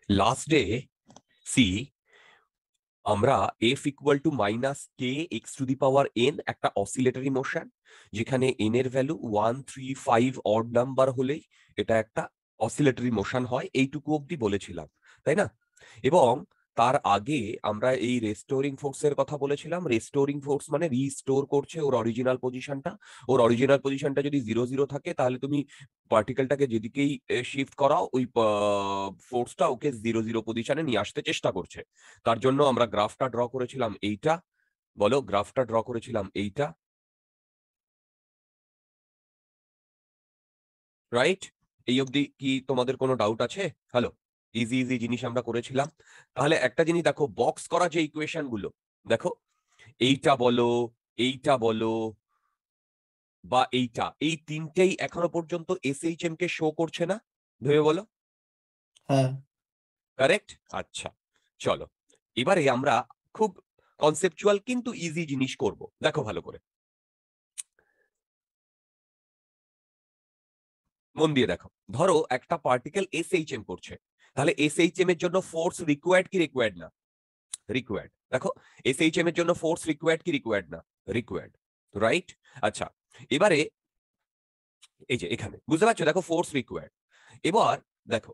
Last day C আমরা f equal to minus K x to the power N একটা oscillatory motion, যেখানে N এর value 1, 3, 5 odd number হলেই এটা একটা অসিলেটরি মোশন হয়, এইটুকু অব্দি বলেছিলাম, তাই না? এবং তার আগে আমরা এই রেস্টোরিং ফোর্সের কথা বলেছিলাম। রেস্টোরিং ফোর্স মানে রিস্টোর করছে ওর অরিজিনাল পজিশনটা। ওর অরিজিনাল পজিশনটা যদি 0, 0 থাকে, তাহলে তুমি পার্টিকেলটাকে যেদিকেই শিফট করাও, ওই ফোর্সটা ওকে 0, 0 পজিশনে নিয়ে আসতে চেষ্টা করছে। তার জন্য আমরা গ্রাফটা ড্র করেছিলাম এইটা। বলো, গ্রাফটা ড্র করেছিলাম এইটা, রাইট? এই অবধি কি তোমাদের কোনো ডাউট আছে? হ্যালো, ইজি ইজি জিনিস আমরা করেছিলাম। তাহলে একটা জিনিস দেখো, বক্স করা যে ইকুয়েশন গুলো দেখো, এইটা বলো, এইটা বলো, বা এইটা, এই তিনটেই এখনো পর্যন্ত এসএইচএম কে শো করছে না, ভেবে বলো। হ্যাঁ। কারেক্ট? আচ্ছা, চলো এবারে আমরা খুব কনসেপচুয়াল কিন্তু ইজি জিনিস করব। দেখো ভালো করে, মন দিয়ে দেখো। ধরো একটা পার্টিকেল এসএইচএম করছে, তাহলে এসএইচএম এর জন্য ফোর্স রিকোয়ার্ড কি রিকোয়ার্ড না? রিকোয়ার্ড। দেখো, এসএইচএম এর জন্য ফোর্স রিকোয়ার্ড কি রিকোয়ার্ড না? Required, right? আচ্ছা, এবারে এই যে এখানে বুঝতে পারছো, দেখো ফোর্স রিকোয়ার্ড। এবার দেখো,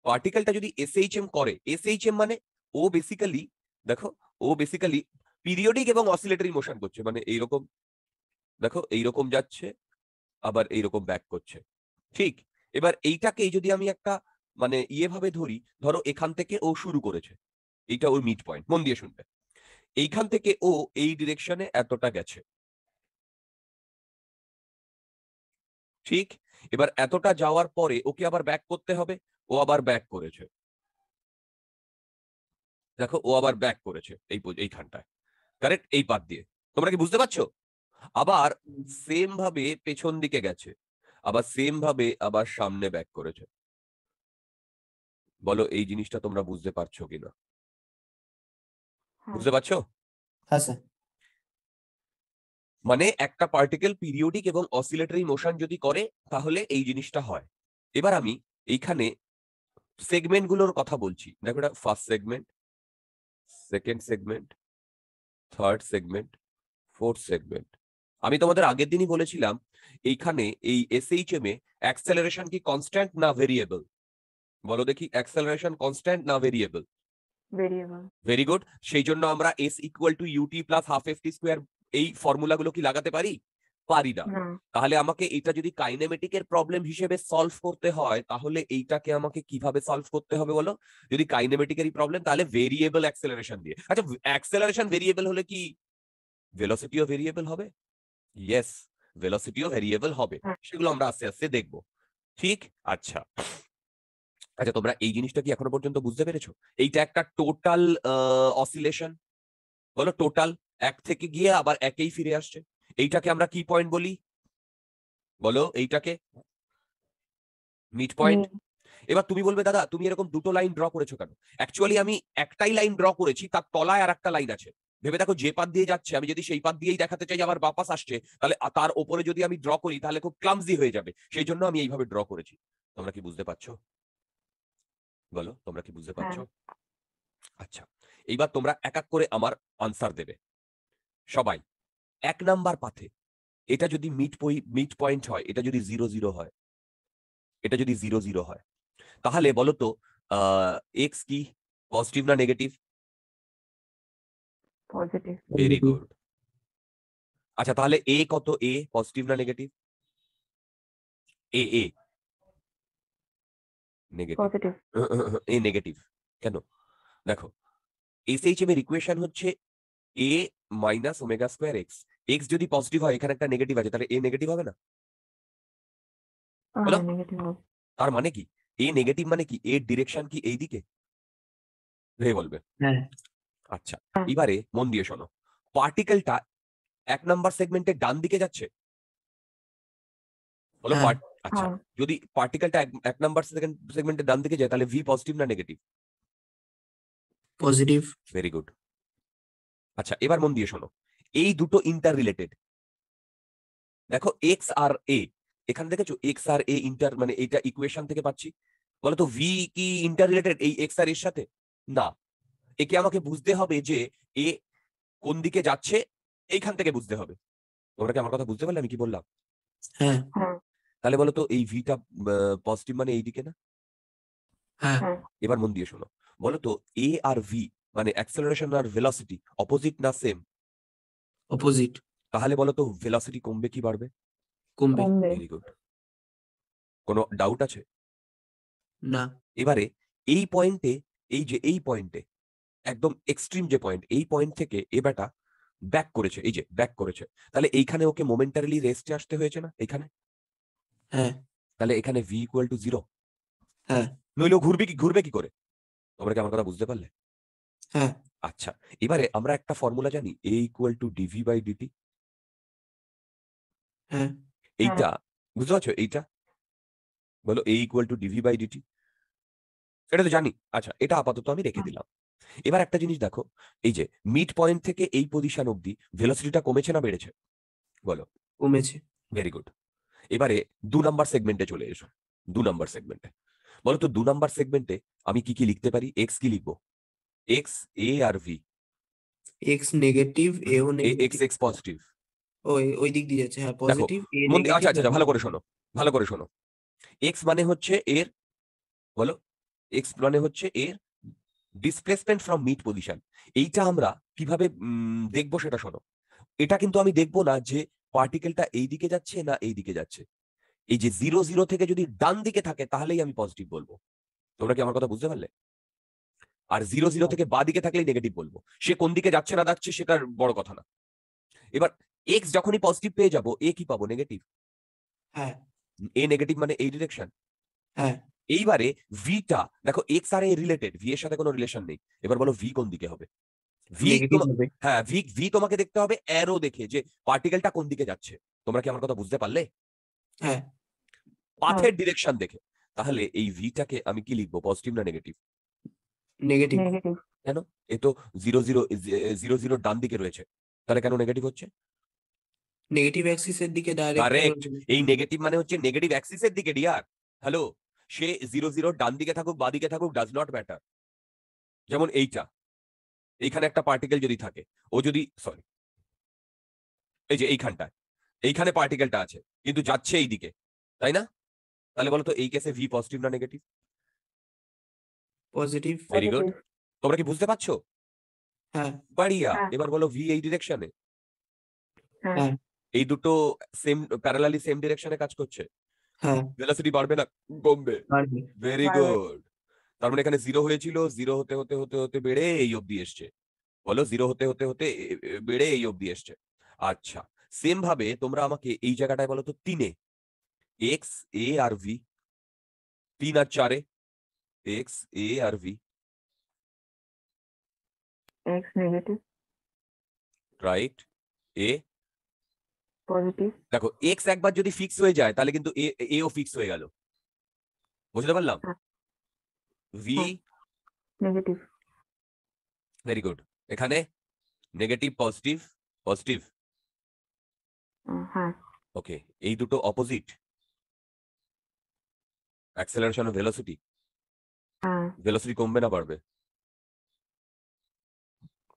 পার্টিকেলটা যদি এসএইচএম করে, এসএইচএম মানে ও বেসিক্যালি, দেখো ও বেসিক্যালি পিরিয়ডিক এবং অসিলেটরি মোশন করছে, মানে এইরকম, দেখো এইরকম যাচ্ছে, আবার এইরকম ব্যাক করছে, ঠিক? এবার এইটাকেই যদি আমি একটা মানে ইয়ে ভাবে ধরি, ধরো এখান থেকে ও শুরু করেছে, এইটা ওর মিড পয়েন্ট, মন দিয়ে শুনবে। এইখান থেকে ও এই ডিরেকশনে এতটা গেছে, ঠিক? এবার এতটা যাওয়ার পরে ওকে আবার ব্যাক করতে হবে, ও আবার ব্যাক করেছে, দেখো ও আবার ব্যাক করেছে এইখানটায়, কারেক্ট? এই পাত দিয়ে, তোমরা কি বুঝতে পারছো? আবার সেম ভাবে পেছন দিকে গেছে, আবার সেম ভাবে আবার সামনে ব্যাক করেছে। বলো এই জিনিসটা তোমরা বুঝতে পারছো কিনা? হ্যাঁ। বুঝতে পারছো? হ্যাঁ স্যার। মানে একটা পার্টিকেল পিরিয়ডিক এবং অসিলেটরি মোশন যদি করে, তাহলে এই জিনিসটা হয়। এবার আমি এইখানে সেগমেন্ট গুলোর কথা বলছি। দেখো, এটা first segment, second segment, third segment, fourth segment. আমি তোমাদের আগের দিনই বলেছিলাম, এইখানে এই এসএইচএম এ অ্যাক্সেলারেশন কি কনস্ট্যান্ট না ভেরিয়েবল? বলো দেখি, অ্যাক্সেলারেশন কনস্ট্যান্ট না ভেরিয়েবল? ভেরিয়েবল। Very good. সেই জন্য আমরা S equal to UT plus half F T square, এই ফর্মুলা গুলো কি লাগাতে পারি? পারি না। না। তাহলে আমাকে এটা যদি কাইনেমেটিকের প্রবলেম হিসেবে সলভ করতে হয়, তাহলে এইটাকে আমাকে কিভাবে সলভ করতে হবে বলো? যদি কাইনেমেটিকেরই প্রবলেম, তাহলে ভেরিয়েবল অ্যাক্সেলারেশন দিয়ে। আচ্ছা, অ্যাক্সেলারেশন ভেরিয়েবল হলে কি ভেলোসিটিও ভেরিয়েবল হবে? ইয়েস, ভেলোসিটিও ভেরিয়েবল হবে। হ্যাঁ। সেগুলো আমরা আস্তে আস্তে দেখবো, ঠিক? আচ্ছা আচ্ছা, তোমরা এই জিনিসটা কি এখনো পর্যন্ত বুঝতে পেরেছো? এইটা একটা টোটাল অসিলেশন। বলো, টোটাল এক থেকে গিয়ে আবার একেই ফিরে আসছে। এইটাকে আমরা কি পয়েন্ট বলি? বলো এইটাকে। Mid point. এবার তুমি বলবে, দাদা তুমি এরকম দুটো লাইন ড্র করেছো কেন? অ্যাকচুয়ালি আমি একটাই লাইন ড্র করেছি, তার তলায় আর একটা লাইন আছে। ভেবে দেখো, যে পাত দিয়ে যাচ্ছে, আমি যদি সেই পাত দিয়েই দেখাতে চাই আবার বাপাস আসছে, তাহলে তার ওপরে যদি আমি ড্র করি, তাহলে খুব ক্লামজি হয়ে যাবে। সেই জন্য আমি এইভাবে ড্র করেছি। তোমরা কি বুঝতে পারছো? বলো, তোমরা কি বুঝতে হ্যাঁ। পারছো? আচ্ছা, এইবার তোমরা এক এক করে আমার আনসার দেবে সবাই। 1 নাম্বার পাথে এটা যদি মিড পয়েন্ট হয়, এটা যদি 0, 0 হয়, এটা যদি 0, 0 হয়, তাহলে বলো তো এক্স কি পজিটিভ না নেগেটিভ? পজিটিভ। Very good. আচ্ছা, তাহলে এ কত? এ পজিটিভ না negative? A negative. Positive. A negative কেন? দেখো, এসএইচএম এর ইকুয়েশন হচ্ছে A minus omega square X. X যদি পজিটিভ হয়, এখানে একটা নেগেটিভ আছে, তাহলে এ নেগেটিভ হবে না? বলো, হ্যাঁ, নেগেটিভ হবে। তার মানে কি? এ নেগেটিভ মানে কি? এর ডিরেকশন কি এই দিকে? ভেবে বলবে। হ্যাঁ। আচ্ছা, হ্যাঁ। এবারে মন দিয়ে শোনো। পার্টিকেলটা 1 নাম্বার সেগমেন্টের ডান দিকে যাচ্ছে, বলো। হ্যাঁ। আচ্ছা, হ্যাঁ। যদি পার্টিকেলটা 1 নাম্বার সেগমেন্টের ডান দিকে যায়, তাহলে ভি পজিটিভ না নেগেটিভ? পজিটিভ। Very good. আচ্ছা, এবার মন দিয়ে শোনো, এই দুটো ইন্টার রিলেটেড। দেখো এক্স আর এ, এখানে দেখেছো এক্স আর এ ইন্টার, মানে এটা ইকুয়েশন থেকে পাচ্ছি। বলো তো ভি কি ইন্টার রিলেটেড এই এক্স আর এর সাথে? না, একে আমাকে বুঝতে হবে যে এ কোন দিকে যাচ্ছে, এইখান থেকে বুঝতে হবে। তোমরা কি আমার কথা বুঝতে পারলে আমি কি বললাম? হ্যাঁ হ্যাঁ তাহলে বলো তো এই ভিটা পজিটিভ মানে এই দিকে না? হ্যাঁ হ্যাঁ এবার মন দিয়ে শোনো, বলো তো এ আর ভি মানে অ্যাক্সেলারেশন আর ভেলোসিটি অপোজিট না সেম? অপোজিট। তাহলে বলো তো ভেলোসিটি কমবে কি বাড়বে? কমবে। কমবে। Very good. কোনো ডাউট আছে? না। এবারে এই পয়েন্টে, এই পয়েন্টে একদম এক্সট্রিম যে পয়েন্ট, এই পয়েন্ট থেকে এবারটা ব্যাক করেছে, এই যে ব্যাক করেছে, তাহলে এইখানে ওকে মোমেন্টারিলি রেস্টে আসতে হয়েছে না এখানে? হ্যাঁ তাহলে এখানে ভি ইকুয়াল টু 0, হ্যাঁ নইলে ও ঘুরবে কি করে? তোমরা কি আমার কথা বুঝতে পারলে? হ্যাঁ আচ্ছা, এবারে আমরা একটা ফর্মুলা জানি, A equal to D V by D T. হ্যাঁ এইটা বুঝতে পারছো? এইটা বলো A equal to D V by D T, এটা তো জানি। আচ্ছা, এটা আপাতত আমি রেখে হ্যাঁ। দিলাম। এবার একটা জিনিস দেখো, এই যে মিড পয়েন্ট থেকে এই পজিশন অবধি ভেলোসিটিটা কমেছে না বেড়েছে? বলো। কমেছে। Very good. এবারে 2 নাম্বার সেগমেন্টে চলে এসো। 2 নাম্বার সেগমেন্টে বলো তো 2 নাম্বার সেগমেন্টে আমি কি কি লিখতে পারি? এক্স কি লিখবো? এক্স, এ আর ভি। এক্স নেগেটিভ, এও এক্স নেগেটিভ। X positive. ওই দিক দিয়ে যাচ্ছে, হ্যাঁ দেখো পজিটিভ, এ মন দিয়ে, নেগেটিভ। আচ্ছা আচ্ছা আচ্ছা, ভালো করে শোনো, ভালো করে শোনো। এক্স মানে হচ্ছে এর, বলো, এক্স মানে হচ্ছে এর ডিসপ্লেসমেন্ট ফ্রম মিড পজিশন। এইটা আমরা কিভাবে দেখবো সেটা শোনো। এটা কিন্তু আমি দেখবো না যে পার্টিকেলটা এই দিকে যাচ্ছে না এই দিকে যাচ্ছে। এই যে 0 0 থেকে যদি ডান দিকে থাকে তাহলেই আমি পজিটিভ বলবো। তোমরা কি আমার কথা বুঝতে পারলে? আর 0 0 থেকে বা দিকে থাকলেই নেগেটিভ বলবো। সে কোন দিকে যাচ্ছে না যাচ্ছে সেটার বড় কথা না। এবার এক্স যখনই পজিটিভ পেয়ে যাবো, এ কি পাবো? নেগেটিভ। হ্যাঁ এ নেগেটিভ মানে এই ডিরেকশন। হ্যাঁ এইবারে ভিটা দেখো, এক্স আর এ রিলেটেড, ভি এর সাথে কোনো রিলেশন নেই। এবার বলো ভি কোন দিকে হবে? ভি নেগেটিভ হবে। হ্যাঁ, ভি ভি তোমাকে দেখতে হবে অ্যারো দেখে যে পার্টিকেলটা কোন দিকে যাচ্ছে। তোমরা কি আমার কথা বুঝতে পারলে? হ্যাঁ পাথের ডিরেকশন দেখে। তাহলে এই ভিটাকে আমি কি লিখবো? পজিটিভ না নেগেটিভ? নেগেটিভ। নেগেটিভ। কেন? এ তো 0 0 ডান দিকে রয়েছে, তাহলে কেন নেগেটিভ হচ্ছে? নেগেটিভ অ্যাক্সিসের দিকে ডাইরেক্ট। কারেক্ট। এই নেগেটিভ মানে হচ্ছে নেগেটিভ অ্যাক্সিসের দিকে ডিয়ার। হ্যালো, সে 0 0 ডান দিকে থাকুক বা দিকে থাকুক ডাজ নট ম্যাটার। যেমন এইখানে একটা পার্টিকেল যদি থাকে, ও যদি সরি, এই যে এইখানটায়, এইখানে পার্টিকেলটা আছে কিন্তু যাচ্ছে এই দিকে, তাই না? তাহলে বলো তো এই কেসে ভি পজিটিভ না negative? Positive. Very good. Positive. তোমরা কি বুঝতে পারছো? হ্যাঁ বাড়িয়া। হ্যাঁ এবার বলো ভি এই ডিরেকশনে। হ্যাঁ হ্যাঁ এই দুটো সেম প্যারালালি সেম ডিরেকশনে কাজ করছে। হ্যাঁ ভেলোসিটি বাড়বে না কমবে? পারবে। ভেরি বাড়বে। গুড। তার মানে এখানে 0 হয়েছিল, 0 হতে হতে হতে হতে বেড়ে এই অবধি এসছে। বলো 0 হতে হতে হতে বেড়ে এই অবধি এসছে। আচ্ছা, সেম ভাবে তোমরা আমাকে এই জায়গাটায় বলো তো 3-এ এক্স, এ আর ভি। 3 আর 4-এ এক্স, এ আর ভি। X negative. রাইট। এ পজিটিভ। দেখো, এক্স একবার যদি ফিক্স হয়ে যায় তাহলে কিন্তু এও ফিক্স হয়ে গেল। বুঝতে পারলাম? হ্যাঁ ভি। হ্যাঁ নেগেটিভ। Very good. এখানে নেগেটিভ পজিটিভ পজিটিভ। হ্যাঁ ওকে, এই দুটো অপোজিট অ্যাক্সেলারেশন ও ভেলোসিটি। হ্যাঁ ভেলোসিটি কমবে না বাড়বে?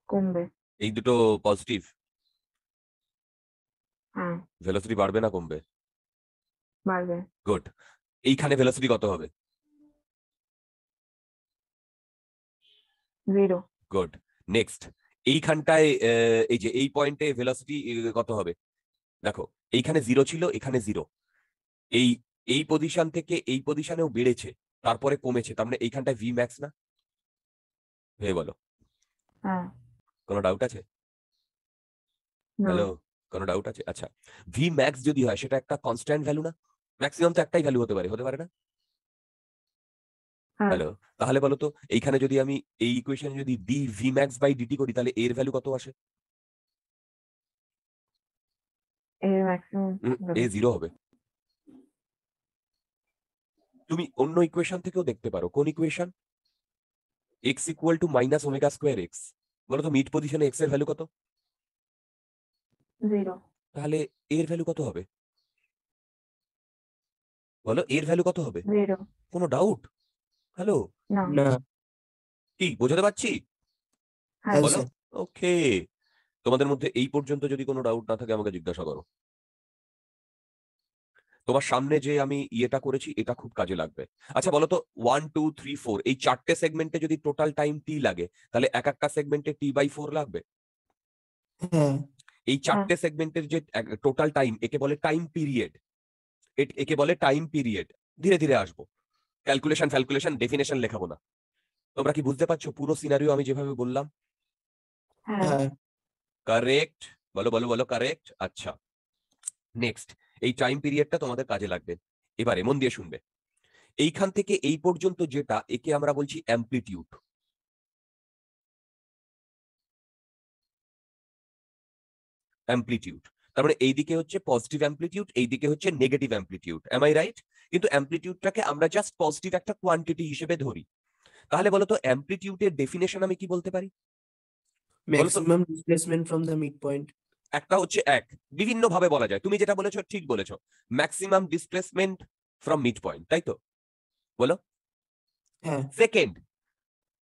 কমবে। এই দুটো পজিটিভ, হ্যাঁ ভেলোসিটি বাড়বে না কমবে? বাড়বে। গুড। এইখানে ভেলোসিটি কত হবে? 0। গুড। নেক্সট, এইখানটায় এই যে এই পয়েন্টে ভেলোসিটি কত হবে? দেখো, এইখানে 0 ছিল, এখানে 0। এই এই পজিশন থেকে এই পজিশনেও বেড়েছে, তারপরে কমেছে, তার মানে এইখানটায় ভি ম্যাক্স না? ভেবে বলো। হ্যাঁ কোনো ডাউট আছে? না। হ্যালো, কোনো ডাউট আছে? আচ্ছা, ভি ম্যাক্স যদি হয় সেটা একটা কনস্ট্যান্ট ভ্যালু না? ম্যাক্সিমাম তো একটাই ভ্যালু হতে পারে না? হ্যাঁ হ্যালো, তাহলে বলো তো এইখানে যদি আমি এই ইকুয়েশনে যদি d v max by dt করি তাহলে এর ভ্যালু কত আসে? এর ম্যাক্সিমাম এ 0 হবে। তুমি অন্য ইকুয়েশন থেকেও দেখতে পারো। কোন equation? X equal to minus omega square X. বলো তো মিড পজিশনে এক্স এর ভ্যালু কত? 0। তাহলে এর ভ্যালু কত হবে? বলো এর ভ্যালু কত হবে? 0। কোনো ডাউট? হ্যালো, না না কি বোঝাতে পারছি? হ্যাঁ হ্যাঁ বলো। স্যার ওকে, তোমাদের মধ্যে এই পর্যন্ত যদি কোনো ডাউট না থাকে আমাকে জিজ্ঞাসা করো। তোমার সামনে যে আমি ইয়েটা করেছি এটা খুব কাজে লাগবে। আচ্ছা বলো তো, 1 2 3 4 এই 4টে সেগমেন্টে যদি টোটাল টাইম টি লাগে, তাহলে এক একটা সেগমেন্টে T/4 লাগবে। হ্যাঁ এই হ্যাঁ 4টে সেগমেন্টের যে টোটাল টাইম, একে বলে টাইম পিরিয়ড। একে বলে টাইম পিরিয়ড। ধীরে ধীরে আসবো, ক্যালকুলেশন ডেফিনেশন লেখাবো না। তোমরা কি বুঝতে পারছো পুরো সিনারিও আমি যেভাবে বললাম? হ্যাঁ হ্যাঁ কারেক্ট? বলো বলো বলো, কারেক্ট। আচ্ছা, নেক্সট, এই টাইম পিরিয়ডটা তোমাদের কাজে লাগবে। এবারে মন দিয়ে শুনবে। এইখান থেকে এই পর্যন্ত যেটা, একে আমরা বলছি অ্যাম্প্লিটিউড। অ্যাম্প্লিটিউড, তার মানে এইদিকে হচ্ছে পজিটিভ অ্যাম্প্লিটিউড, এইদিকে হচ্ছে negative amplitude. Am I right? কিন্তু অ্যাম্প্লিটিউডটাকে আমরা জাস্ট পজিটিভ একটা কোয়ান্টিটি হিসেবে ধরি। তাহলে বলো তো অ্যাম্প্লিটিউডের ডেফিনেশন আমি কি বলতে পারি? বলো তো। Maximum displacement from the mid point একটা হচ্ছে বিভিন্ন ভাবে বলা যায়, তুমি যেটা বলেছো ঠিক বলেছো, maximum displacement from mid point, তাই তো? বলো। হ্যাঁ সেকেন্ড,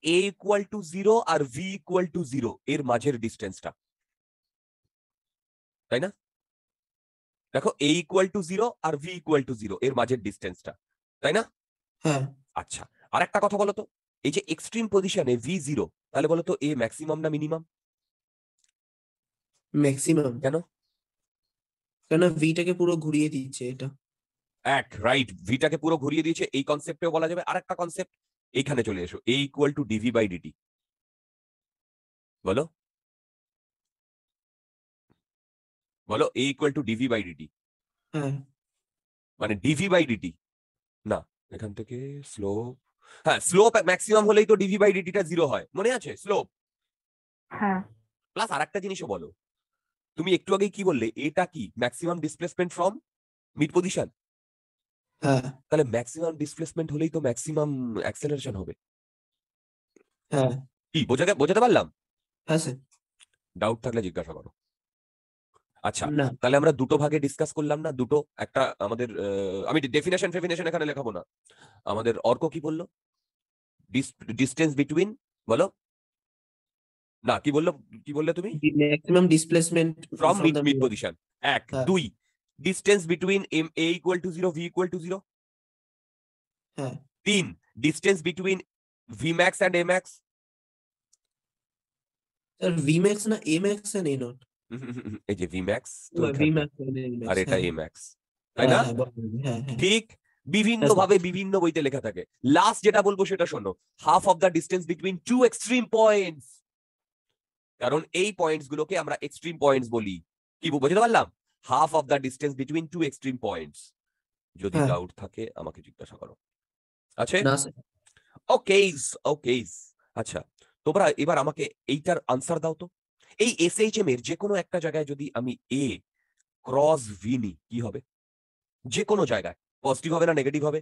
a ইকুয়াল টু 0 আর v ইকুয়াল টু 0 এর মাঝের ডিস্টেন্সটা, তাই না? দেখো, a ইকুয়াল টু 0 আর v ইকুয়াল টু 0 এর মাঝের ডিস্টেন্সটা, তাই না? হ্যাঁ আচ্ছা, আর একটা কথা বলো তো, এই যে এক্সট্রিম পজিশনে v0, তাহলে বলো তো a ম্যাক্সিমাম না মিনিমাম? ম্যাক্সিমাম কেন? কেন ভিটাকে পুরো ঘুরিয়ে দিচ্ছে এটা রাইট, ভিটাকে পুরো ঘুরিয়ে দিয়েছে, এই কনসেপ্টেও বলা যাবে। আর একটা কনসেপ্ট, এইখানে চলে এসো, a ইকুয়াল টু dv/dt। বলো বলো, a ইকুয়াল টু dv/dt হ্যাঁ মানে dv/dt না, এখান থেকে স্লোপ, হ্যাঁ স্লোপ ম্যাক্সিমাম হলেই তো dv/dt টা 0 হয়, মনে আছে? স্লোপ হ্যাঁ প্লাস আরেকটা জিনিসও বলো, তুমি একটু আগেই কি বললে, এটা কি maximum displacement from mid position? হ্যাঁ তাহলে ম্যাক্সিমাম ডিসপ্লেসমেন্ট হলেই তো ম্যাক্সিমাম অ্যাক্সেলারেশন হবে। হ্যাঁ কি বোঝাতে পারলাম? হ্যাঁ স্যার ডাউট থাকলে জিজ্ঞাসা করো। আচ্ছা, না তাহলে আমরা দুটো ভাগে ডিসকাস করলাম না? দুটো, একটা আমাদের আমি ডেফিনেশন এখানে লেখাবো না। আমাদের অর্ক কি বললো? ডিস্টেন্স বিটুইন, বলো না, কি বললে তুমি? Maximum displacement from from mid the mid position. এক। হ্যাঁ দুই, distance between M A equal to 0 V equal to 0। হ্যাঁ তিন, distance between V max and A max. Sir V max না A max and A not এই যে V max তো V এখানটা, ম্যাক্স এন্ড এ আর ম্যাক্স এটা হ্যাঁ এ ম্যাক্স, তাই হ্যাঁ না? হ্যাঁ হ্যাঁ হ্যাঁ ঠিক, বিভিন্ন হ্যাঁ, ভাবে বিভিন্ন বইতে লেখা থাকে। লাস্ট যেটা বলবো সেটা শোনো, half of the distance between two extreme points. কারণ এই পয়েন্টস গুলোকে আমরা এক্সট্রিম পয়েন্টস বলি। কি বুঝতে পারলাম? Half of the distance between two extreme points. যদি হ্যাঁ ডাউট থাকে আমাকে জিজ্ঞাসা করো। আছে? না স্যার ওকেস, ওকেস। আচ্ছা, তোমরা এবার আমাকে এইটার আনসার দাও তো। এই এসএইচএম এর যে কোনো একটা জায়গায় যদি আমি এ ক্রস ভি নি, কি হবে? যে কোনো জায়গায় পজিটিভ হবে না নেগেটিভ হবে?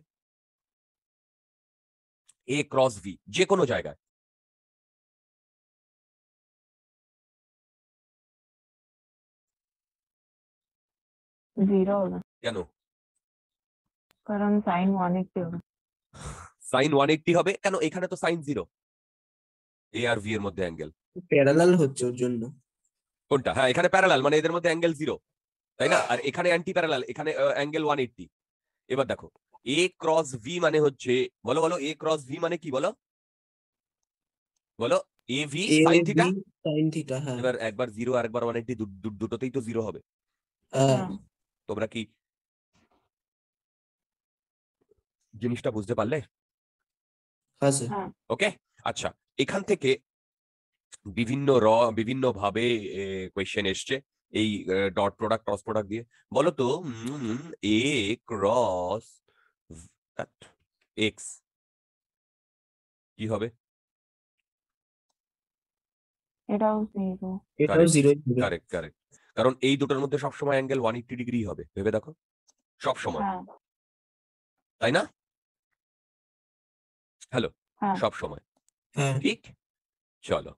এ ক্রস ভি যে কোনো জায়গায়। জিরো হবে কেন? কারণ সাইন 180 হবে। সাইন 180 হবে কেন? এখানে তো সাইন 0, এ আর ভি এর মধ্যে অ্যাঙ্গেল। প্যারালাল হচ্ছে ওর জন্য কোনটা? হ্যাঁ, এখানে প্যারালাল মানে এদের মধ্যে অ্যাঙ্গেল 0, তাই না? আর এখানে অ্যান্টি প্যারালাল, এখানে অ্যাঙ্গেল 180। এবার দেখো, এ ক্রস ভি মানে হচ্ছে, বলো বলো, এ ক্রস ভি মানে কি? বলো বলো, A V A sine B theta. Sine theta হ্যাঁ এবার একবার 0 আর একবার 180, দুটোতেই তো 0 হবে। হ্যাঁ হ্যাঁ তোমরা কি জিনিসটা বুঝতে পারলে? হ্যাঁ স্যার হ্যাঁ ওকে। আচ্ছা, এখান থেকে বিভিন্ন ভাবে কোয়েশ্চেন এসছে এই ডট প্রোডাক্ট ক্রস প্রোডাক্ট দিয়ে। বলো তো, এ ক্রস এক্স কি হবে? এটাও জিরো। এটাও কারেক্ট, জিরো কারেক্ট, কারেক্ট। কারণ এই দুটোর মধ্যে সবসময় অ্যাঙ্গেল 180 ডিগ্রি হবে, ভেবে দেখো, সব সময়, হ্যাঁ তাই না? হ্যালো, হ্যাঁ সব সময়। হ্যাঁ ঠিক, চলো,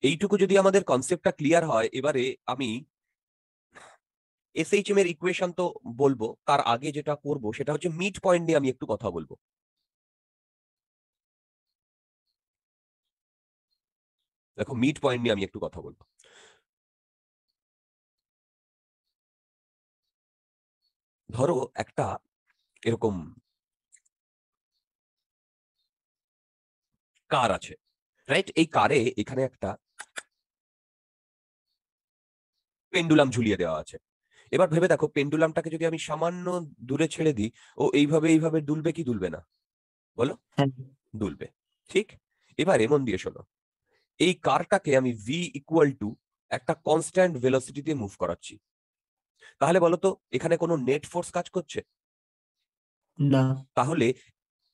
এইটুকু যদি আমাদের কনসেপ্টটা ক্লিয়ার হয়, এবারে আমি এসএইচএম এর ইকুয়েশন তো বলবো, তার আগে যেটা করব সেটা হচ্ছে মিড পয়েন্ট নিয়ে আমি একটু কথা বলবো। দেখো মিড পয়েন্ট নিয়ে আমি একটু কথা বলবো। ধরো একটা এরকম কার আছে, রাইট? এই কারে এখানে একটা পেন্ডুলাম ঝুলিয়ে দেওয়া আছে। এবার ভেবে দেখো, পেন্ডুলামটাকে যদি আমি সামান্য দূরে ছেড়ে দিই, ও এইভাবে এইভাবে দুলবে কি দুলবে না? বলো। হ্যাঁ দুলবে, ঠিক? এবার মন দিয়ে শোনো, এই কারটাকে আমি ভি ইকুয়াল টু একটা কনস্ট্যান্ট ভেলোসিটিতে মুভ করাচ্ছি। তাহলে বলো তো, এখানে কোনো নেট ফোর্স কাজ করছে? না। তাহলে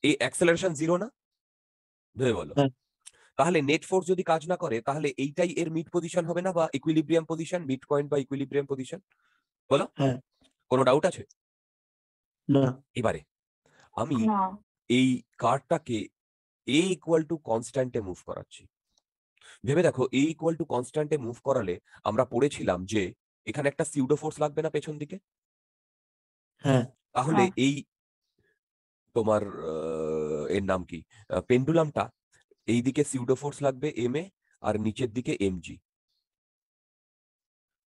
এই অ্যাক্সেলারেশন জিরো না? ভেবে বলো। হ্যাঁ তাহলে নেট ফোর্স যদি কাজ না করে, তাহলে এইটাই এর মিড পজিশন হবে না, বা ইকুইলিব্রিয়াম পজিশন, মিড পয়েন্ট বা ইকুইলিব্রিয়াম পজিশন? বলো, হ্যাঁ কোনো ডাউট আছে? না। এবারে আমি না। এই কারটাকে এ ইকুয়াল টু কনস্ট্যান্টে মুভ করাচ্ছি। ভেবে দেখো, এ ইকুয়াল টু কনস্ট্যান্টে মুভ করালে আমরা পড়েছিলাম যে এখানে একটা সিউডো ফোর্স লাগবে না পেছন দিকে? হ্যাঁ তাহলে হ্যাঁ। এই তোমার এর নাম কি, পেন্ডুলামটা এইদিকে সিউডো ফোর্স লাগবে এম এ, আর নিচের দিকে এম জি।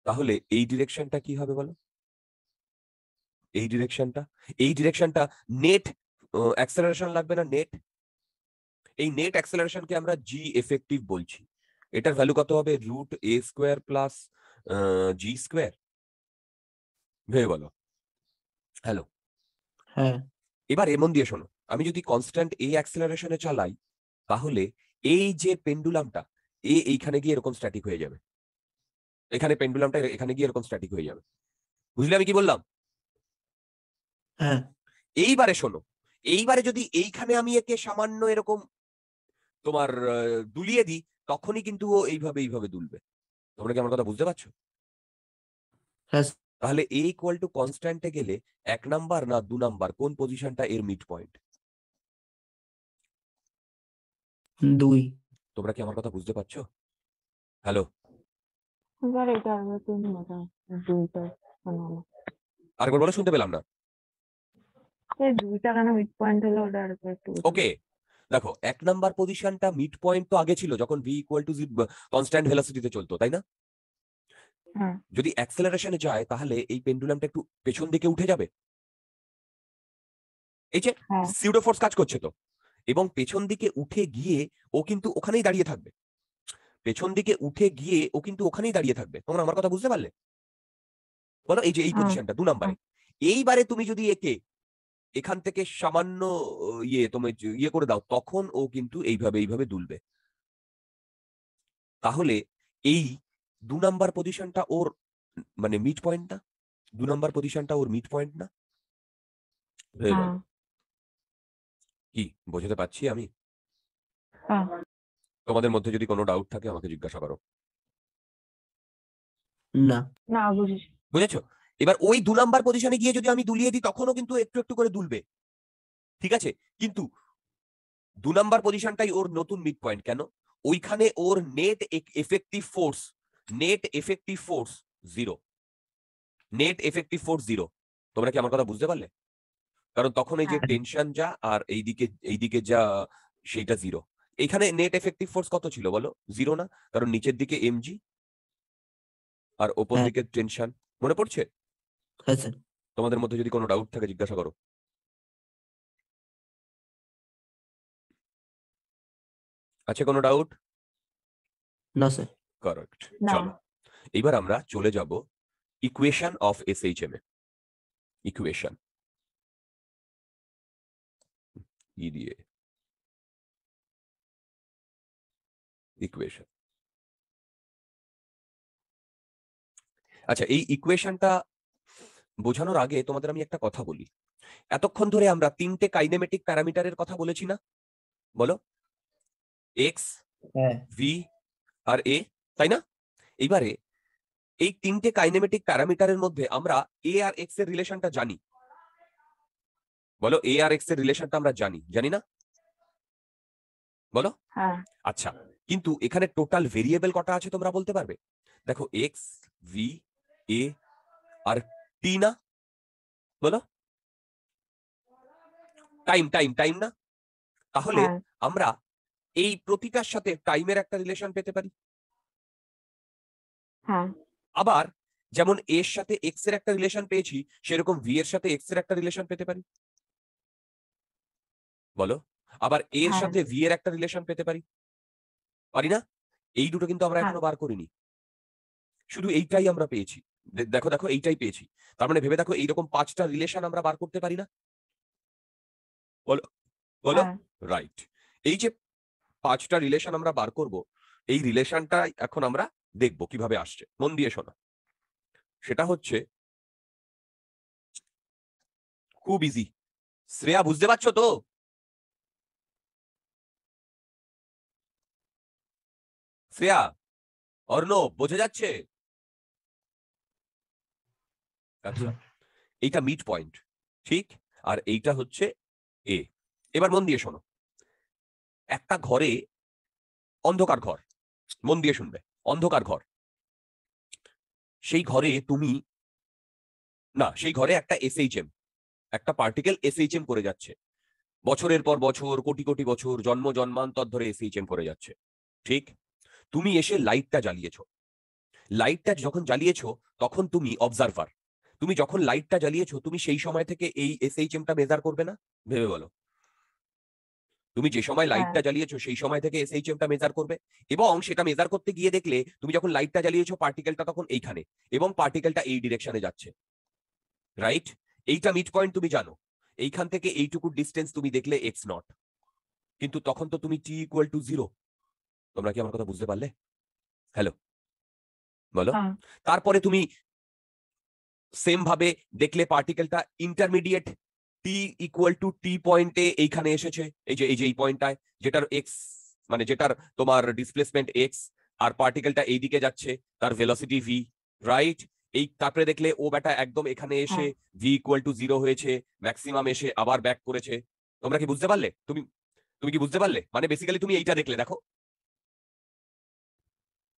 তাহলে এই ডিরেকশনটা কি হবে বলো? এই ডিরেকশনটা নেট অ্যাক্সেলারেশন লাগবে না? নেট, এই নেট অ্যাক্সেলারেশনকে আমরা জি এফেক্টিভ বলছি। এটার ভ্যালু কত হবে? রুট এ স্কোয়ার প্লাস জি স্কোয়ার। ভেবে বলো। হ্যালো। হ্যাঁ এবার মন দিয়ে শোনো, আমি যদি কনস্ট্যান্ট এ অ্যাক্সেলারেশনে চালাই, তাহলে এই যে পেন্ডুলামটা এইখানে গিয়ে এরকম স্ট্যাটিক হয়ে যাবে। এখানে পেন্ডুলামটা এখানে গিয়ে এরকম স্ট্যাটিক হয়ে যাবে। বুঝলে আমি কি বললাম? হ্যাঁ এইবারে শোনো, এইবারে যদি এইখানে আমি একে সামান্য এরকম তোমার দুলিয়ে দিই, তখনই কিন্তু ও এইভাবে এইভাবে দুলবে। তোমরা কি আমার কথা বুঝতে পারছো? হ্যাঁ। তাহলে এ ইকুয়াল টু কনস্ট্যান্টে গেলে 1 নাম্বার না 2 নাম্বার, কোন পজিশনটা এর মিড পয়েন্ট? 2। তোমরা কি আমার কথা বুঝতে পারছো? হ্যালো। এবার এটা আবার তুমি বোঝাও। দুইটা কেন হলো? আরেকবার বলে, শুনতে পেলাম না। এই দুইটা কেন মিড পয়েন্ট হলো ওটা আরেকবার একটু বোঝাও। ওকে, দেখো 1 নাম্বার পজিশনটা মিড পয়েন্ট তো আগে ছিল, যখন ভি ইকুয়াল টু কনস্ট্যান্ট ভেলোসিটিতে চলতো, তাই না? হ্যাঁ। যদি অ্যাক্সেলারেশনে যায়, তাহলে এই পেন্ডুলামটা একটু পেছন দিকে উঠে যাবে। এই যে হ্যাঁ। সিউডো ফোর্স কাজ করছে তো, এবং পেছন দিকে উঠে গিয়ে ও কিন্তু ওখানেই দাঁড়িয়ে থাকবে। পেছন দিকে উঠে গিয়ে ও কিন্তু ওখানেই দাঁড়িয়ে থাকবে। তোমরা আমার কথা বুঝতে পারলে? বলো, এই যে এই হ্যাঁ। পজিশনটা 2 নাম্বারে, এইবারে তুমি যদি একে এখান থেকে সামান্য তুমি ইয়ে করে দাও, তখন ও কিন্তু এইভাবে এইভাবে দুলবে। তাহলে এই 2 নাম্বার পজিশনটা ওর মানে মিড পয়েন্ট না? 2 নাম্বার পজিশনটা ওর মিড পয়েন্ট না? ভেবে হ্যাঁ। বলো। কি বোঝাতে পারছি আমি? হ্যাঁ। তোমাদের মধ্যে যদি কোনো ডাউট থাকে আমাকে জিজ্ঞাসা করো। না। না, বুঝেছি। বুঝেছো? এবার ওই 2 নাম্বার পজিশনে গিয়ে যদি আমি দুলিয়ে দিই, তখনও কিন্তু একটু একটু করে দুলবে, ঠিক আছে? কিন্তু 2 নাম্বার পজিশনটাই ওর নতুন মিড পয়েন্ট। কেন? ওইখানে ওর net effective force zero. Net effective force 0। তোমরা কি আমার কথা বুঝতে পারলে? কারণ তখন এই যে হ্যাঁ। টেনশন যা আর এইদিকে যা, সেইটা জিরো। এখানে নেট এফেক্টিভ ফোর্স কত ছিল বলো? জিরো না? কারণ নিচের দিকে এমজি আর ওপর হ্যাঁ দিকে টেনশন। মনে পড়ছে? হ্যাঁ স্যার। তোমাদের মধ্যে যদি কোনো ডাউট থাকে জিজ্ঞাসা করো। আছে কোনো ডাউট? না স্যার। কারেক্ট। না। চলো, এবার আমরা চলে যাব ইকুয়েশন অফ এসএইচএম এ। ইকুয়েশন ই দিয়ে ইকুয়েশন। আচ্ছা, এই ইকুয়েশনটা বোঝানোর আগে তোমাদের আমি একটা কথা বলি। এতক্ষণ ধরে আমরা 3টে কাইনেমেটিক প্যারামিটারের কথা বলেছি না? বলো, এক্স, হ্যাঁ ভি আর এ, তাই না? এইবারে এই 3টে কাইনেমেটিক প্যারামিটারের মধ্যে আমরা এ আর এক্স এর রিলেশনটা জানি। বলো, এ আর এক্স এর রিলেশনটা আমরা জানি না? বলো। হ্যাঁ। আচ্ছা, কিন্তু এখানে টোটাল ভেরিয়েবল কটা আছে তোমরা বলতে পারবে? দেখো, এক্স, ভি, এ আর টি না? বলো। টাইম টাইম টাইম না? তাহলে হ্যাঁ। আমরা এই প্রতিটার সাথে টাইমের একটা রিলেশন পেতে পারি। হ্যাঁ আবার যেমন a এর সাথে x এর একটা রিলেশন পেয়েছি, সেরকম v এর সাথে x এর একটা রিলেশন পেতে পারি, বলো। আবার a এর হ্যাঁ সাথে v এর একটা রিলেশন পেতে পারি, পারি না? এই দুটো কিন্তু আমরা হ্যাঁ এখনো বার করিনি, শুধু এইটাই আমরা পেয়েছি। দেখো দেখো এইটাই পেয়েছি, তার মানে ভেবে দেখো এইরকম 5টা রিলেশন আমরা বার করতে পারি না, বলো বলো। হ্যাঁ রাইট। এই যে 5টা রিলেশন আমরা বার করব, এই রিলেশনটা এখন আমরা দেখব কিভাবে আসছে, মন দিয়ে শোনো। সেটা হচ্ছে খুব ইজি। শ্রেয়া বুঝতে পারছো তো? শ্রেয়া, অর্ণব, বোঝা যাচ্ছে? আচ্ছা, এইটা মিড পয়েন্ট, ঠিক? আর এইটা হচ্ছে এ। এবার মন দিয়ে শোনো, একটা ঘরে, অন্ধকার ঘর, মন দিয়ে শুনবে, অন্ধকার ঘর, সেই ঘরে তুমি, না সেই ঘরে একটা এসএইচএম, একটা পার্টিকেল এসএইচএম করে যাচ্ছে, বছরের পর বছর, কোটি কোটি বছর, জন্ম জন্মান্তর ধরে এসএইচএম করে যাচ্ছে, ঠিক? তুমি এসে লাইটটা জ্বালিয়েছো, লাইটটা যখন জ্বালিয়েছো তখন তুমি অবজারভার, তুমি যখন লাইটটা জ্বালিয়েছো তুমি সেই সময় থেকে এই এসএইচএমটা মেজার করবে না? ভেবে বলো। তুমি যে সময় হ্যাঁ লাইটটা জ্বালিয়েছো সেই সময় থেকে এসএইচএমটা মেজার করবে, এবং সেটা মেজার করতে গিয়ে দেখলে তুমি যখন লাইটটা জ্বালিয়েছো পার্টিকেলটা তখন এইখানে, এবং পার্টিকেলটা এই ডিরেকশনে যাচ্ছে, রাইট? এইটা মিড পয়েন্ট তুমি জানো, এইখান থেকে এইটুকু ডিস্টেন্স তুমি দেখলে এক্স নট, কিন্তু তখন তো তুমি টি ইকুয়াল টু 0। তোমরা কি আমার কথা বুঝতে পারলে? হ্যালো, বলো। হ্যাঁ তারপরে তুমি সেম ভাবে দেখলে পার্টিকেলটা ইন্টারমিডিয়েট টি ইকুয়াল টু টি পয়েন্টে এইখানে এসেছে, এই যে এই পয়েন্টটায়, যেটার এক্স, মানে যেটার তোমার ডিসপ্লেসমেন্ট এক্স, আর পার্টিকেলটা এইদিকে যাচ্ছে, তার ভেলোসিটি ভি, রাইট? এই তারপরে দেখলে ও বেটা একদম এখানে এসে হ্যাঁ ভি ইকুয়াল টু 0 হয়েছে, ম্যাক্সিমাম এসে আবার ব্যাক করেছে। তোমরা কি বুঝতে পারলে? তুমি তুমি কি বুঝতে পারলে? মানে বেসিক্যালি তুমি এইটা দেখলে, দেখো।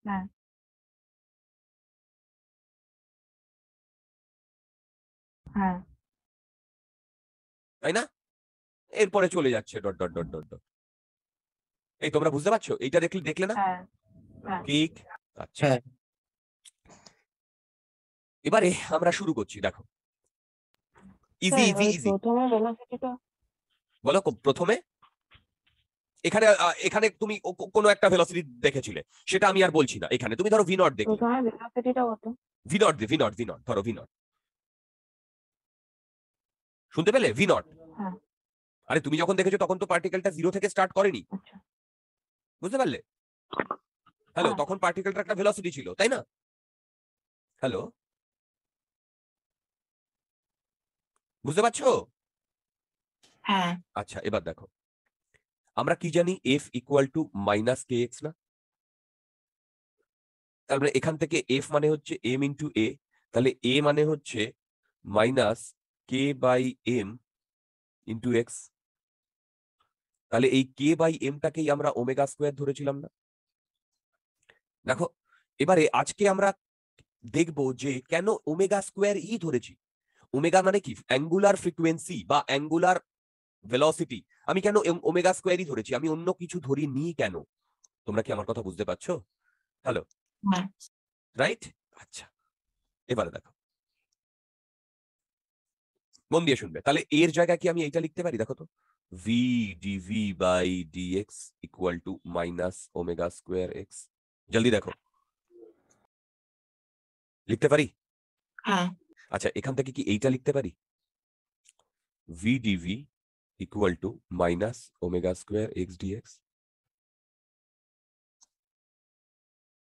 হ্যাঁ হ্যাঁ তাই না? এরপরে চলে যাচ্ছে dot dot dot dot dot. এই তোমরা বুঝতে পারছো? এইটা দেখলে, দেখলে না? হ্যাঁ হ্যাঁ ঠিক। আচ্ছা, হ্যাঁ এবারে আমরা শুরু করছি, দেখো। ইজি স্যার ইজি ওই ইজি। প্রথমে ভেলোসিটিটা বলো, প্রথমে এখানে এখানে তুমি কোনো একটা ভেলোসিটি দেখেছিলে, সেটা আমি আর বলছি না। এখানে তুমি ধরো ভি নট দেখলে, প্রথমে ভেলোসিটিটা কত? ভি নট ধরো ভি নট, শুনতে পেলে? V naught. হ্যাঁ আরে তুমি যখন দেখেছো তখন তো পার্টিকেলটা 0 থেকে স্টার্ট করেনি, আচ্ছা বুঝতে পারলে? হ্যালো, হ্যাঁ তখন পার্টিকেলটার একটা ভেলোসিটি ছিল, তাই না? হ্যালো, বুঝতে পারছো? হ্যাঁ আচ্ছা, এবার দেখো, আমরা কি জানি? F equal to minus K x না? তার মানে এখান থেকে এফ মানে হচ্ছে এম ইন্টু এ, তাহলে এ মানে হচ্ছে minus K by M into X. তাহলে এই কে বাই এমটাকেই আমরা ওমেগা স্কোয়ার ধরেছিলাম না? দেখো, এবারে আজকে আমরা দেখব যে কেন ওমেগা স্কোয়ার ই ধরেছি। ওমেগা মানে কি? অ্যাঙ্গুলার ফ্রিকোয়েন্সি বা অ্যাঙ্গুলার ভেলোসিটি। আমি কেন ওমেগা স্কোয়ারই ধরেছি, আমি অন্য কিছু ধরিনি কেন? তোমরা কি আমার কথা বুঝতে পারছো? হ্যালো, হ্যাঁ রাইট? আচ্ছা, এবারে দেখো, মন দিয়ে শুনবে। তাহলে এর জায়গায় কি আমি এইটা লিখতে পারি? দেখো তো, V dV by dx equal to minus omega square X. জলদি দেখো, লিখতে পারি? হ্যাঁ আচ্ছা, এখান থেকে কি এইটা লিখতে পারি? V dV equal to minus omega square X dx.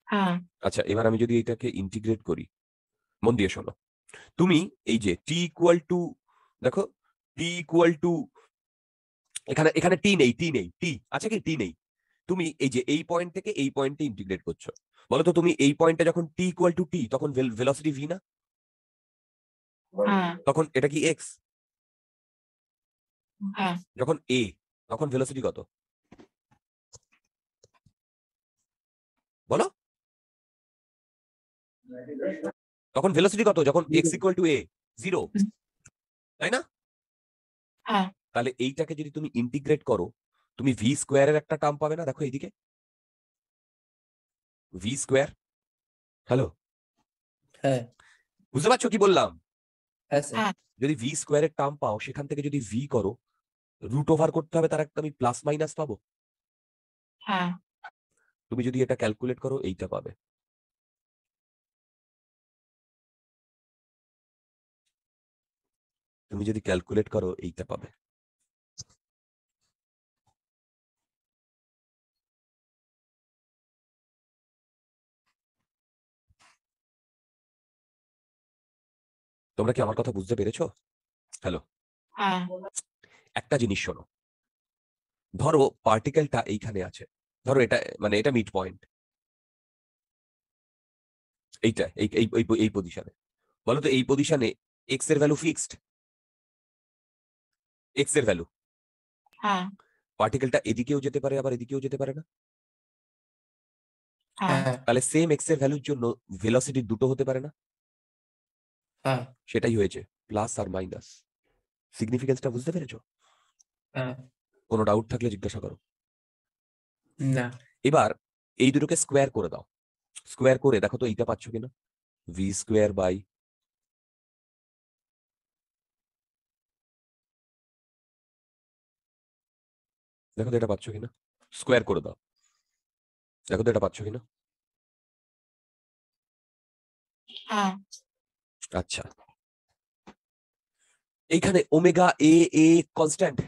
হ্যাঁ আচ্ছা, এবার আমি যদি এটাকে ইন্টিগ্রেট করি, মন দিয়ে শোনো, তুমি এই যে টি ইকুয়াল টু, দেখো, টি ইকুয়াল টু, এখানে এখানে টি নেই, টি নেই, টি আছে কি? টি নেই। তুমি এই যে এই পয়েন্ট থেকে এই পয়েন্টে ইন্টিগ্রেট করছো, বলো তো তুমি এই পয়েন্টে যখন টি ইকুয়াল টু টি, তখন ভেলোসিটি ভি না? হ্যাঁ তখন এটা কি এক্স? হ্যাঁ যখন এ, তখন ভেলোসিটি কত? বলো, তখন ভেলোসিটি কত যখন এক্স ইকুয়াল টু এ? 0, তাই না? হ্যাঁ তাহলে এইটাকে যদি তুমি ইন্টিগ্রেট করো, তুমি ভি স্কোয়ারের একটা টার্ম পাবে না? দেখো এইদিকে, ভি স্কোয়ার। হ্যালো, হ্যাঁ বুঝতে পারছো কি বললাম? হ্যাঁ স্যার হ্যাঁ। যদি ভি স্কোয়ারের টার্ম পাও সেখান থেকে যদি ভি করো রুট ওভার করতে হবে, তার একটা আমি প্লাস মাইনাস পাবো। হ্যাঁ। তুমি যদি এটা ক্যালকুলেট করো এইটা পাবে। তুমি যদি ক্যালকুলেট করো এইটা পাবে। তোমরা কি আমার কথা বুঝতে পেরেছো? হ্যালো, হ্যাঁ। একটা জিনিস শোনো, ধরো পার্টিকেলটা এইখানে আছে, ধরো এটা মানে এটা মিড পয়েন্ট, এইটা এই এই এই- এই পজিশনে। বলো তো এই পজিশনে এক্স এর ভ্যালু ফিক্সড, এক্স এর ভ্যালু। হ্যাঁ। পার্টিকেলটা এদিকেও যেতে পারে আবার এদিকেও যেতে পারে না? হ্যাঁ। হ্যাঁ তাহলে সেম এক্স এর ভ্যালুর জন্য ভেলোসিটি দুটো হতে পারে না? হ্যাঁ সেটাই হয়েছে, প্লাস আর মাইনাস। সিগনিফিকেন্সটা বুঝতে পেরেছো? হ্যাঁ কোনো ডাউট থাকলে জিজ্ঞাসা করো। না এবার এই দুটোকে স্কোয়ার করে দাও, স্কোয়ার করে দেখো তো এইটা পাচ্ছ কিনা, ভি স্কোয়ার বাই দেখো তো এটা পাচ্ছ কিনা, স্কোয়ার করে দাও, দেখো তো এটা পাচ্ছ কিনা। হ্যাঁ। আচ্ছা, এইখানে ওমেগা এ এ কনস্ট্যান্ট,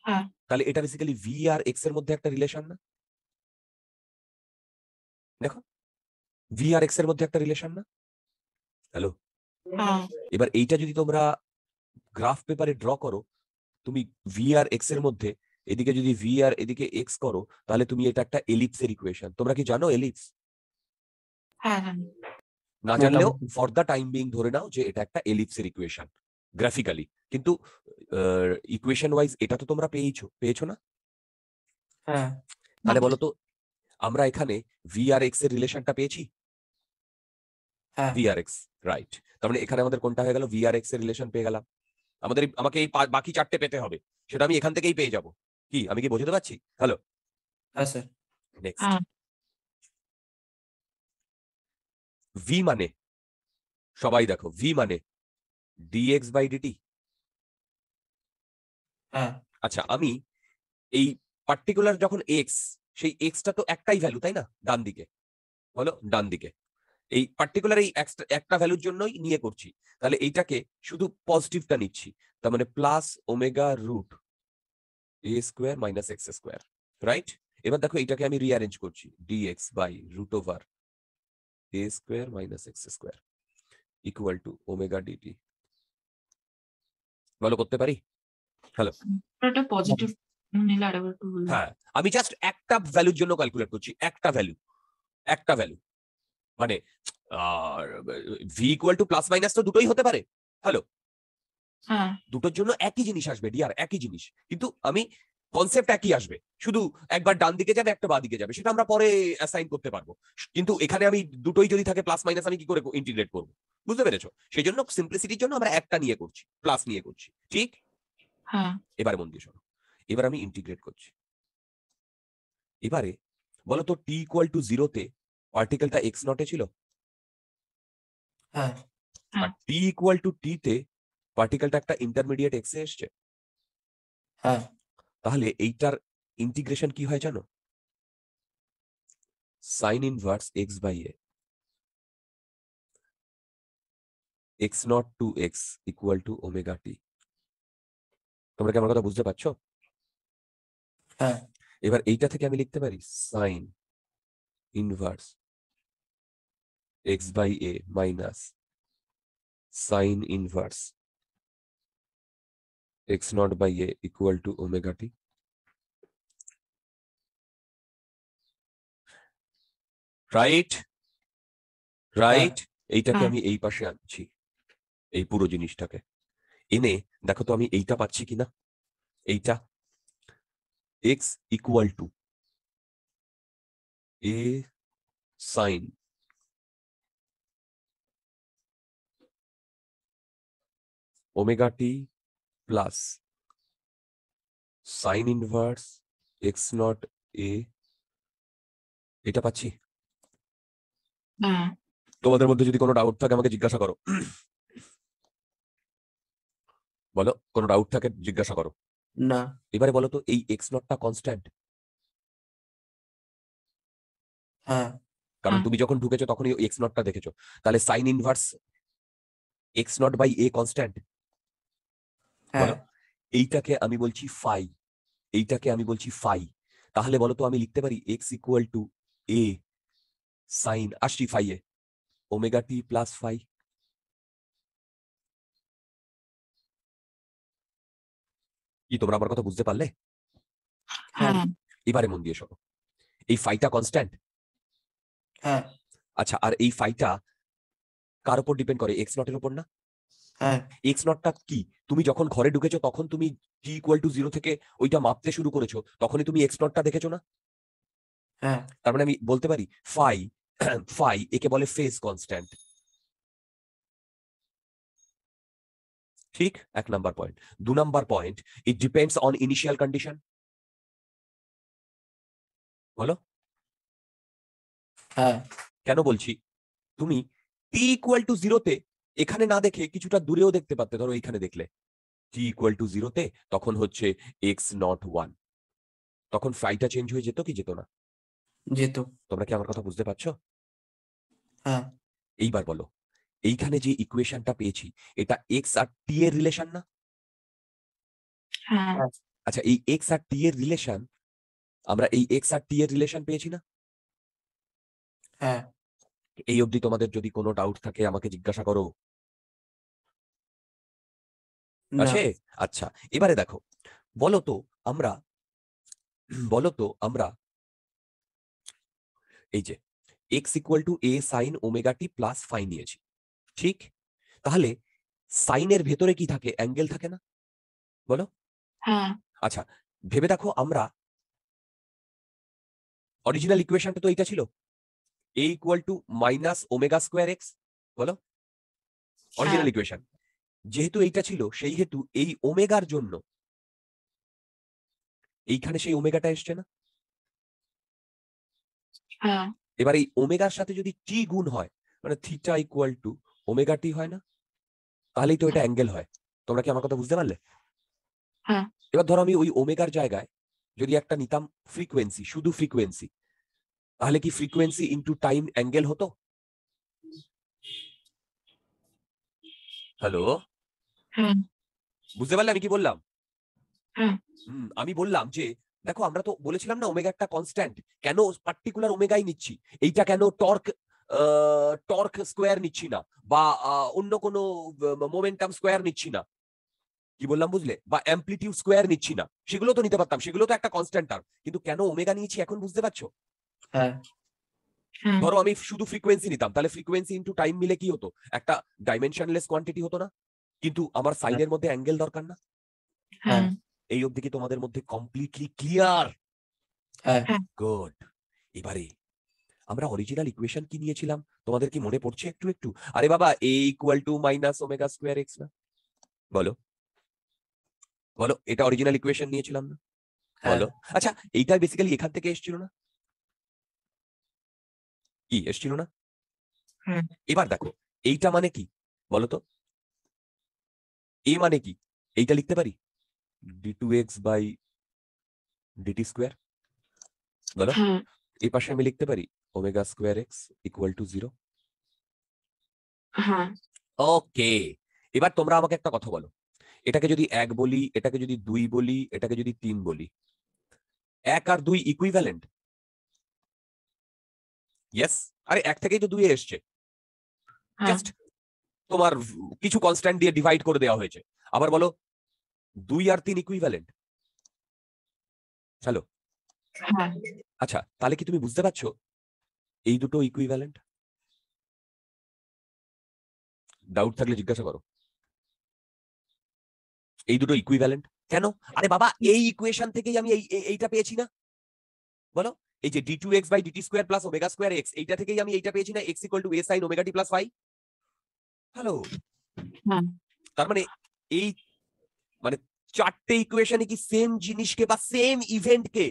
হ্যাঁ। তাহলে এটা বেসিক্যালি ভি আর এক্স এর মধ্যে একটা রিলেশন না? দেখো, ভি আর এক্স এর মধ্যে একটা রিলেশন না? হ্যালো, হ্যাঁ। এবার এইটা যদি তোমরা গ্রাফ পেপারে ড্র করো, তুমি ভি আর এক্স এর মধ্যে এদিকে যদি ভি আর এদিকে এক্স করো, তাহলে তুমি এটা একটা এলিপসের ইকুয়েশন। তোমরা কি জানো এলিপস? হ্যাঁ। হ্যাঁ। না জানলেও মোটামুটি ফর দ্য টাইম বিং ধরে নাও যে এটা একটা এলিপসের ইকুয়েশন গ্রাফিক্যালি, কিন্তু ইকুয়েশন ওয়াইজ এটা তো তোমরা পেয়েছো না? হ্যাঁ তাহলে বলো তো আমরা এখানে ভি আর এক্স এর রিলেশনটা পেয়েছি, হ্যাঁ ভি আর এক্স, রাইট। তার মানে এখানে আমাদের কোনটা হয়ে গেল, ভি আর এক্স এর রিলেশন পেয়ে গেলাম। আমাকে এই বাকি চারটে পেতে হবে, সেটা আমি এখান থেকেই পেয়ে যাব। কি আমি কি বোঝাতে পারছি? হ্যালো, হ্যাঁ স্যার নেক্সট। হ্যাঁ। ভি মানে, সবাই দেখো, ভি মানে ডিএক্স বাই ডিটি। হ্যাঁ আচ্ছা, আমি এই পার্টিকুলার যখন এক্স, সেই এক্সটা তো একটাই ভ্যালু তাই না, ডান দিকে, বলো ডান দিকে। এই পার্টিকুলার এই একটা ভ্যালুর জন্যই নিয়ে করছি, তাহলে এইটাকে শুধু পজিটিভটা নিচ্ছি, তার মানে প্লাস ওমেগা রুট এ square minus x square, right. এবার দেখো এইটাকে আমি রিঅ্যারেঞ্জ করছি, D X by root over A square minus x square equal to omega D T. বলো করতে পারি? হ্যালো, এটা পজিটিভ নিলে আরেকবার একটু বলুন। হ্যাঁ, আমি জাস্ট একটা ভ্যালুর জন্য ক্যালকুলেট করছি, একটা ভ্যালু, একটা ভ্যালু মানে V equal to plus minus তো দুটোই হতে পারে। হ্যালো, হ্যাঁ। দুটোর জন্য একই জিনিস আসবে ডিয়ার, একই জিনিস, কিন্তু আমি কনসেপ্ট একই আসবে, শুধু একবার ডান দিকে যাবে একটা বাঁ দিকে যাবে, সেটা আমরা পরে অ্যাসাইন করতে পারবো। কিন্তু এখানে আমি দুটোই যদি থাকে প্লাস মাইনাস, আমি কি করে ইন্টিগ্রেট করবো? বুঝতে পেরেছো? সেই জন্য সিম্পলিসিটির জন্য আমরা একটা নিয়ে করছি, প্লাস নিয়ে করছি, ঠিক? হ্যাঁ। এবারে মন দিয়ে শোনো, এবার আমি ইন্টিগ্রেট করছি। এবারে বলো তো টি ইকুয়াল টু জিরোতে পার্টিকেলটা এক্স নটে ছিল, হ্যাঁ আর টি ইকুয়াল টু টি তে পার্টিকেলটা একটা ইন্টারমিডিয়েট এক্স এ এসছে। হ্যাঁ তাহলে এইটার ইন্টিগ্রেশন কি হয় জানো? Sine inverse x by A, X nought to X equal to omega T. তোমরা কি আমার কথা বুঝতে পারছো? হ্যাঁ এবার এইটা থেকে আমি লিখতে পারি sine inverse x by a minus sine inverse x not by a equal to omega t. Right, right. এইটাকে হ্যাঁ। আমি এই পাশে আনছি, এই পুরো জিনিসটাকে এনে দেখো তো আমি এইটা পাচ্ছি কিনা, এইটা x equal to A sine omega T plus sign inverse x not a, এটা পাচ্ছি। হ্যাঁ। তোমাদের মধ্যে যদি কোনো ডাউট থাকে আমাকে জিজ্ঞাসা করো। বলো, কোনো ডাউট থাকে জিজ্ঞাসা করো। না। এবারে বলো তো, এই এক্স নটটা কনস্ট্যান্ট? হ্যাঁ। কারণ হ্যাঁ। তুমি যখন ঢুকেছো তখনই এক্স নটটা দেখেছো, তাহলে sine inverse x not by a constant. হ্যাঁ। বলো, এইটাকে আমি বলছি ফাই, এইটাকে আমি বলছি ফাই। তাহলে বলো তো আমি লিখতে পারি x equal to A sine, আসছি phi a, omega T plus phi. কি তোমরা আমার কথা বুঝতে পারলে? হ্যাঁ। হ্যাঁ। এবারে মন দিয়ে শোনো, এই ফাইটা কনস্ট্যান্ট। হ্যাঁ। আচ্ছা, আর এই ফাইটা কার উপর ডিপেন্ড করে? এক্স নটের উপর না? হ্যাঁ। এক্স নটটা কি? তুমি যখন ঘরে ঢুকেছো তখন তুমি টি ইকুয়াল টু 0 থেকে ওইটা মাপতে শুরু করেছো, তখনই তুমি এক্স নটটা দেখেছো না? হ্যাঁ। তার মানে আমি বলতে পারি ফাই, ফাই একে বলে ফেজ কনস্ট্যান্ট। ঠিক, 1 number point. 2 number point, it depends on initial condition. বলো হ্যাঁ। কেন বলছি? তুমি টি ইকুয়াল টু 0-তে এখানে না দেখে কিছুটা দূরেও দেখতে পারতে, ধরো এইখানে দেখলে টি ইকুয়াল টু 0-তে, তখন হচ্ছে এক্স নট 1, তখন ফাইটা চেঞ্জ হয়ে যেত কি যেত না? যেত। তোমরা কি আমার কথা বুঝতে পারছো? হ্যাঁ। এইবার বলো, এইখানে যে ইকুয়েশনটা পেয়েছি, এটা এক্স আর টি এর রিলেশন না? হ্যাঁ। আচ্ছা, এই এক্স আর টি এর রিলেশন, আমরা এই এক্স আর টি এর রিলেশন পেয়েছি না? হ্যাঁ। এই অবধি তোমাদের যদি কোনো ডাউট থাকে আমাকে জিজ্ঞাসা করো। না। আছে? আচ্ছা, এবারে দেখো, বলো তো আমরা, বলো তো আমরা এই যে x equal to A sine omega T plus phi নিয়েছি, ঠিক? তাহলে সাইনের ভেতরে কি থাকে? অ্যাঙ্গেল থাকে না? বলো। হ্যাঁ। আচ্ছা, ভেবে দেখো, আমরা অরিজিনাল ইকুয়েশনটা তো এইটা ছিল, A equal to minus omega square X. বলো, অরিজিনাল ইকুয়েশন যেহেতু এইটা ছিল, সেই হেতু এই ওমেগার জন্য এইখানে সেই ওমেগাটা এসছে না? হ্যাঁ। এবার এই ওমেগার সাথে যদি টি গুণ হয়, মানে থিটা ইকুয়াল টু ওমেগা টি হয় না? তাহলেই তো এটা অ্যাঙ্গেল হয়। তোমরা কি আমার কথা বুঝতে পারলে? হ্যাঁ। এবার ধরো আমি ওই ওমেগার জায়গায় যদি একটা নিতাম ফ্রিকোয়েন্সি, শুধু ফ্রিকোয়েন্সি, তাহলে কি ফ্রিকোয়েন্সি ইনটু টাইম অ্যাঙ্গেল হতো? হ্যালো, হ্যাঁ। বুঝতে পারলে আমি কি বললাম? হ্যাঁ। আমি বললাম যে দেখো, আমরা তো বলেছিলাম না ওমেগা একটা কনস্ট্যান্ট, কেন পার্টিকুলার ওমেগাই নিচ্ছি? এইটা কেন টর্ক, টর্ক স্কোয়ার নিচ্ছি না, বা অন্য কোনো মোমেন্টাম স্কোয়ার নিচ্ছি না? কি বললাম বুঝলে? বা অ্যাম্পলিটিউড স্কোয়ার নিচ্ছি না, সেগুলো তো নিতে পারতাম, সেগুলো তো একটা কনস্ট্যান্ট টার্ম, কিন্তু কেন ওমেগা নিয়েছি এখন বুঝতে পারছো? হ্যাঁ। হ্যাঁ। ধরো আমি শুধু ফ্রিকোয়েন্সি নিতাম, তাহলে ফ্রিকোয়েন্সি ইনটু টাইম মিলে কি হতো? একটা ডাইমেনশনলেস কোয়ান্টিটি হতো না? কিন্তু আমার সাইনের মধ্যে অ্যাঙ্গেল দরকার না? হ্যাঁ। এই অবধি কি তোমাদের মধ্যে কমপ্লিটলি ক্লিয়ার? হ্যাঁ। গুড। এবারে আমরা অরিজিনাল ইকুয়েশন কি নিয়েছিলাম, তোমাদের কি মনে পড়ছে একটু একটু? আরে বাবা, A equal to minus omega square X না? বলো, বলো, এটা অরিজিনাল ইকুয়েশন নিয়েছিলাম না? হ্যাঁ। বলো। আচ্ছা, এইটা বেসিক্যালি এখান থেকে এসেছিল না? কি এসেছিল না? হ্যাঁ। এবার দেখো, এইটা মানে কি বলো তো? এ মানে কি? এইটা লিখতে পারি d two x by dt square. বলো, হ্যাঁ। এই পাশে আমি লিখতে পারি omega square x equal to 0। হ্যাঁ। ওকে, এবার তোমরা আমাকে একটা কথা বলো, এটাকে যদি 1 বলি, এটাকে যদি 2 বলি, এটাকে যদি 3 বলি, 1 আর 2 ইকুইভ্যালেন্ট? ইয়েস। আরে 1 থেকেই তো 2 এ এসছে, হ্যাঁ। জাস্ট তোমার কিছু কনস্ট্যান্ট দিয়ে ডিভাইড করে দেওয়া হয়েছে। আবার বলো, 2 আর 3 ইকুইভ্যালেন্ট? হ্যালো, হ্যাঁ। আচ্ছা, তাহলে কি তুমি বুঝতে পারছো এই দুটো ইকুইভ্যালেন্ট? ডাউট থাকলে জিজ্ঞাসা করো। এই দুটো ইকুইভ্যালেন্ট কেন? আরে বাবা, এই ইকুয়েশন থেকেই আমি এইটা পেয়েছি না? বলো, এই যে d two x by dt square plus omega square x, এইটা থেকেই আমি এইটা পেয়েছি না, x equal to A sine omega T plus phi. Hello, হ্যাঁ। তার মানে এই, মানে 4টে ইকুয়েশনে কি সেম জিনিসকে বা সেম ইভেন্টকে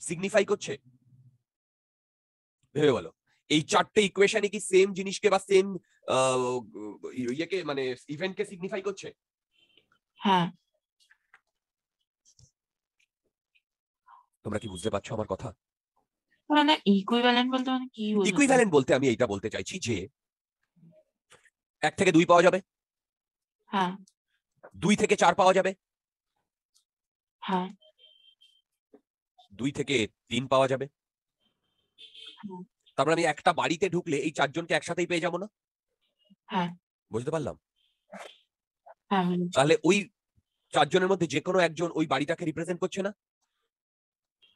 সিগনিফাই করছে? ভেবে বলো, এই চারটে ইকুয়েশনই কি সেম জিনিসকে বা সেম ইয়েকে মানে ইভেন্টকে সিগনিফাই করছে? হ্যাঁ তোমরা কি বুঝতে পারছো আমার কথা? মানে ইকুইভ্যালেন্ট বলতে মানে কি বোঝাতে? ইকুইভ্যালেন্ট বলতে আমি এইটা বলতে চাইছি যে 1 থেকে 2 পাওয়া যাবে, হ্যাঁ 2 থেকে 4 পাওয়া যাবে, হ্যাঁ 2 থেকে 3 পাওয়া যাবে। হুম। তারপর আমি একটা বাড়িতে ঢুকলে এই চারজনকে একসাথেই পেয়ে যাবো না? হ্যাঁ বুঝতে পারলাম? হ্যাঁ বুঝেছি। তাহলে ওই চারজনের মধ্যে যে কোনো একজন ওই বাড়িটাকে রিপ্রেজেন্ট করছে না?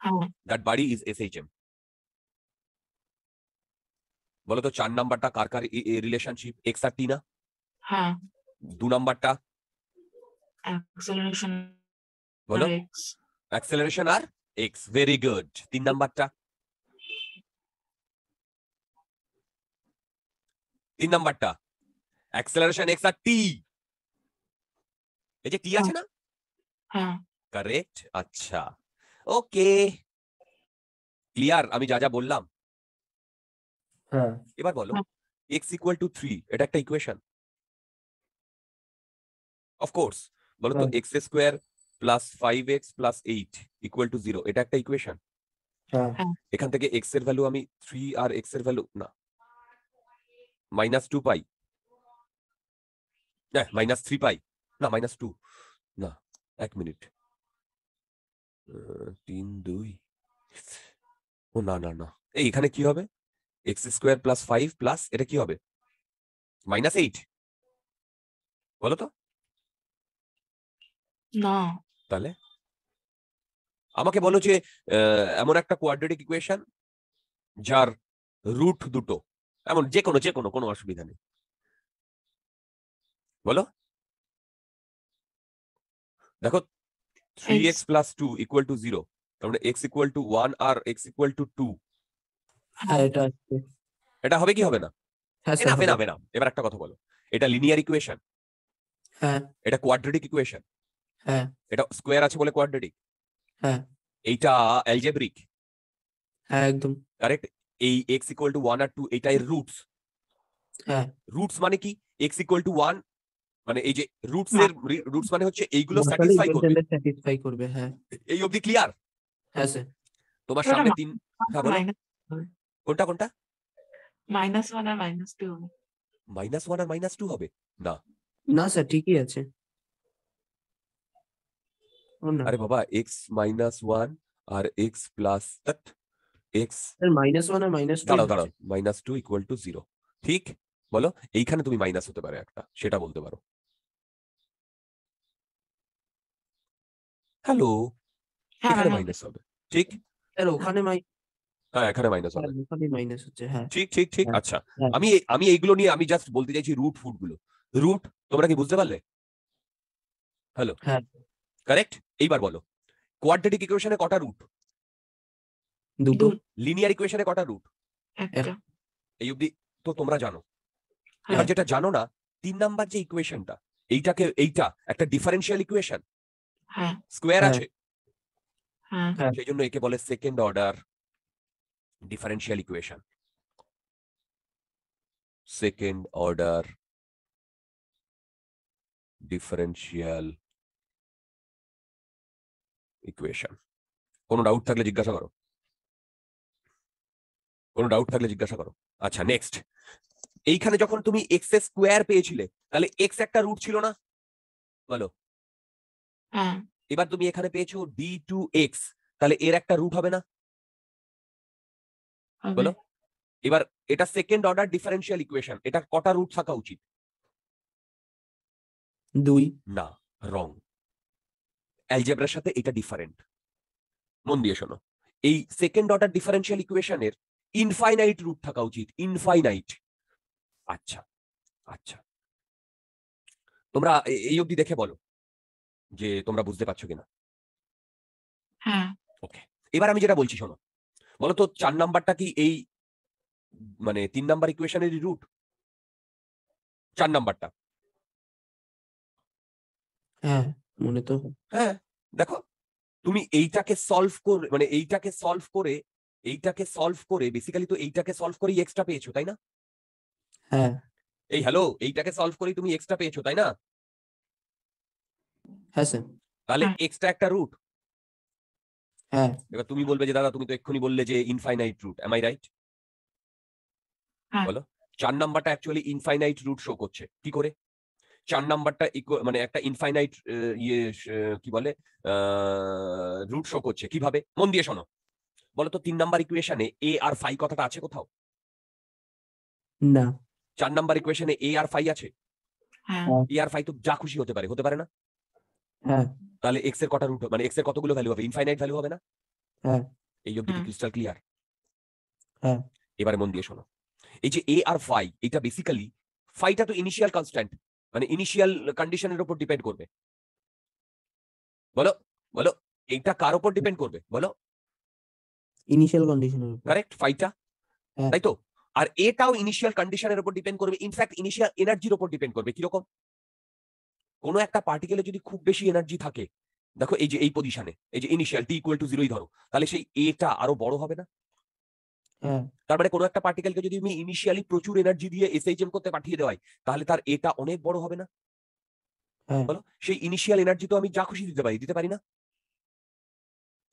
হ্যাঁ দ্যাট বাড়ি ইজ SHM। বলো তো 4 নাম্বারটা কার কার রিলেশনশিপ? এক্স আর টি না? হ্যাঁ 2 নাম্বারটা অ্যাক্সেলারেশন বলো। এক্স অ্যাক্সেলারেশন আর এক্স, ভেরি গুড। 3 নাম্বারটা? 3 নাম্বারটা অ্যাক্সেলারেশন এক্স আর টি। এই যে টি আছে না? হ্যাঁ কারেক্ট। আচ্ছা, ওকে, ক্লিয়ার আমি যা যা বললাম? হ্যাঁ এবার বলো হ্যাঁ। x ইকুয়াল টু 3 এটা একটা ইকুয়েশন অফকোর্স। বলো তো হ্যাঁ। X square plus 5x plus 8 equal to 0 এটা একটা ইকুয়েশন। হ্যাঁ এখান থেকে x এর ভ্যালু আমি 3 আর x এর ভ্যালু না -2 পাই, না -3 পাই, না -2 না, 1 মিনিট, 3 2, ও না না না, এই এখানে কি হবে? এক্স স্কোয়ার প্লাস 5 প্লাস এটা কি হবে? -8 বলো তো। না তাহলে আমাকে বলো যে এমন একটা কোয়াড্রেটিক ইকুয়েশন যার রুট দুটো, এমন যে কোনো কোনো অসুবিধা নেই, বলো। দেখো 3x প্লাস 2 ইকুয়াল টু 0, তার মানে x ইকুয়াল টু 1 আর x ইকুয়াল টু 2, হ্যাঁ এটা আছে। এটা হবে কি হবে না? হ্যাঁ স্যার এনাফ হবে। Enough enough. এবার একটা কথা বলো, এটা লিনিয়ার ইকুয়েশন, হ্যাঁ এটা কোয়াড্রেটিক ইকুয়েশন, হ্যাঁ এটা স্কোয়ার আছে বলে কোয়াড্রেটিক, হ্যাঁ এইটা অ্যালজেব্রিক, হ্যাঁ একদম। কারেক্ট। এই x ইকুয়াল টু 1 আর 2 এটা এর রুটস। হ্যাঁ রুটস মানে কি? x ইকুয়াল টু 1 মানে এই যে রুটস মানে হচ্ছে এইগুলো বসালে স্যাটিসফাই করবে। ইকুয়েশনটা স্যাটিসফাই করবে। হ্যাঁ এই অবধি ক্লিয়ার? হ্যাঁ স্যার। তোমার সামনে 3, হ্যাঁ বলো মাইনাস কোনটা কোনটা? -1 আর -2 হবে। -1 আর -2 হবে না? না স্যার ঠিকই আছে। ও না আরে বাবা, x -1 আর x প্লাস x, স্যার -1 আর -2 দাঁড়াও দাঁড়াও, -2 ইকুয়াল টু 0, ঠিক। বলো এইখানে তুমি মাইনাস হতে পারে একটা, সেটা বলতে পারো। হ্যালো, হ্যাঁ এখানে মানে মাইনাস হবে, ঠিক। স্যার ওখানে হ্যাঁ এখানে মাইনাস হবে, ওখানে মাইনাস হচ্ছে। হ্যাঁ ঠিক ঠিক ঠিক। হ্যাঁ আচ্ছা, হ্যাঁ আমি এইগুলো নিয়ে আমি জাস্ট বলতে চাইছি রুট ফুট গুলো। রুট তোমরা কি বুঝতে পারলে? হ্যালো, হ্যাঁ কারেক্ট। এইবার বলো কোয়াড্রেটিক ইকুয়েশনে কটা রুট? দুটো। লিনিয়ার ইকুয়েশনে কটা রুট? একটা। এই অবধি তো তোমরা জানো। হ্যাঁ এবার যেটা জানো না, 3 নাম্বার যে ইকুয়েশনটা, এইটা একটা ডিফারেন্সিয়াল ইকুয়েশন, হ্যাঁ স্কোয়ার হ্যাঁ আছে, হ্যাঁ হ্যাঁ সেই জন্য একে বলে second order differential equation. Second order differential equation. কোনো ডাউট থাকলে জিজ্ঞাসা করো, কোনো ডাউট থাকলে জিজ্ঞাসা করো। আচ্ছা নেক্সট, এইখানে যখন তুমি এক্স স্কোয়ার পেয়েছিলে তাহলে এক্স একটা রুট ছিল না? বলো। হ্যাঁ এবার তুমি এখানে পেয়েছো d2x, তাহলে এর একটা রুট হবে না? হবে। বলো। এবার এটা সেকেন্ড অর্ডার ডিফারেন্সিয়াল ইকুয়েশন, এটা কটা রুট থাকা উচিত? 2। না, রং। অ্যালজেব্রার সাথে এটা ডিফারেন্ট, মন দিয়ে শোনো। এই সেকেন্ড অর্ডার ডিফারেন্সিয়াল ইকুয়েশনের ইনফাইনাইট রুট থাকা উচিত, ইনফাইনাইট। আচ্ছা আচ্ছা, তোমরা এই অবধি দেখে বলো যে তোমরা বুঝতে পারছো কিনা। হ্যাঁ ওকে, এবার আমি যেটা বলছি শোনো। বলো তো 4 নাম্বারটা কি এই মানে 3 নাম্বার ইকুয়েশনেরই রুট? 4 নাম্বারটা? হ্যাঁ মনে তো। হ্যাঁ, দেখো তুমি এইটাকে সলভ করে মানে এইটাকে সলভ করে এইটাকে সলভ করে বেসিক্যালি তো এইটাকে সলভ করেই এক্সট্রা পেয়েছো তাই না? হ্যাঁ এই হ্যালো, এইটাকে সলভ করেই তুমি এক্সট্রা পেয়েছো তাই না? হ্যাঁ স্যার তাহলে হ্যাঁ। এক্সট্রা একটা রুট। হ্যাঁ এবার তুমি বলবে যে দাদা তুমি তো এক্ষুনি বললে যে infinite root, am I right? হ্যাঁ। বলো। 4 নাম্বারটা অ্যাকচুয়ালি ইনফাইনাইট রুট শো করছে কি করে? 4 নাম্বারটা মানে একটা ইনফাইনাইট কি বলে রুট শো করছে কিভাবে? মন দিয়ে শোনো। বলো তো 3 নাম্বার ইকুয়েশনে এ আর ফাই কথাটা আছে কোথাও? না 4 নাম্বার ইকুয়েশনে এ আর ফাই আছে? হ্যাঁ। এ আর ফাই তো যা খুশি হতে পারে, হতে পারে না? হ্যাঁ তাহলে এক্স এর কটা রুট, মানে এক্স এর কতগুলো ভ্যালু হবে? ইনফাইনাইট ভ্যালু হবে না? হ্যাঁ এই অবধি কি হ্যাঁ। Crystal clear? হ্যাঁ এবারে মন দিয়ে শোনো। এই যে এ আর ফাই, এটা বেসিক্যালি ফাইটা তো ইনিশিয়াল কনস্ট্যান্ট, মানে ইনিশিয়াল কন্ডিশনের উপর ডিপেন্ড করবে। বলো বলো, এইটা কার উপর ডিপেন্ড করবে বলো? ইনিশিয়াল কন্ডিশনের উপর কারেক্ট, ফাইটা। হ্যাঁ। তাই তো? আর এটাও ইনিশিয়াল কন্ডিশনের উপর ডিপেন্ড করবে, ইনফ্যাক্ট ইনিশিয়াল এনার্জির উপর ডিপেন্ড করবে। কিরকম? কোনো একটা পার্টিকেলে যদি খুব বেশি এনার্জি থাকে, দেখো এই যে এই পজিশনে, এই যে ইনিশিয়াল টি ইকুয়াল টু 0ই ধরো, তাহলে সেই এটা আরো বড় হবে না? হ্যাঁ তার মানে কোনো একটা পার্টিকেলকে যদি তুমি ইনিশিয়ালি প্রচুর এনার্জি দিয়ে এসএইচএম করতে পাঠিয়ে দেওয়াই, তাহলে তার এটা অনেক বড় হবে না? হ্যাঁ বলো, সেই ইনিশিয়াল এনার্জি তো আমি যা খুশি দিতে পারি, দিতে পারি না?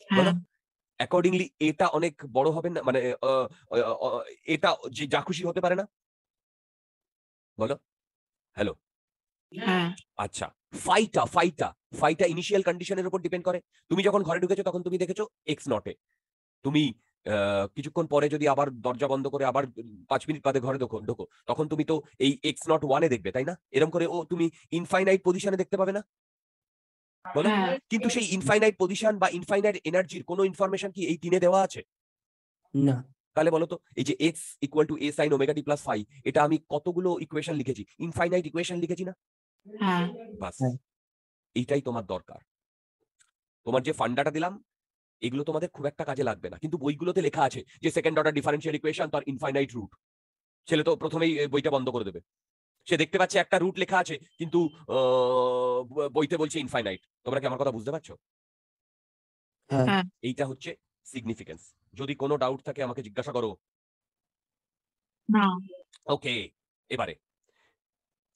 বলো, হ্যাঁ। অ্যাকর্ডিংলি এটা অনেক বড় হবে না? মানে এটা যে যা খুশি হতে পারে না? বলো। হ্যালো। হ্যাঁ। আচ্ছা, ফাইটা ফাইটা ফাইটা ইনিশিয়াল কন্ডিশনের উপর ডিপেন্ড করে। তুমি যখন ঘরে ঢুকেছো তখন তুমি দেখেছো এক্স নটে। তুমি কিছুক্ষণ পরে যদি আবার দরজা বন্ধ করে আবার 5 মিনিট বাদে ঘরে ঢোকো ঢোকো, তখন তুমি তো এই এক্স নট ওয়ানে দেখবে তাই না? এরকম করে ও তুমি ইনফাইনাইট পজিশনে দেখতে পাবে না? বলো। হ্যাঁ। কিন্তু সেই ইনফাইনাইট পজিশন বা ইনফাইনাইট এনার্জির কোনো ইনফরমেশন কি এই তিনে দেওয়া আছে? না তাহলে বলো তো, এই যে x equal to A sine omega T plus phi, এটা আমি কতগুলো ইকুয়েশন লিখেছি? ইনফাইনাইট ইকুয়েশন লিখেছি না? হ্যাঁ। বাস, হ্যাঁ। এইটাই তোমার দরকার। তোমার যে ফান্ডাটা দিলাম, এগুলো তোমাদের খুব একটা কাজে লাগবে না, কিন্তু বইগুলোতে লেখা আছে যে সেকেন্ড অর্ডার ডিফারেন্সিয়াল ইকুয়েশন তার ইনফাইনাইট রুট। ছেলে তো প্রথমেই বইটা বন্ধ করে দেবে। সে দেখতে পাচ্ছে একটা রুট লেখা আছে, কিন্তু বইতে বলছে ইনফাইনাইট। তোমরা কি আমার কথা বুঝতে পারছো? হ্যাঁ হ্যাঁ। এইটা হচ্ছে সিগনিফিকেন্স। যদি কোনো ডাউট থাকে আমাকে জিজ্ঞাসা করো। না। ওকে, এবারে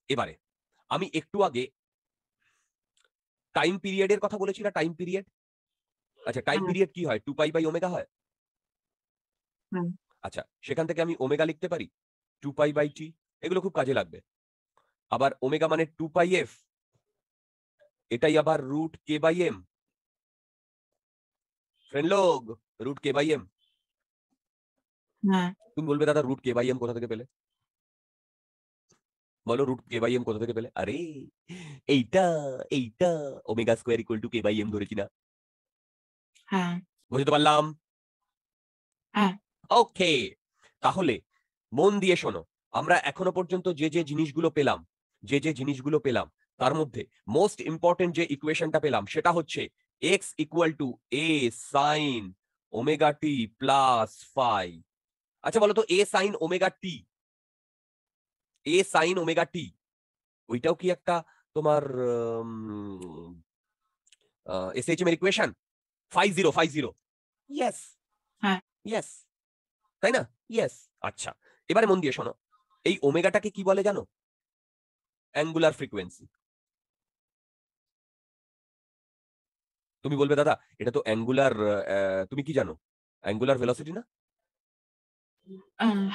এবারে আমি একটু আগে টাইম পিরিয়ডের কথা বলেছি না? Time period. আচ্ছা, টাইম হ্যাঁ। পিরিয়ড কি হয়? 2 পাই বাই ওমেগা হয়। হুম। আচ্ছা, সেখান থেকে আমি ওমেগা লিখতে পারি 2 পাই বাই টি। এগুলো খুব কাজে লাগবে। আবার ওমেগা মানে 2 পাই এফ, এটাই আবার root K by M. Friend লোগ, রুট কে বাই এম। হ্যাঁ। তুমি বলবে দাদা রুট কে বাই এম কোথা থেকে পেলে? বলো, রুট কে বাই এম কোথা থেকে পেলে? আরে এইটা এইটা omega square equal to k by m ধরেছি না? হ্যাঁ। বুঝতে পারলাম? হ্যাঁ। ওকে, তাহলে মন দিয়ে শোনো। আমরা এখনো পর্যন্ত যে যে জিনিসগুলো পেলাম, যে যে জিনিসগুলো পেলাম, তার মধ্যে মোস্ট ইম্পর্টেন্ট যে ইকুয়েশনটা পেলাম সেটা হচ্ছে x equal to A sine omega T plus phi. আচ্ছা বলো তো, a sine omega t, a sine omega t, ওইটাও কি একটা তোমার এসএইচএম এর ইকুয়েশন? 50 ইয়েস। হ্যাঁ। ইয়েস, তাই না? ইয়েস। আচ্ছা, এবারে মন দিয়ে শোনো। এই ওমেগাটাকে কি বলে জানো? Angular frequency. তুমি বলবে দাদা এটা তো অ্যাঙ্গুলার, তুমি কি জানো? অ্যাঙ্গুলার ভেলোসিটি না?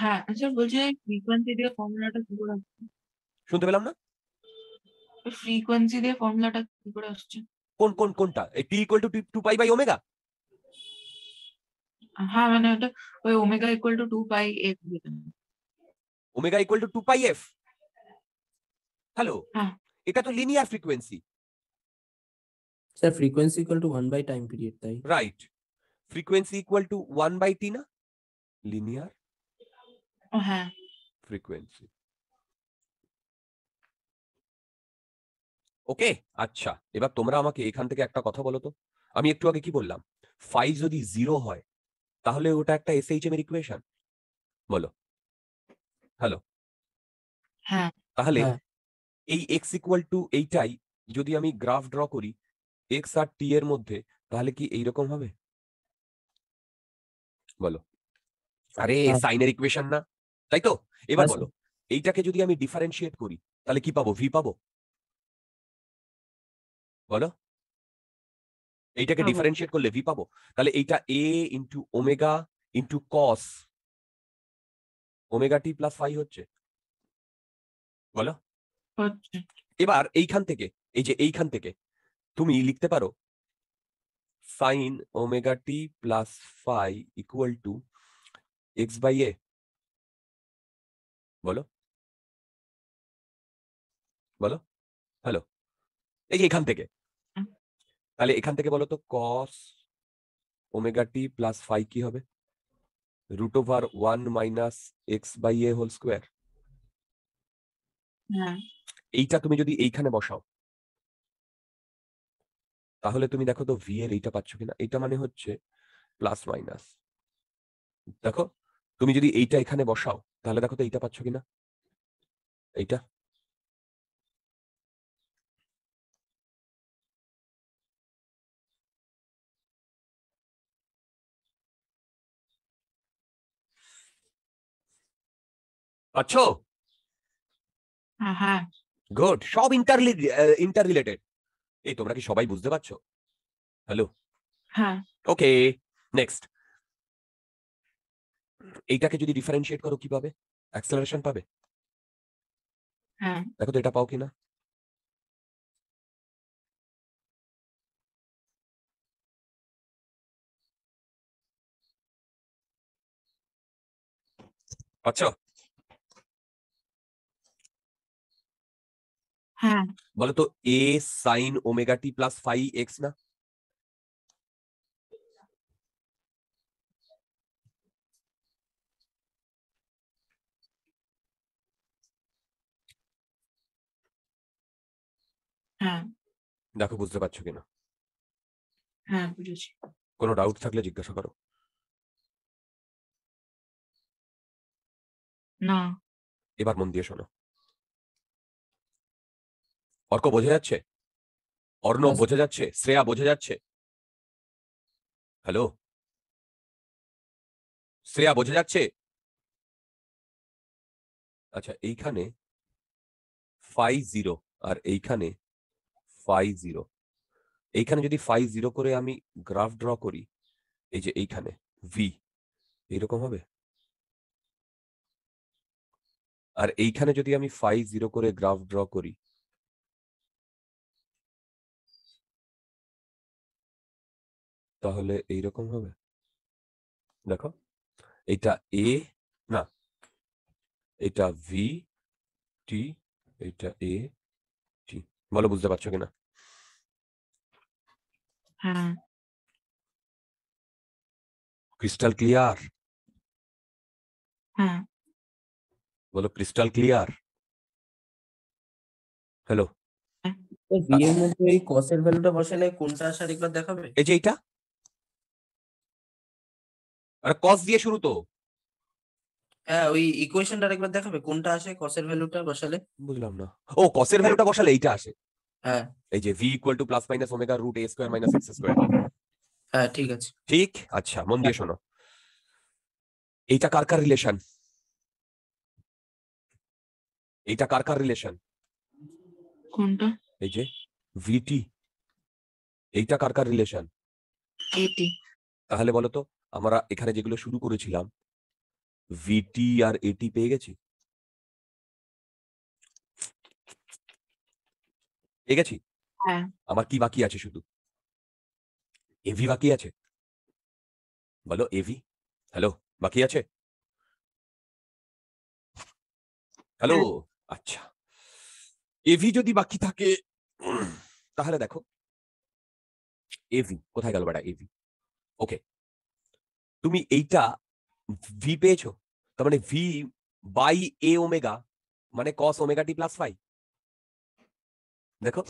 হ্যাঁ স্যার, বলছি ফ্রিকোয়েন্সি দিয়ে ফর্মুলাটা কি করে আসছে? শুনতে পেলাম না। ফ্রিকোয়েন্সি দিয়ে ফর্মুলাটা কি করে আসছে? কোনটা? এই T equal to 2 pi by omega. হ্যাঁ, মানে ওটা ওই omega equal to 2 pi F যেটা। Omega equal to 2 pi F. Hello, হ্যাঁ। এটা তো linear frequency. Sir frequency equal to 1 by time period, তাই? Right, frequency equal to 1 by T না? লিনিয়ার হ্যাঁ। ফ্রিকোয়েন্সি। ওকে, আচ্ছা এবার তোমরা আমাকে এখান থেকে একটা কথা বলো তো। আমি একটু আগে কি বললাম? ফাই যদি 0 হয় তাহলে ওটা একটা এসএইচএম এর ইকুয়েশন। বলো। হ্যালো। হ্যাঁ। তাহলে হ্যাঁ এই এক্স ইকুয়াল টু এইটাই যদি আমি গ্রাফ ড্র করি এক্স আর টি এর মধ্যে, তাহলে কি এইরকম হবে? বলো। আরে হ্যাঁ। সাইনের ইকুয়েশন না, তাই তো? এবার হ্যাঁ, বলো, এইটাকে যদি আমি ডিফারেন্সিয়েট করি তাহলে কি পাবো? ভি পাবো? বলো, এইটাকে পাবো। ডিফারেন্সিয়েট করলে ভি পাবো। তাহলে এইটা A into omega into cos omega T plus phi হচ্ছে। বলো, হচ্ছে। এবার এইখান থেকে, এই যে এইখান থেকে তুমি লিখতে পারো sine omega T plus phi equal to x by A. বলো, বলো, হ্যালো, এই যে এখান থেকে। হুম। তাহলে এখান থেকে বলো তো কস ওমেগা টি প্লাস ফাই কি হবে? Root over 1 - x/a whole square. হ্যাঁ। এইটা তুমি যদি এইখানে বসাও তাহলে তুমি দেখো তো ভি এর এইটা পাচ্ছ কিনা। এইটা মানে হচ্ছে প্লাস মাইনাস। দেখো, তুমি যদি এইটা এখানে বসাও তাহলে দেখো তো এইটা পাচ্ছ কিনা। এইটা পাচ্ছ? হ্যাঁ, হ্যাঁ, গুড, সব ইন্টার রিলেটেড। এই তোমরা কি সবাই বুঝতে পারছো? হ্যালো, হ্যাঁ, ওকে, নেক্সট। এইটাকে যদি ডিফারেন্সিয়েট করো কি পাবে? অ্যাক্সেলারেশন পাবে। হ্যাঁ, দেখো তো এটা পাও কিনা। পাচ্ছ? হ্যাঁ, বলো তো a sine omega T plus phi x না? হ্যাঁ, দেখো বুঝতে পারছো কিনা। হ্যাঁ, বুঝেছি। কোনো ডাউট থাকলে জিজ্ঞাসা করো। না। এবার মন দিয়ে শোনো। অর্ক বোঝা যাচ্ছে? অর্ণব হ্যাঁ, বোঝা যাচ্ছে? শ্রেয়া বোঝা যাচ্ছে? হ্যালো, শ্রেয়া বোঝা যাচ্ছে? আচ্ছা, এইখানে ফাই জিরো আর এইখানে ফাই জিরো। এইখানে যদি ফাই জিরো করে আমি গ্রাফ ড্র করি, এই যে এইখানে ভি এইরকম হবে। আর এইখানে যদি আমি ফাই জিরো করে গ্রাফ ড্র করি তাহলে এইরকম হবে। দেখো, এটা এ না, এটা ভি টি, এটা এ টি। বলো বুঝতে পারছো কিনা। হ্যাঁ, ক্রিস্টাল ক্লিয়ার? হ্যাঁ, বলো ক্রিস্টাল ক্লিয়ার। হ্যালো, হ্যাঁ। ভি এর মধ্যে এই কসের ভ্যালুটা বসালে কোনটা আসে আরেকবার দেখাবে? এই যে এইটা, আরে কস দিয়ে শুরু তো। হ্যাঁ, ওই ইকুয়েশনটা আরেকবার দেখাবে কোনটা আসে কসের ভ্যালুটা বসালে? বুঝলাম না। ও, কসের ভ্যালুটা বসালে এইটা আসে। হ্যাঁ, এই যে v equal to plus minus omega root A square minus x square. হ্যাঁ, ঠিক আছে। ঠিক, আচ্ছা মন দিয়ে শোনো। এইটা কার কার রিলেশন? এইটা কার কার রিলেশন? কোনটা? এই যে ভিটি, এইটা কার কার রিলেশন? এটি। তাহলে বলো তো, আমরা এখানে যেগুলো শুরু করেছিলাম ভিটি আর এটি পেয়ে গেছি, পেয়ে গেছি। হ্যাঁ, আমার কি বাকি আছে? শুধু এভি বাকি আছে। বলো এভি। হ্যালো, বাকি আছে? হ্যালো, হ্যাঁ, আচ্ছা, এভি যদি বাকি থাকে তাহলে দেখো এভি কোথায় গেল বেটা, এভি। ওকে, তুমি এইটা ভি পেয়েছো, তার মানে ভি বাই এ ওমেগা মানে কস ওমেগা টি প্লাস ফাই। দেখো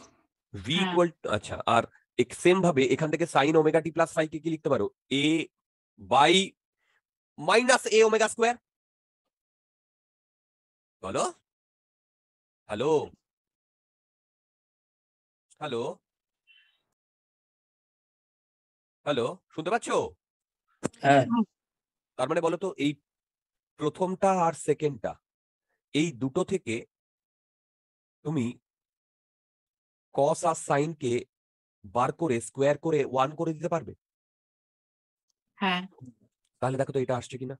ভি হ্যাঁ, ইকুয়াল, আচ্ছা, আর সেম ভাবে এখান থেকে সাইন ওমেগা টি প্লাস ফাই কে কি লিখতে পারো? A by minus A omega square. বলো, হ্যালো, হ্যালো, হ্যালো, শুনতে পাচ্ছো? হ্যাঁ, তার মানে বলো তো এই প্রথমটা আর সেকেন্ডটা এই দুটো থেকে তুমি কস আর সাইন কে বার করে স্কোয়ার করে 1 করে দিতে পারবে? হ্যাঁ তাহলে দেখো তো এটা আসছে কিনা।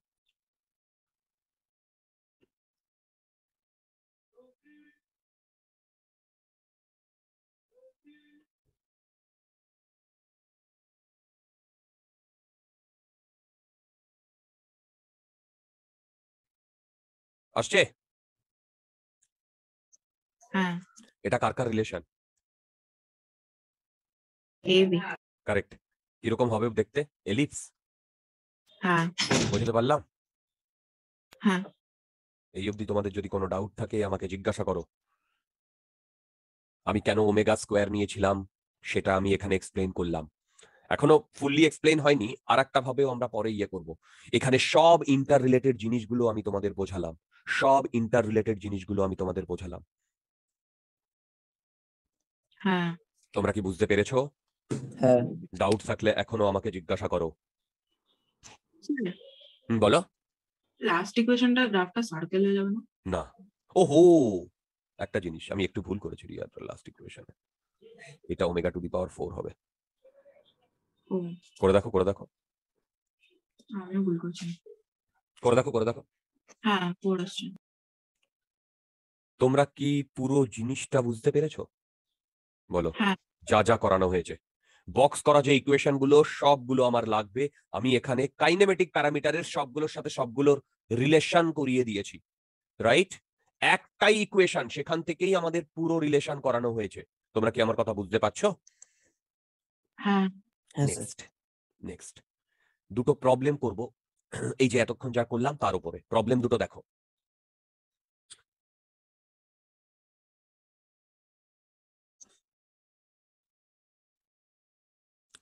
আসছে? হ্যাঁ এটা কার কার রিলেশন? A B correct. কিরকম হবে দেখতে? এলিপস। হ্যাঁ বুঝতে পারলাম। হ্যাঁ এই অবধি তোমাদের যদি কোনো ডাউট থাকে আমাকে জিজ্ঞাসা করো। আমি কেন ওমেগা স্কোয়ার নিয়েছিলাম সেটা আমি এখানে এক্সপ্লেন করলাম। এখনো ফুললি এক্সপ্লেন হয়নি, আর একটা ভাবেও আমরা পরে ইয়ে করব। এখানে সব ইন্টার রিলেটেড জিনিসগুলো আমি তোমাদের বোঝালাম, সব ইন্টার রিলেটেড জিনিসগুলো আমি তোমাদের বোঝালাম। হ্যাঁ তোমরা কি বুঝতে পেরেছো? হ্যাঁ ডাউট থাকলে এখনো আমাকে জিজ্ঞাসা করো। বলো। লাস্ট ইকুয়েশনটা গ্রাফটা সার্কেল হয়ে যাবে না? না, ওহো, একটা জিনিস আমি একটু ভুল করেছি রিয়ার লাস্ট ইকুয়েশনে। এটা ওমেগা টু দি পাওয়ার 4 হবে। ও করে দেখো, করে দেখো, আমিও ভুল করছি। করে দেখো, করে দেখো। হ্যাঁ পড়ে আসছে। তোমরা কি পুরো জিনিসটা বুঝতে পেরেছো? বলো। হ্যাঁ যা যা করানো হয়েছে, বক্স করা যে ইকুয়েশন গুলো সবগুলো আমার লাগবে। আমি এখানে কাইনেমেটিক প্যারামিটারের সবগুলোর সাথে সবগুলোর রিলেশন করিয়ে দিয়েছি, রাইট? একটাই ইকুয়েশন, সেখান থেকেই আমাদের পুরো রিলেশন করানো হয়েছে। তোমরা কি আমার কথা বুঝতে পারছো? হ্যাঁ হ্যাঁ স্যার। নেক্সট, নেক্সট দুটো প্রবলেম করব। এই যে এতক্ষণ যা করলাম তার উপরে প্রবলেম দুটো দেখো।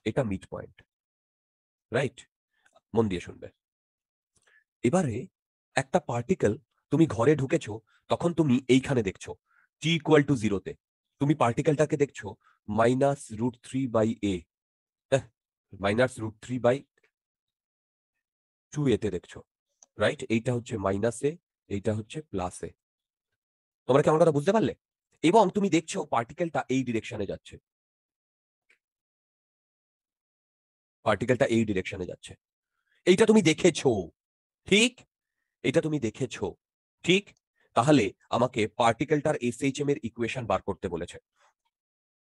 এটা মিড পয়েন্ট, রাইট? মন দিয়ে শুনবে। এবারে একটা পার্টিকেল তুমি ঘরে ঢুকেছো, তখন তুমি এইখানে দেখছো টি ইকুয়াল টু 0-তে তুমি পার্টিকেলটাকে দেখছো -√3/a, -√3/2a-তে দেখছো, রাইট? এইটা হচ্ছে -a, এইটা হচ্ছে +a। তোমরা কি আমার কথা বুঝতে পারলে? এবং তুমি দেখছো পার্টিকেলটা এই ডিরেকশনে যাচ্ছে, পার্টিকেলটা এই ডিরেকশনে যাচ্ছে। এইটা তুমি দেখেছো, ঠিক? এটা তুমি দেখেছো, ঠিক? তাহলে আমাকে পার্টিকেলটার এসএইচএম এর ইকুয়েশন বার করতে বলেছে,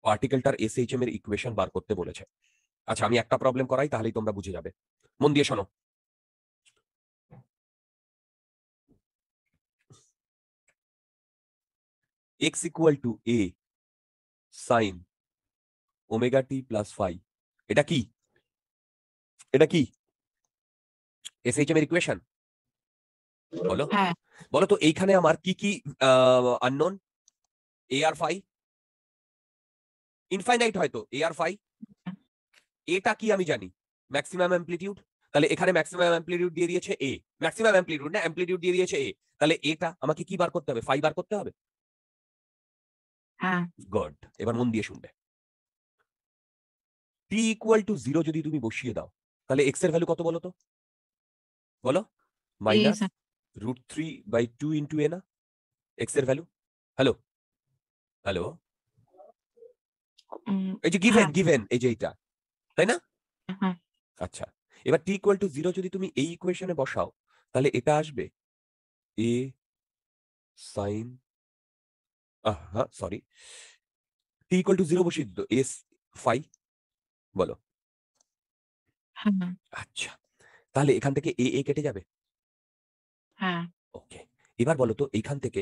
পার্টিকেলটার এসএইচএম এর ইকুয়েশন বার করতে বলেছে। আচ্ছা, আমি একটা প্রবলেম করাই, তাহলেই তোমরা বুঝে যাবে। মন দিয়ে শোনো। x equal to a sine omega T plus phi, এটা কি? এটা কি এসএইচএম এর ইকুয়েশন? বলো, হ্যাঁ বলো তো এইখানে আমার কি কি আননোন? এ আর ফাই ইনফাইনাইট, হয়তো এ আর ফাই। এটা কি আমি জানি? Maximum amplitude. তাহলে এখানে ম্যাক্সিমাম অ্যামপ্লিটিউড দিয়ে দিয়েছে এ, ম্যাক্সিমাম অ্যামপ্লিটিউড না, অ্যামপ্লিটিউড দিয়ে দিয়েছে এ। তাহলে এটা আমাকে কি বার করতে হবে? ফাই বার করতে হবে। হ্যাঁ গুড। এবার মন দিয়ে শুনবে। টি ইকুয়াল টু 0 যদি তুমি বসিয়ে দাও, তাহলে এক্স এর ভ্যালু কত বলো তো? বলো। -√3/2 ইন্টু এ না এক্স এর ভ্যালু? হ্যালো, হ্যালো, এই যে গিভেন, হ্যাঁ গিভেন, এই যে এইটা, তাই না? হ্যাঁ আচ্ছা, এবার টি ইকুয়াল টু 0 যদি তুমি এই ইকুয়েশনে বসাও, তাহলে এটা আসবে A sine, sorry, T equal to 0 বসিয়ে দিত এস ফাই। বলো। হ্যাঁ আচ্ছা, তাহলে এখান থেকে এ এ কেটে যাবে। হ্যাঁ ওকে, এবার বলো তো এইখান থেকে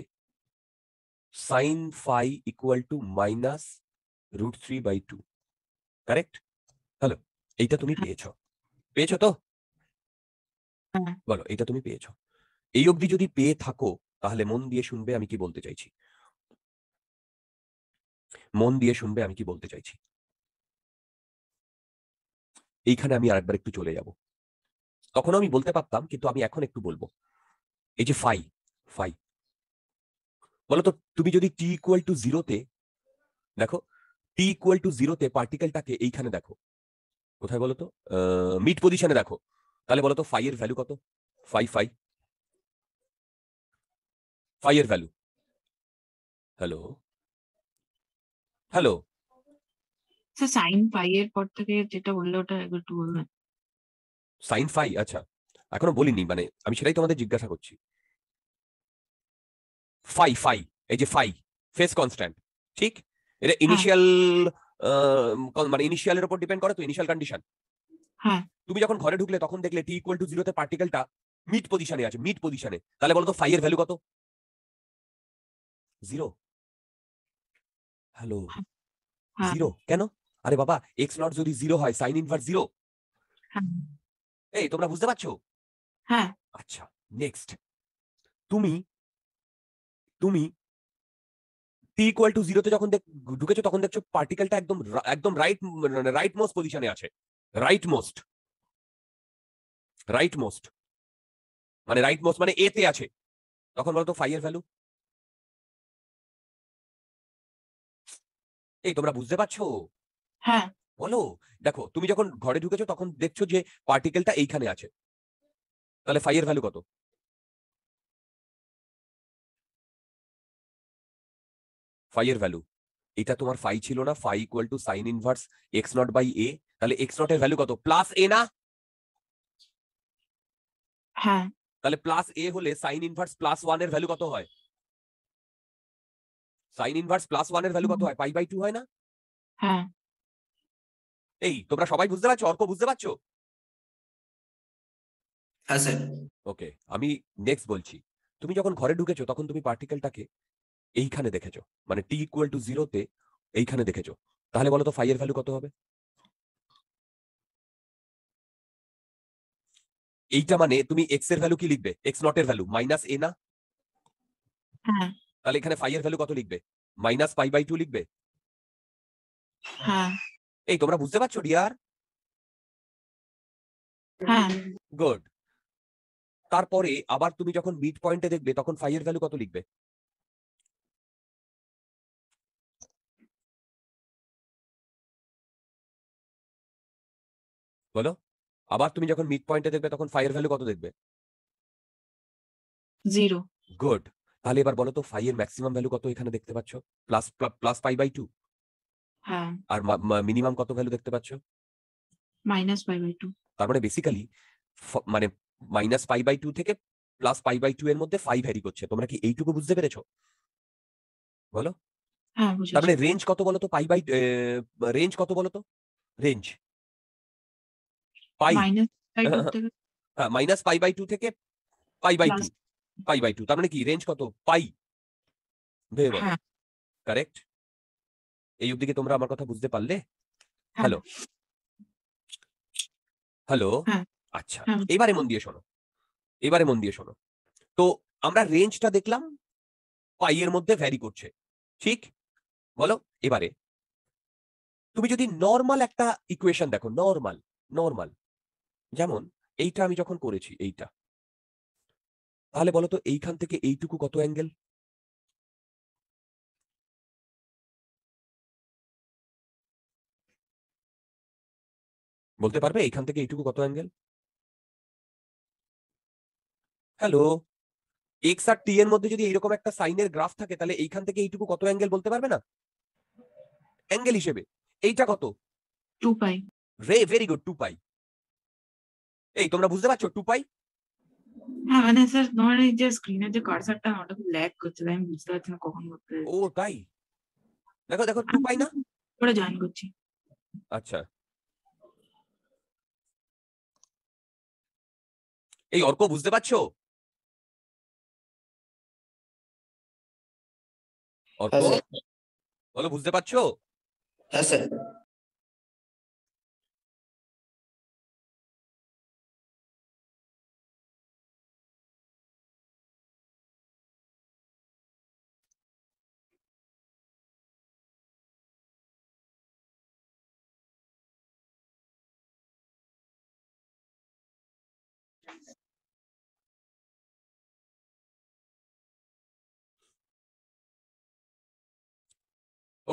sine phi equal to -√3/2, correct? Hello, এইটা তুমি পেয়েছো, পেয়েছো তো? হ্যাঁ বলো, এইটা তুমি পেয়েছো। এই অবধি যদি পেয়ে থাকো, তাহলে মন দিয়ে শুনবে আমি কি বলতে চাইছি, মন দিয়ে শুনবে আমি কি বলতে চাইছি। এইখানে আমি আরেকবার একটু চলে যাব, তখন আমি বলতে পারতাম, কিন্তু আমি এখন একটু বলবো। এই যে ফাই, ফাই, বলতো তুমি যদি টি ইকুয়াল টু 0-তে দেখো, টি ইকুয়াল টু 0-তে পার্টিকেলটাকে এইখানে দেখো, কোথায় বলতো? মিড পজিশনে দেখো, তাহলে বলতো ফাই এর ভ্যালু কত? ফাই ফাই এর value, hello hello, sir sine pi এর পর থেকে যেটা বললে ওটা একটু বলবেন। সাইন ফাই, আচ্ছা এখনো বলিনি, মানে আমি সেটাই তোমাদের জিজ্ঞাসা করছি। ফাই এই যে ফাই ফেস কনস্ট্যান্ট, ঠিক? এটা হ্যাঁ ইনিশিয়াল, মানে ইনিশিয়ালের উপর ডিপেন্ড করে তো, ইনিশিয়াল কন্ডিশন। হ্যাঁ তুমি যখন ঘরে ঢুকলে তখন দেখলে টি ইকুয়াল টু জিরোতে পার্টিকেলটা মিড পজিশনে আছে, মিড পজিশনে, তাহলে বলো তো ফাই এর ভ্যালু কত? জিরো। হ্যালো, হ্যাঁ জিরো কেন? আরে বাবা, এক্স নট যদি জিরো হয় সাইন ইনভার্স জিরো। হ্যাঁ এই তোমরা বুঝতে পারছো? হ্যাঁ আচ্ছা, নেক্সট, তুমি তুমি টি ইকুয়াল টু জিরোতে যখন ঢুকেছো তখন দেখছো পার্টিকেলটা একদম একদম রাইট মোস্ট পজিশনে আছে, রাইট মোস্ট, রাইট মোস্ট মানে এ তে আছে, তখন বলো তো ফাই এর ভ্যালু? এই তোমরা বুঝতে পারছো? হ্যাঁ বলো। দেখো তুমি যখন ঘরে ঢুকেছো তখন দেখছো যে পার্টিকেলটা এইখানে আছে, তাহলে ফাই এর ভ্যালু কত? ফাই এর ভ্যালু, এটা তোমার ফাই ছিল না, phi equal to sine inverse x not by A, তাহলে এক্স নট এর ভ্যালু কত? প্লাস এ না? হ্যাঁ তাহলে প্লাস এ হলে সাইন ইনভার্স প্লাস ওয়ান এর ভ্যালু কত হয়? সাইন ইনভার্স প্লাস ওয়ান এর ভ্যালু কত হয়? পাই বাই টু হয় না? হ্যাঁ এই তোমরা সবাই বুঝতে পারছো? অর্ক বুঝতে পারছো? হ্যাঁ স্যার। ওকে, আমি নেক্সট বলছি। তুমি যখন ঘরে ঢুকেছো তখন তুমি পার্টিকেলটাকে এইখানে দেখেছো, মানে টি ইকুয়াল টু জিরোতে এইখানে দেখেছো, তাহলে বলো তো ফাই এর ভ্যালু কত হবে? এইটা মানে তুমি এক্স এর ভ্যালু কি লিখবে? এক্স নট এর ভ্যালু মাইনাস এ না? হ্যাঁ তাহলে এখানে ফাই এর ভ্যালু কত লিখবে? মাইনাস পাই বাই টু লিখবে। হ্যাঁ এই তোমরা বুঝতে পারছো ডিয়ার? হ্যাঁ গুড। তারপরে আবার তুমি যখন মিড পয়েন্টে দেখবে তখন ফাই এর ভ্যালু কত লিখবে? বলো। আবার তুমি যখন মিড পয়েন্টে দেখবে তখন ফাই এর ভ্যালু কত দেখবে? জিরো। গুড। তাহলে এবার বলো তো ফাই এর ম্যাক্সিমাম ভ্যালু কত এখানে দেখতে পাচ্ছ? Plus plus pi by two. হ্যাঁ আর মিনিমাম কত ভ্যালু দেখতে পাচ্ছ? Minus pi by two. তার মানে বেসিক্যালি মানে মাইনাস পাই বাই টু থেকে প্লাস পাই বাই টু এর মধ্যে ফাই ভ্যারি করছে। তোমরা কি এইটুকু বুঝতে পেরেছো? বলো। হ্যাঁ তার বুঝেছি। মানে রেঞ্জ কত বলো তো? পাই বাই রেঞ্জ কত বলো তো? Range pi, minus pi two থেকে মাইনাস পাই বাই টু থেকে pi by two, plus. Pi by two, তার মানে কি রেঞ্জ কত? পাই। ভেবে বলো। হ্যাঁ কারেক্ট। এই অবধি কি তোমরা আমার কথা বুঝতে পারলে? হ্যাঁ হ্যালো হ্যালো। হ্যাঁ আচ্ছা, হ্যাঁ এবারে মন দিয়ে শোনো, এবারে মন দিয়ে শোনো। তো আমরা রেঞ্জটা দেখলাম পাই এর মধ্যে ভ্যারি করছে, ঠিক? বলো। এবারে তুমি যদি নর্মাল একটা ইকুয়েশন দেখো, নর্মাল নর্মাল, যেমন এইটা আমি যখন করেছি এইটা, তাহলে বলো তো এইখান থেকে এইটুকু কত অ্যাঙ্গেল? বলতে পারবে এইখান থেকে এইটুকু কত অ্যাঙ্গেল? হ্যালো, এক্স আর টি এর মধ্যে যদি এইরকম একটা সাইনের গ্রাফ থাকে তাহলে এইখান থেকে এইটুকু কত অ্যাঙ্গেল বলতে পারবে না অ্যাঙ্গেল হিসেবে? এইটা কত? টু পাই। ভেরি গুড, টু পাই। এই তোমরা বুঝতে পারছো টু পাই? হ্যাঁ মানে স্যার তোমার এই যে স্ক্রিনের যে কার্সারটা ওটা খুব ল্যাগ করছে, তাই আমি বুঝতে পারছি না কখন করতে। ও তাই? দেখো দেখো, টু পাই না? পরে জয়েন করছি। আচ্ছা, এই অর্ক বুঝতে পারছো? অর্ক হ্যাঁ স্যার। বলো, বুঝতে পারছো? হ্যাঁ স্যার।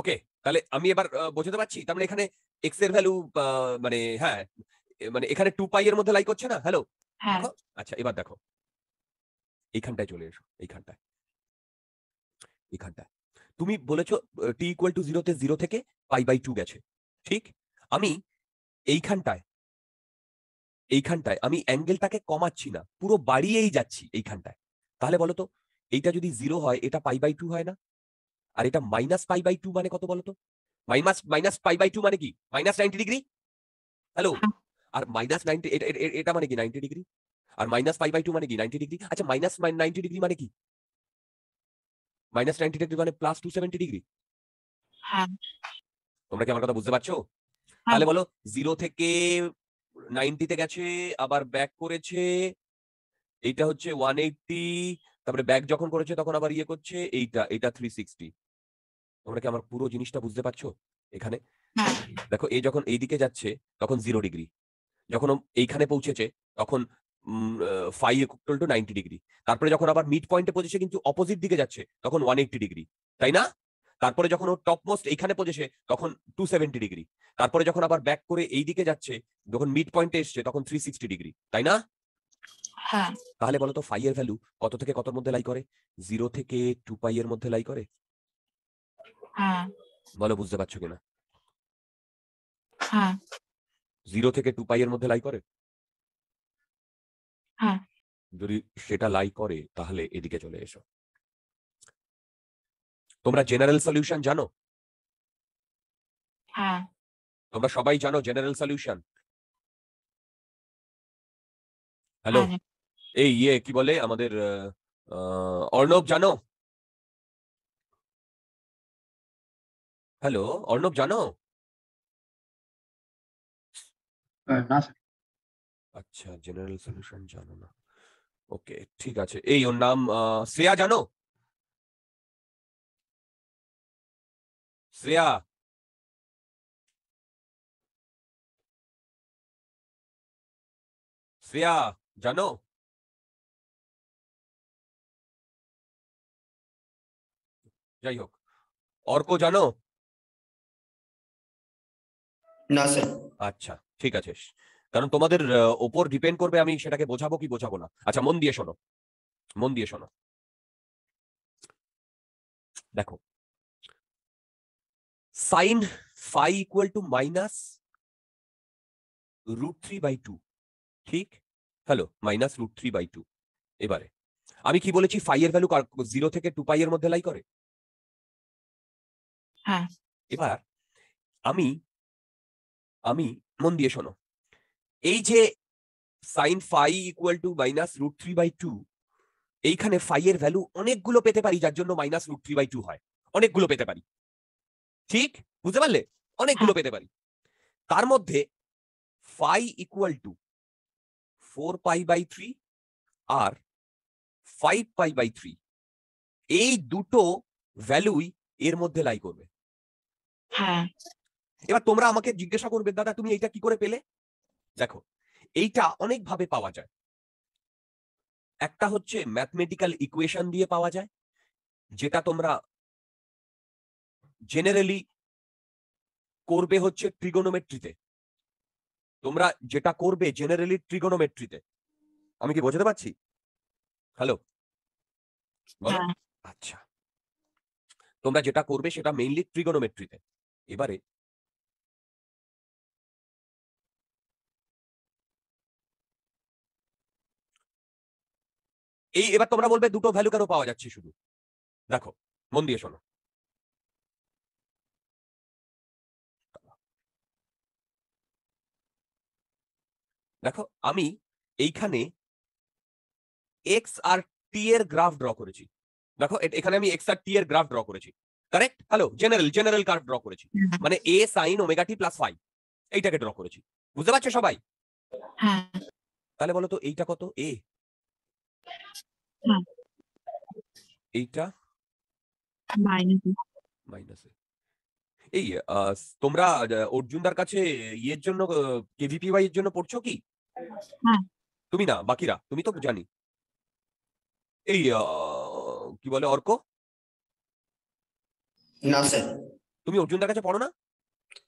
ওকে, তাহলে আমি এবার বোঝাতে পারছি। তার মানে এখানে এক্স এর ভ্যালু, মানে হ্যাঁ, মানে এখানে টু পাই এর মধ্যে লাই করছে না? হ্যালো, হ্যাঁ দেখো আচ্ছা এবার দেখো এইখানটায় চলে এসো, এইখানটায় এইখানটায় তুমি বলেছো টি ইকুয়াল টু 0 তে 0 থেকে π/2 গেছে, ঠিক? আমি এইখানটায় এইখানটায় আমি অ্যাঙ্গেলটাকে কমাচ্ছি না, পুরো বাড়িয়েই যাচ্ছি এইখানটায়। তাহলে বলো তো এইটা যদি 0 হয় এটা π/2 হয় না? আর এটা -π/2 মানে কত বলো তো? -π/2 মানে কি? -90 ডিগ্রি। হ্যালো? হ্যাঁ আর -90 এটা মানে কি 90 ডিগ্রি? আর -π/2 মানে কি 90 ডিগ্রি? আচ্ছা -90 ডিগ্রি মানে কি? -90 ডিগ্রি মানে +270 ডিগ্রি। হ্যাঁ তোমরা কি আমার কথা বুঝতে পারছো? হ্যাঁ তাহলে বলো 0 থেকে 90 তে গেছে, আবার ব্যাক করেছে, এইটা হচ্ছে 180, তারপরে ব্যাক যখন করেছে তখন আবার ইয়ে করছে, এটা 360। তোমরা কি আমার পুরো জিনিসটা বুঝতে পারছো? এখানে হ্যাঁ দেখো এ যখন এইদিকে যাচ্ছে তখন 0 ডিগ্রি, যখন ও এইখানে পৌঁছেছে তখন 5 = 90 ডিগ্রি। তারপরে যখন আবার মিড পয়েন্টে পৌঁছেছে কিন্তু অপোজিট দিকে যাচ্ছে তখন 180 ডিগ্রি, তাই না? তারপরে যখন ও টপ মোস্ট এইখানে পৌঁছেছে তখন 270 ডিগ্রি। তারপরে যখন আবার ব্যাক করে এই দিকে যাচ্ছে, যখন মিড পয়েন্টে এসছে তখন 360 ডিগ্রি, তাই না? হ্যাঁ তাহলে বলো তো ফাই এর ভ্যালু কত থেকে কতর মধ্যে লাই করে? 0 থেকে 2π এর মধ্যে লাই করে। হ্যাঁ বলো বুঝতে পারছো কিনা? হ্যাঁ 0 থেকে 2π এর মধ্যে লাই করে। হ্যাঁ যদি সেটা লাই করে তাহলে এদিকে চলে এসো। তোমরা জেনারেল সলিউশন জানো? হ্যাঁ তোমরা সবাই জানো জেনারেল সলিউশন? হ্যালো, হ্যাঁ এই ইয়ে কি বলে আমাদের অর্ণব জানো? হ্যালো অর্ণব জানো? না স্যার। আচ্ছা জেনারেল সলিউশন জানো না, ওকে ঠিক আছে। এই ওর নাম শ্রেয়া জানো? শ্রেয়া, শ্রেয়া জানো? যাই হোক, অর্ক জানো? না স্যার। আচ্ছা ঠিক আছে, কারণ তোমাদের ওপর ডিপেন্ড করবে আমি সেটাকে বোঝাবো কি বোঝাবো না। আচ্ছা মন দিয়ে শোনো, মন দিয়ে শোনো। দেখো সাইন ফাই ইকুয়াল টু -√3/2, ঠিক? হ্যালো -√3/2। এবারে আমি কি বলেছি ফাই এর ভ্যালু 0 থেকে 2π এর মধ্যে লাই করে। হ্যাঁ এবার আমি আমি মন দিয়ে শোনো, এই যে সাইন ফাই ইকুয়াল টু -√3/2, এইখানে ফাই এর ভ্যালু অনেকগুলো পেতে পারি যার জন্য -√3/2 হয়, অনেকগুলো পেতে পারি, ঠিক? বুঝতে পারলে? অনেকগুলো পেতে পারি। তার মধ্যে ফাই ইকুয়াল টু 4π/3 আর 5π/3, এই দুটো ভ্যালুই এর মধ্যে লাই করবে। হ্যাঁ এবার তোমরা আমাকে জিজ্ঞাসা করবে দাদা তুমি এইটা কি করে পেলে? দেখো এইটা অনেক ভাবে পাওয়া যায়। একটা হচ্ছে ম্যাথমেটিক্যাল ইকুয়েশন দিয়ে পাওয়া যায়, যেটা তোমরা জেনারেলি করবে হচ্ছে ট্রিগোনোমেট্রিতে। তোমরা যেটা করবে জেনারেলি ট্রিগোনোমেট্রিতে। আমি কি বোঝাতে পারছি? হ্যালো বলো। হ্যাঁ আচ্ছা তোমরা যেটা করবে সেটা মেইনলি ট্রিগোনোমেট্রিতে। এবারে এবার তোমরা বলবে দুটো ভ্যালু কেন পাওয়া যাচ্ছে শুধু? দেখো মন দিয়ে শোনো, দেখো আমি এইখানে এক্স আর টি এর গ্রাফ ড্র করেছি। দেখো এখানে আমি এক্স আর টি এর গ্রাফ ড্র করেছি, correct? Hello general graph draw করেছি, মানে এ সাইন ওমেগা টি প্লাস ফাই এইটাকে ড্র করেছি। বুঝতে পারছো সবাই? হ্যাঁ তাহলে বলো তো এইটা কত? এ, হ্যাঁ এইটা মাইনাস মাইনাস এ। এই তোমরা অর্জুনদার কাছে ইয়ের জন্য কেভিপিওয়াই এর জন্য পড়ছো কি? হ্যাঁ তুমি না বাকিরা, তুমি তো জানি। এই কি বলে অর্ক, না স্যার। তুমি অর্জুনদার কাছে পড়ো না?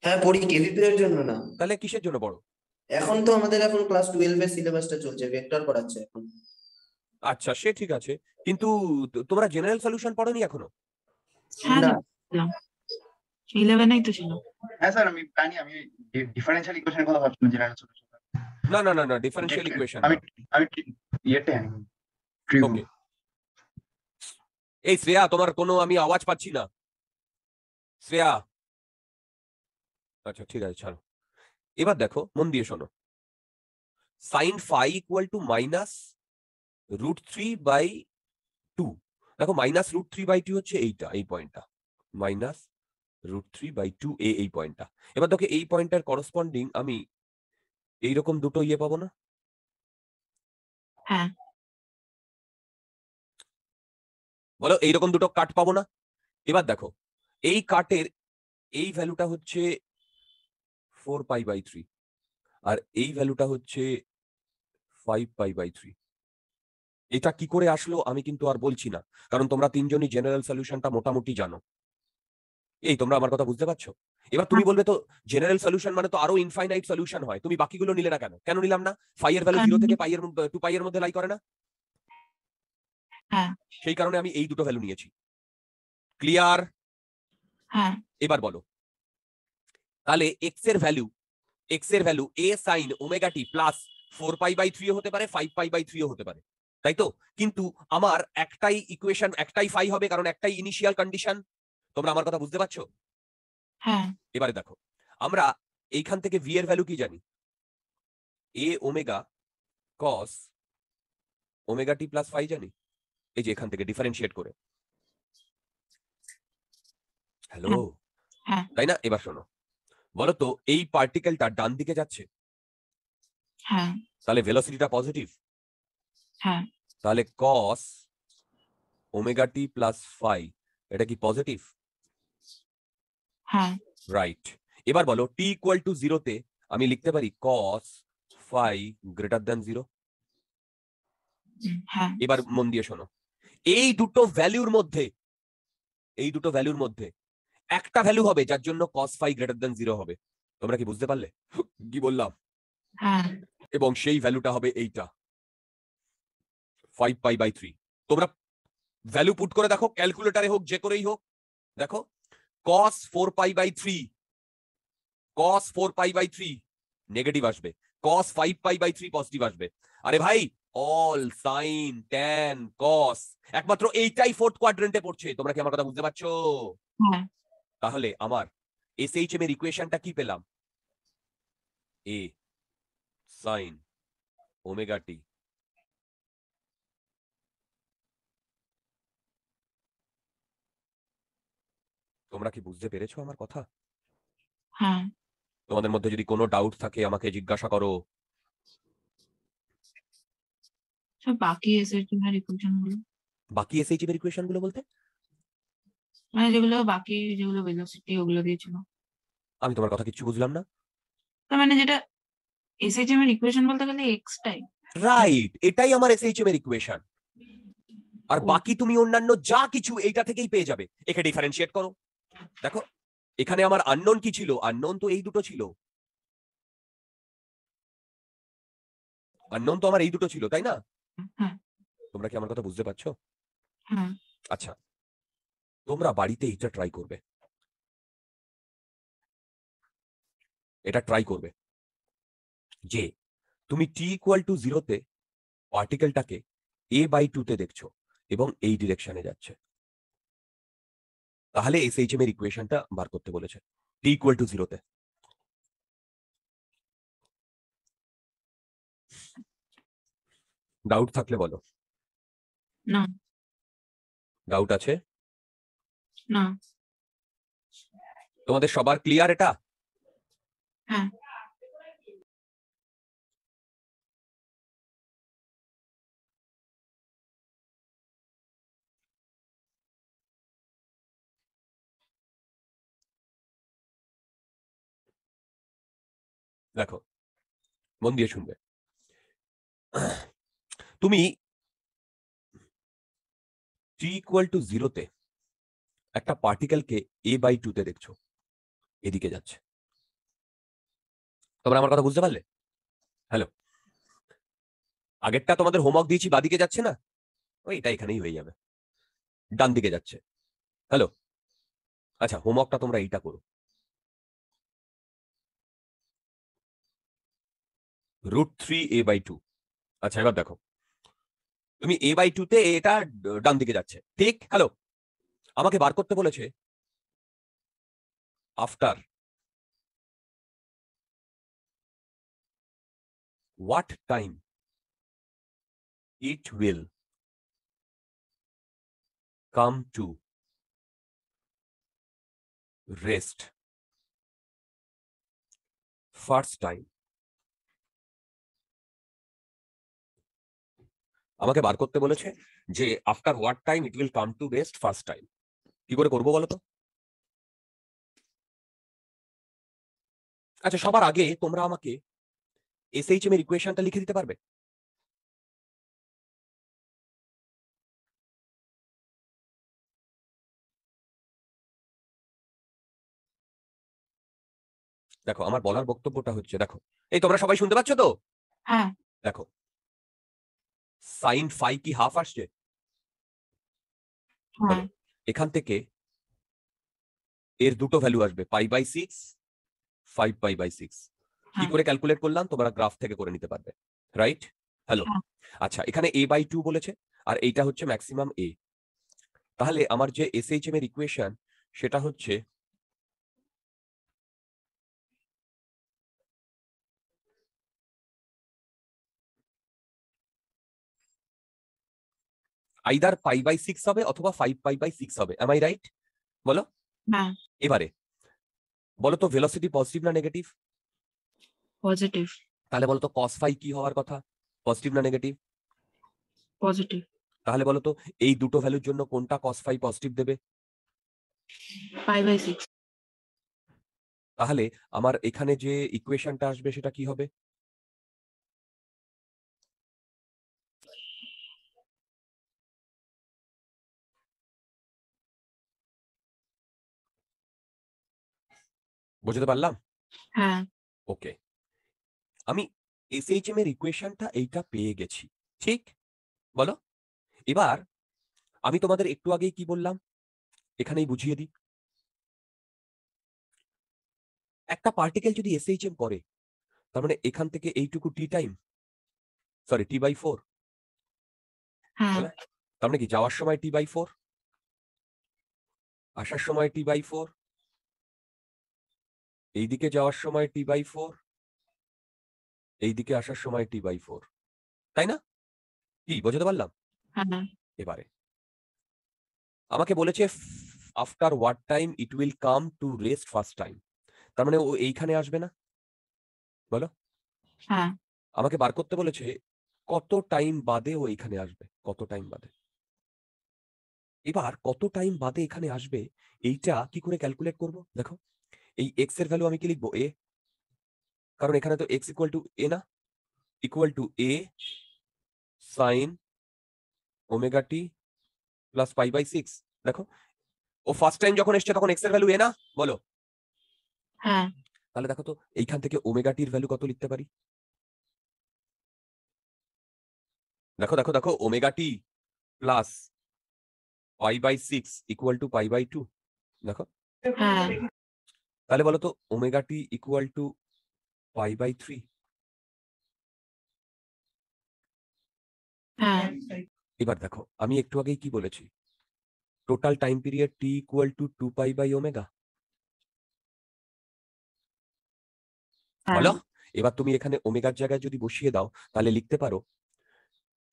হ্যাঁ পড়ি, কেভিপি এর জন্য না। তাহলে কিসের জন্য পড়ো? এখন তো আমাদের এখন ক্লাস 12 এর সিলেবাসটা চলছে, ভেক্টর পড়াচ্ছে এখন। আচ্ছা, সে ঠিক আছে, কিন্তু তোমরা জেনারেল সলিউশন পড়োনি এখনো? হ্যাঁ না, স্যার, 11 তো ছিল। হ্যাঁ স্যার, আমি জানি, আমি ডিফারেন্সিয়াল ইকুয়েশনের কথা ভাবছিলাম, জেনারেল সলিউশন। না না না না, ডিফারেন্সিয়াল ইকুয়েশন আমি না। আমি ইয়েতে জানি, ট্রিগো। ওকে, এই শ্রেয়া, তোমার কোনো আমি আওয়াজ পাচ্ছি না। শ্রেয়া, আচ্ছা ঠিক আছে, ছাড়ো। এবার দেখো, মন দিয়ে শোনো। Sine phi equal to minus √3/2। দেখো, -√3/2 হচ্ছে এইটা, এই পয়েন্টটা, -√3/2 এই পয়েন্টটা। এবার দেখো, এই পয়েন্টের করসপন্ডিং আমি এইরকম দুটো ইয়ে পাবো না? হ্যাঁ বলো, এইরকম দুটো কাট পাবো না? এবার দেখো, এই কাটের এই ভ্যালুটা হচ্ছে 4π/3, আর এই ভ্যালুটা হচ্ছে 5π/3। এটা কি করে আসলো আমি কিন্তু আর বলছি না, কারণ তোমরা তিনজনই জেনারেল সলিউশনটা মোটামুটি জানো। এই, তোমরা আমার কথা বুঝতে পারছো? এবার তুমি বলবে তো, জেনারেল সলিউশন মানে তো আরো ইনফাইনাইট সলিউশন হয়, তুমি বাকিগুলো নিলে না কেন? কেন নিলাম না? ফাই এর ভ্যালু 0 থেকে পাই এর 2π এর মধ্যে লাই করে না? হ্যাঁ সেই কারণে আমি এই দুটো ভ্যালু নিয়েছি। ক্লিয়ার? হ্যাঁ এবার বলো, তাহলে এক্স এর value a sin omega T plus 4π/3 হতে পারে, 5π/3 হতে পারে, তাই তো? কিন্তু আমার একটাই ইকুয়েশন, একটাই ফাই হবে, কারণ একটাই ইনিশিয়াল কন্ডিশন। তোমরা আমার কথা বুঝতে পারছো? হ্যাঁ এবারে দেখো, আমরা এইখান থেকে ভি এর ভ্যালু কি জানি? a omega cos omega T plus phi জানি, এই যে এখান থেকে ডিফারেন্সিয়েট করে। হ্যালো, হ্যাঁ তাই না? এবার শোনো, বলো তো, এই পার্টিকেলটা ডান দিকে যাচ্ছে, হ্যাঁ তাহলে ভেলোসিটিটা পজিটিভ। হ্যাঁ তাহলে cos ওমেগা টি প্লাস ফাই, এটা কি পজিটিভ? হ্যাঁ রাইট। এবার বলো, টি ইকুয়াল টু 0 তে আমি লিখতে পারি cos ফাই গ্রেটার দ্যান 0। হ্যাঁ এবার মন দিয়ে শোনো, এই দুটো ভ্যালুর মধ্যে একটা ভ্যালু হবে যার জন্য cos ফাই গ্রেটার দ্যান 0 হবে। তোমরা কি বুঝতে পারলে কি বললাম? হ্যাঁ এবং সেই ভ্যালুটা হবে এইটা, 5π/3। তোমরা ভ্যালু পুট করে দেখো, ক্যালকুলেটরে হোক, যে করেই হোক। দেখো, cos 4π/3 নেগেটিভ আসবে, cos 5π/3 পজিটিভ আসবে। আরে ভাই, অল সাইন ট্যান কস একমাত্র এইটাই ফোর্থ কোয়াড্রেন্টে পড়ছে। তোমরা কি আমার কথা বুঝতে পারছো? হ্যাঁ তাহলে আমার এসএইচএম এর ইকুয়েশনটা কি পেলাম? এ সাইন ওমেগা টি তোমরা কি বুঝতে পেরেছো আমার কথা? হ্যাঁ তোমাদের মধ্যে যদি কোনো ডাউট থাকে আমাকে জিজ্ঞাসা করো। সব বাকি এসএইচএম এর ইকুয়েশন গুলো, বাকি এসএইচএম এর ইকুয়েশন গুলো বলতে? মানে যেগুলো বাকি, যেগুলো ভেলোসিটি ওগুলো দিয়েছিল। আমি তোমার কথা কিচ্ছু বুঝলাম না। তার মানে যেটা এসএইচএম এর ইকুয়েশন বলতে গেলে এক্সটাই। রাইট, এটাই আমার এসএইচএম এর ইকুয়েশন। আর বাকি তুমি অন্যান্য যা কিছু এইটা থেকেই পেয়ে যাবে। একে ডিফারেন্সিয়েট করো। দেখো, এখানে আমার আননোন কি ছিল? আননোন তো এই দুটো ছিল। আননোন তো আমার এই দুটো ছিল, তাই না? হ্যাঁ তোমরা কি আমার কথা বুঝতে পারছো? হ্যাঁ আচ্ছা, তোমরা বাড়িতে এটা ট্রাই করবে, যে তুমি টি ইকুয়াল টু 0 তে পার্টিকেলটাকে a/2 তে দেখছো এবং এই ডিরেকশনে যাচ্ছে। তাহলে এসএইচএম এর ইকুয়েশনটা বার করতে বলেছে টি ইকুয়াল টু 0 তে। ডাউট থাকলে বলো। না ডাউট আছে? না তোমাদের সবার ক্লিয়ার এটা? হ্যাঁ দেখো, মন দিয়ে শুনবে। তুমি টি ইকুয়াল টু 0 তে একটা পার্টিকেলকে a/2 তে দেখছো, এদিকে যাচ্ছে। তোমরা আমার কথা বুঝতে পারলে? হ্যালো, আগেরটা তোমাদের হোমওয়ার্ক দিয়েছি বাদিকে যাচ্ছে না, ওইটা এখানেই হয়ে যাবে, ডান দিকে যাচ্ছে। হ্যালো, আচ্ছা হোমওয়ার্কটা তোমরা এইটা করো, √3a/2। আচ্ছা এবার দেখো, তুমি a/2 তে এটা ডান দিকে যাচ্ছে, ঠিক? হ্যালো, আমাকে বার করতে বলেছে after what time it will come to rest first time। আমাকে বার করতে বলেছে যে after what time it will come to rest first time. কি করে করবো বলো তো? আচ্ছা সবার আগে তোমরা আমাকে এসএইচএম এর ইকুয়েশনটা লিখে দিতে পারবে? দেখো আমার বলার বক্তব্যটা হচ্ছে, দেখো এই তোমরা সবাই শুনতে পাচ্ছ তো? হ্যাঁ দেখো সাইন ফাই কি হাফ আসছে? হ্যাঁ এখান থেকে এর দুটো ভ্যালু আসবে, π/6, 5π/6। কি হ্যাঁ করে ক্যালকুলেট করলাম তোমরা গ্রাফ থেকে করে নিতে পারবে, রাইট? হ্যালো, হ্যাঁ। আচ্ছা এখানে a/2 বলেছে আর এইটা হচ্ছে ম্যাক্সিমাম এ। তাহলে আমার যে এসএইচএম এর ইকুয়েশন সেটা হচ্ছে আইদার π/6 হবে অথবা 5π/6 হবে, এম আই রাইট? বলো। হ্যাঁ এবারে বলো তো ভেলোসিটি পজিটিভ না নেগেটিভ? পজিটিভ তাহলে বলো তো cos ফাই কি হওয়ার কথা, পজিটিভ না নেগেটিভ? পজিটিভ তাহলে বলো তো এই দুটো ভ্যালুর জন্য কোনটা cos ফাই পজিটিভ দেবে? π/6 তাহলে আমার এখানে যে ইকুয়েশনটা আসবে সেটা কি হবে? বুঝতে পারলাম? হ্যাঁ ওকে, আমি এসএইচএম এর ইকুয়েশনটা এইটা পেয়ে গেছি, ঠিক? বলো। এবার আমি তোমাদের একটু আগেই কি বললাম এখানেই বুঝিয়ে দিই। একটা পার্টিকেল যদি এসএইচএম করে তার মানে এখান থেকে এইটুকু টি টাইম, সরি t/4, হ্যাঁ তার মানে কি যাওয়ার সময় t/4, আসার সময় t/4, এইদিকে যাওয়ার সময় t/4, এইদিকে আসার সময় t/4, তাই না? কি বোঝাতে পারলাম? হ্যাঁ এবারে আমাকে বলেছে after what time it will come to rest first time, তার মানে ও এইখানে আসবে না? বলো। হ্যাঁ আমাকে বার করতে বলেছে কত টাইম বাদে ও এইখানে আসবে, কত টাইম বাদে। এবার কত টাইম বাদে এখানে আসবে এইটা কি করে ক্যালকুলেট করব? দেখো এই এক্স এর ভ্যালু আমি কি লিখবো? এ, কারণ এখানে তো এক্স ইকুয়াল টু এ না, equal to A sine omega T plus π/6। দেখো ও ফার্স্ট টাইম যখন এসছে তখন এক্স এর ভ্যালু এ না, বলো। হ্যাঁ তাহলে দেখো তো এইখান থেকে ওমেগা টির ভ্যালু কত লিখতে পারি? দেখো দেখো দেখো omega T plus π/6 equal to π/2। দেখো হ্যাঁ তাহলে বলো তো ওমেগা টি ইকুয়াল টু π/3। হ্যাঁ এবার দেখো আমি একটু আগেই কি বলেছি, total time period T equal to 2π/ω। বলো। এবার তুমি এখানে ওমেগার জায়গায় যদি বসিয়ে দাও তাহলে লিখতে পারো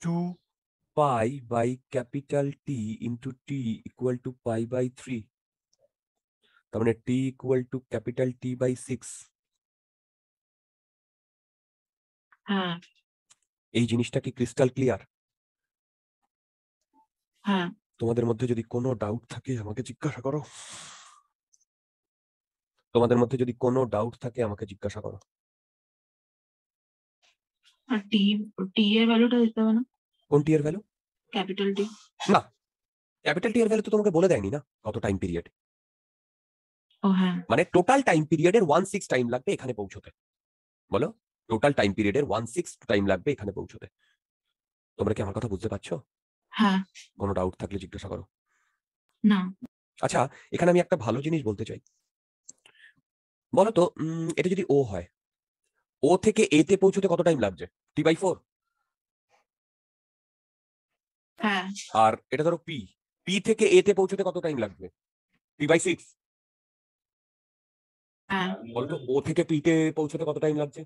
2π/T into T equal two π/3, তার মানে টি ইকুয়াল টু T/6। হ্যাঁ এই জিনিসটা কি ক্রিস্টাল ক্লিয়ার? হ্যাঁ তোমাদের মধ্যে যদি কোনো ডাউট থাকে আমাকে জিজ্ঞাসা করো, তোমাদের মধ্যে যদি কোনো ডাউট থাকে আমাকে জিজ্ঞাসা করো। আর টি টি এর ভ্যালুটা দিতে হবে না? কোন টি এর ভ্যালু? Capital T. না, ক্যাপিটাল টি এর ভ্যালু তো তোমাকে বলে দেয়নি না কত টাইম পিরিয়ড, ও হ্যাঁ মানে টোটাল টাইম পিরিয়ডের 1/6 টাইম লাগবে এখানে পৌঁছতে। বলো টোটাল টাইম পিরিয়ডের 1/6 টাইম লাগবে এখানে পৌঁছতে। তোমরা কি আমার কথা বুঝতে পারছো? হ্যাঁ। কোনো ডাউট থাকলে জিজ্ঞাসা করো। না। আচ্ছা, এখানে আমি একটা ভালো জিনিস বলতে চাই। বলো তো এটা যদি ও হয়, ও থেকে এ তে পৌঁছতে কত টাইম লাগছে? T/4। হ্যাঁ। আর এটা ধরো পি, পি থেকে এ তে পৌঁছতে কত টাইম লাগবে? T/6। হ্যাঁ। বলতো ও থেকে পি তে পৌঁছতে কত টাইম লাগছে?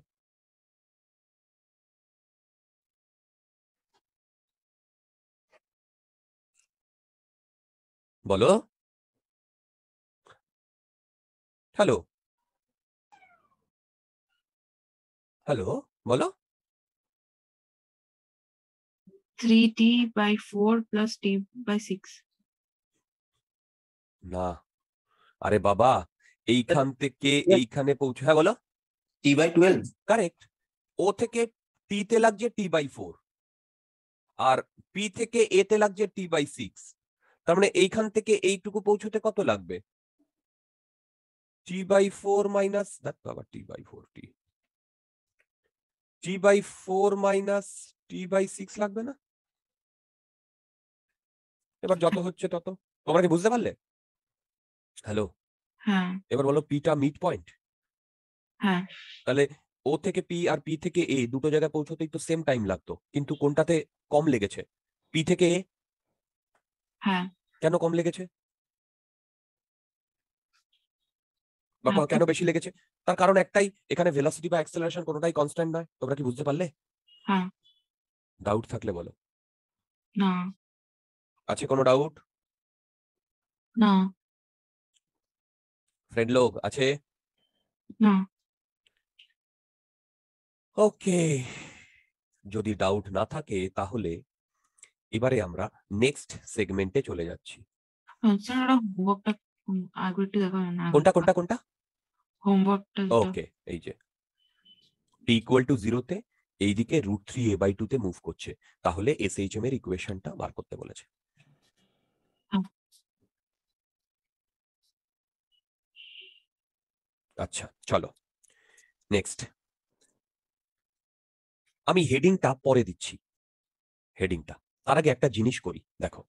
বলো। হ্যালো, হ্যালো, বলো। 3T/4 plus T/6। না, আরে বাবা, এইখান থেকে এইখানে পৌঁছে, হ্যাঁ বলো। T/12। কারেক্ট। ও থেকে টি তে লাগছে T/4, আর পি থেকে এ তে লাগছে T/6। তার মানে এইখান থেকে এইটুকু পৌঁছতে কত লাগবে? T/4 মাইনাস বাবা T/4 T/4 মাইনাস T/6 লাগবে না? এবার যত হচ্ছে তত। তোমরা কি বুঝতে পারলে? হ্যালো, হ্যাঁ। এবার বলো পিটা মিড পয়েন্ট। হ্যাঁ। তাহলে ও থেকে পি আর পি থেকে এ দুটো জায়গায় পৌঁছতেই তো সেম টাইম লাগতো, কিন্তু কোনটাতে কম লেগেছে? পি থেকে এ। হ্যাঁ। কেন কম লেগেছে বা হ্যাঁ, কেন বেশি লেগেছে? তার কারণ একটাই, এখানে ভেলোসিটি বা অ্যাক্সেলারেশন কোনোটাই কনস্ট্যান্ট নয়। তোমরা কি বুঝতে পারলে? হ্যাঁ। ডাউট থাকলে বলো। না। আছে কোনো ডাউট? না। ফ্রেন্ড লোক আছে? না। ওকে, যদি ডাউট না থাকে তাহলে এবারে আমরা নেক্সট সেগমেন্টে চলে যাচ্ছি। স্যার ওটা হোমওয়ার্কটা আগে একটু দেখাবেন না? কোনটা কোনটা কোনটা? হোমওয়ার্কটা ওকে, এই যে টি ইকুয়াল টু 0 তে এইদিকে √3a/2 তে মুভ করছে, তাহলে এসএইচএম এর ইকুয়েশনটা বার করতে বলেছে। হ্যাঁ। আচ্ছা চলো নেক্সট। আমি হেডিংটা পরে দিচ্ছি, হেডিংটা। তার আগে একটা জিনিস করি, দেখো।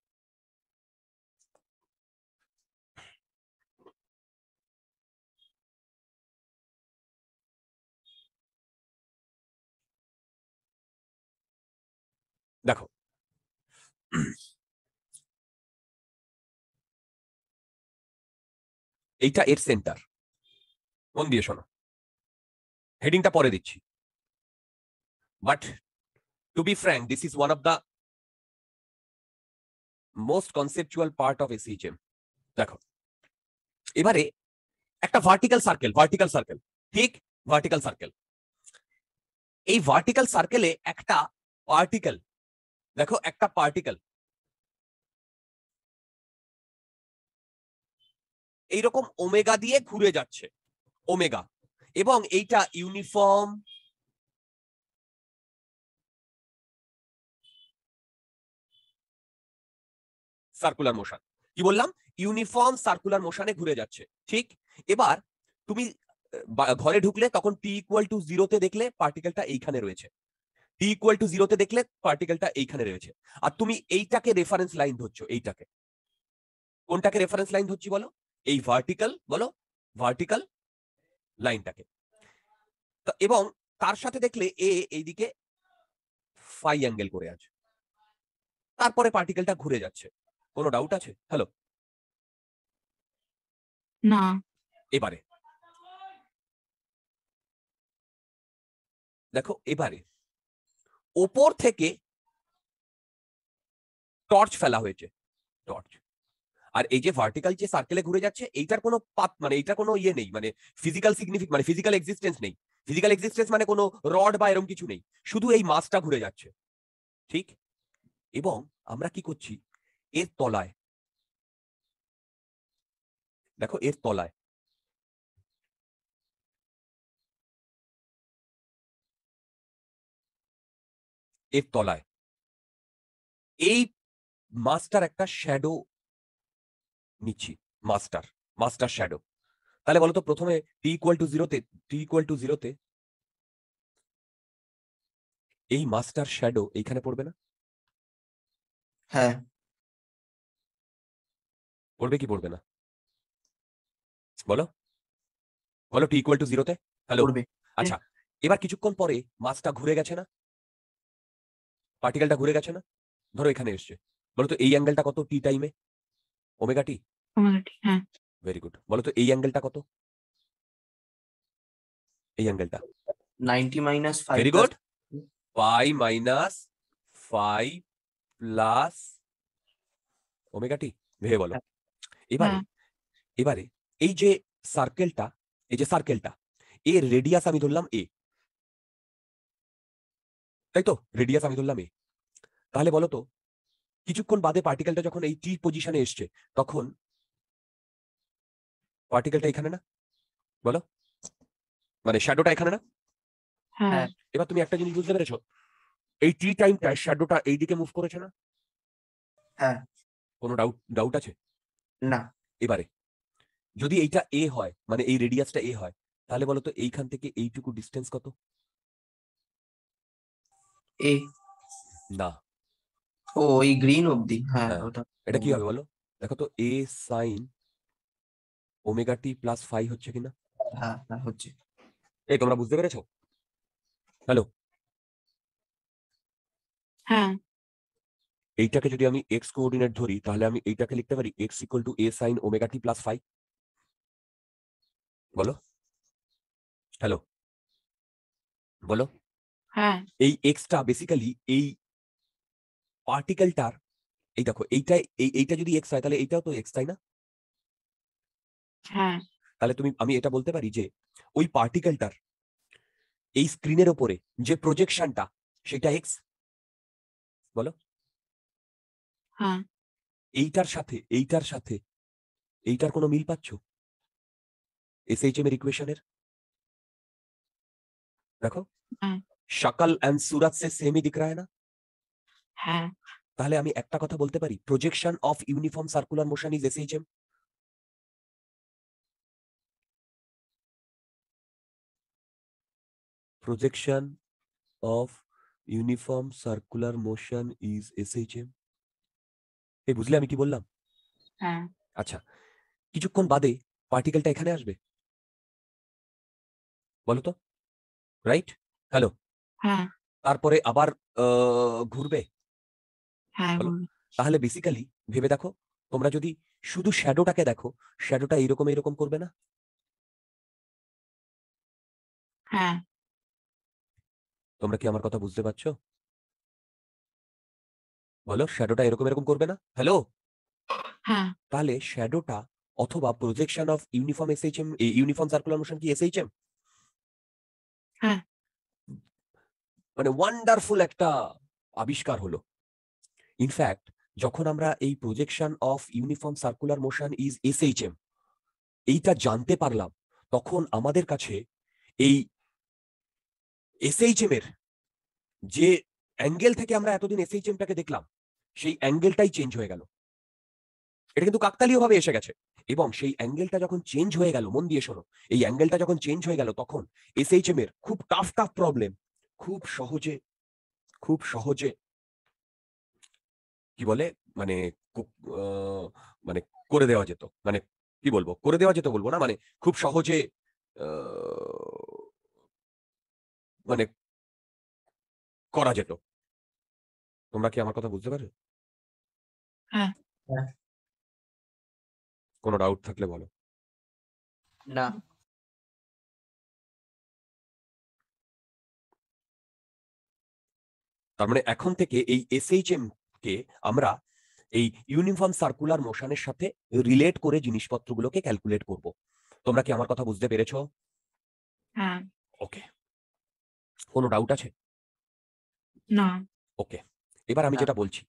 দেখো, এইটা এর সেন্টার। মন দিয়ে শোনো, হেডিংটা পরে দিচ্ছি, but to be frank this is one of the most conceptual part of SHM. দেখো, এবারে একটা ভার্টিক্যাল সার্কেল, ঠিক? Vertical circle. এই ভার্টিক্যাল সার্কেলে একটা পার্টিকেল, দেখো একটা পার্টিকেল এইরকম ওমেগা দিয়ে ঘুরে যাচ্ছে, ওমেগা, এবং এইটা ইউনিফর্ম সার্কুলার মোশন। কি বললাম? ইউনিফর্ম সার্কুলার মোশনে ঘুরে যাচ্ছে, ঠিক? এবার তুমি ঘরে ঢুকলে তখন টি ইকুয়াল টু 0 তে দেখলে পার্টিকেলটা এইখানে রয়েছে, টি ইকুয়াল টু 0 তে দেখলে পার্টিকেলটা এইখানে রয়েছে। আর তুমি এইটাকে রেফারেন্স লাইন ধরছো, এইটাকে। কোনটাকে রেফারেন্স লাইন ধরছি বলো? এই ভার্টিক্যাল, বলো, ভার্টিক্যাল লাইনটাকে। এবং তার সাথে দেখলে এ এইদিকে ফাই অ্যাঙ্গেল করে আছে, তারপরে পার্টিকেলটা ঘুরে যাচ্ছে। কোনো ডাউট আছে? হ্যালো, না। এবারে দেখো, এবারে ওপর থেকে টর্চ ফেলা হয়েছে, টর্চ। আর এই যে ভার্টিক্যাল যে সার্কেলে ঘুরে যাচ্ছে, এইটার কোনো পাত মানে এইটার কোনো ইয়ে নেই, মানে ফিজিক্যাল মানে ফিজিক্যাল এক্সিস্টেন্স নেই। ফিজিক্যাল এক্সিস্টেন্স মানে কোনো রড বা এরকম কিছু নেই, শুধু এই মাসটা ঘুরে যাচ্ছে, ঠিক? এবং আমরা কি করছি, এর তলায়, দেখো এর তলায় এর তলায় এই মাস্টার একটা শ্যাডো নিচ্ছি, মাস্টার শ্যাডো। তাহলে বলতো প্রথমে টি ইকুয়াল টু 0 তে এই মাস্টার শ্যাডো এইখানে পড়বে না? হ্যাঁ পড়বে কি পড়বে না? বলো বলো, টি ইকুয়াল টু জিরোতে। হ্যালো, পড়বে। আচ্ছা, এবার কিছুক্ষণ পরে মাসটা ঘুরে গেছে না, পার্টিকেলটা ঘুরে গেছে না, ধরো এখানে এসছে, বলো তো এই অ্যাঙ্গেলটা কত টি টাইমে? Omega t. ওমেগা টি, হ্যাঁ। Very good. বলো তো এই অ্যাঙ্গেলটা কত? এই অ্যাঙ্গেলটা 90 মাইনাস 5 ভেরি গুড, পাই মাইনাস 5 প্লাস ওমেগা টি। ভেবে বলো। এবারে হ্যাঁ। এবারে এই যে সার্কেলটা, এই যে সার্কেলটা, এর রেডিয়াস আমি ধরলাম এ, তাই তো? রেডিয়াস আমি ধরলাম এ। তাহলে বলো তো কিছুক্ষণ বাদে পার্টিকেলটা যখন এই টি পজিশনে এসছে, তখন পার্টিকেলটা এখানে না? বলো, মানে শ্যাডোটা এখানে না? হ্যাঁ। এবার তুমি একটা জিনিস বুঝতে পেরেছো, এই টি টাইমটা শ্যাডোটা এইদিকে মুভ করেছে না? হ্যাঁ। কোনো ডাউট আছে? না। এবারে যদি এইটা এ হয়, মানে এই রেডিয়াসটা এ হয়, তাহলে বলো তো এইখান থেকে এইটুকু ডিস্টেন্স কত? এ। না, ও ওই গ্রিন অবধি, হ্যাঁ হ্যাঁ, ওটা। এটা কি হবে বলো? দেখো তো, a sine omega T plus phi হচ্ছে কিনা? হ্যাঁ হ্যাঁ হচ্ছে। এই তোমরা বুঝতে পেরেছো? হ্যালো, হ্যাঁ। এইটাকে যদি আমি এক্স কোঅর্ডিনেট ধরি, তাহলে আমি এইটাকে লিখতে পারি x equal to A sine omega T plus phi. বলো, হ্যালো, বলো। হ্যাঁ। এই এক্সটা বেসিক্যালি এই পার্টিকেলটার, এই দেখো এইটাই, এইটা যদি এক্স হয় তাহলে এইটাও তো এক্স, তাই না? হ্যাঁ। তাহলে আমি এটা বলতে পারি যে ওই পার্টিকেলটার এই স্ক্রিনের ওপরে যে প্রজেকশনটা, সেটা এক্স। বলো, হ্যাঁ। এইটার সাথে এইটার কোনো মিল পাচ্ছ এসএইচএম এর ইকুয়েশনের? দেখো, হ্যাঁ। शकल एंड सूरत से सेम ही दिख रहा है ना? হ্যাঁ। তাহলে আমি একটা কথা বলতে পারি, projection of uniform circular motion is SHM. Projection of uniform circular motion is SHM. এই বুঝলে আমি কি বললাম? হ্যাঁ। আচ্ছা, কিছুক্ষণ বাদে পার্টিকেলটা এখানে আসবে, বলো তো, রাইট? হ্যালো, হ্যাঁ। তারপরে আবার ঘুরবে, হ্যাঁ, বলো। বলুন। তাহলে বেসিক্যালি ভেবে দেখো, তোমরা যদি শুধু শ্যাডোটাকে দেখো, শ্যাডোটা এরকম এরকম করবে না? হ্যাঁ। তোমরা কি আমার কথা বুঝতে পারছো? বলো, শ্যাডোটা এরকম এরকম করবে না? হ্যালো, হ্যাঁ। তাহলে শ্যাডোটা অথবা projection of uniform SHM, uniform circular motion কি এসএইচএম? হ্যাঁ। মানে ওয়ান্ডারফুল একটা আবিষ্কার হলো। ইনফ্যাক্ট যখন আমরা এই projection of uniform circular motion is SHM এইটা জানতে পারলাম, তখন আমাদের কাছে এই এসএইচএম এর যে অ্যাঙ্গেল থেকে আমরা এতদিন এসএইচএমটাকে দেখলাম, সেই অ্যাঙ্গেলটাই চেঞ্জ হয়ে গেল। এটা কিন্তু কাকতালীয় ভাবে এসে গেছে, এবং সেই অ্যাঙ্গেলটা যখন চেঞ্জ হয়ে গেল, মন দিয়ে শোনো, এই অ্যাঙ্গেলটা যখন চেঞ্জ হয়ে গেল, তখন এসএইচএম এর খুব টাফ প্রবলেম খুব সহজে কি বলে, মানে মানে করে দেওয়া যেত, মানে কি বলবো, করে দেওয়া যেত বলবো না, মানে খুব সহজে মানে করা যেত। তোমরা কি আমার কথা বুঝতে পারো? হ্যাঁ। হ্যাঁ। কোনো ডাউট থাকলে বলো। না। তার মানে এখন থেকে এই এসএইচএম কে আমরা এই ইউনিফর্ম সার্কুলার মোশনের সাথে রিলেট করে জিনিসপত্রগুলোকে ক্যালকুলেট করব। তোমরা কি আমার কথা বুঝতে পেরেছো? হ্যাঁ। ওকে, কোনো ডাউট আছে? না। ওকে, এবার আমি না। যেটা বলছি,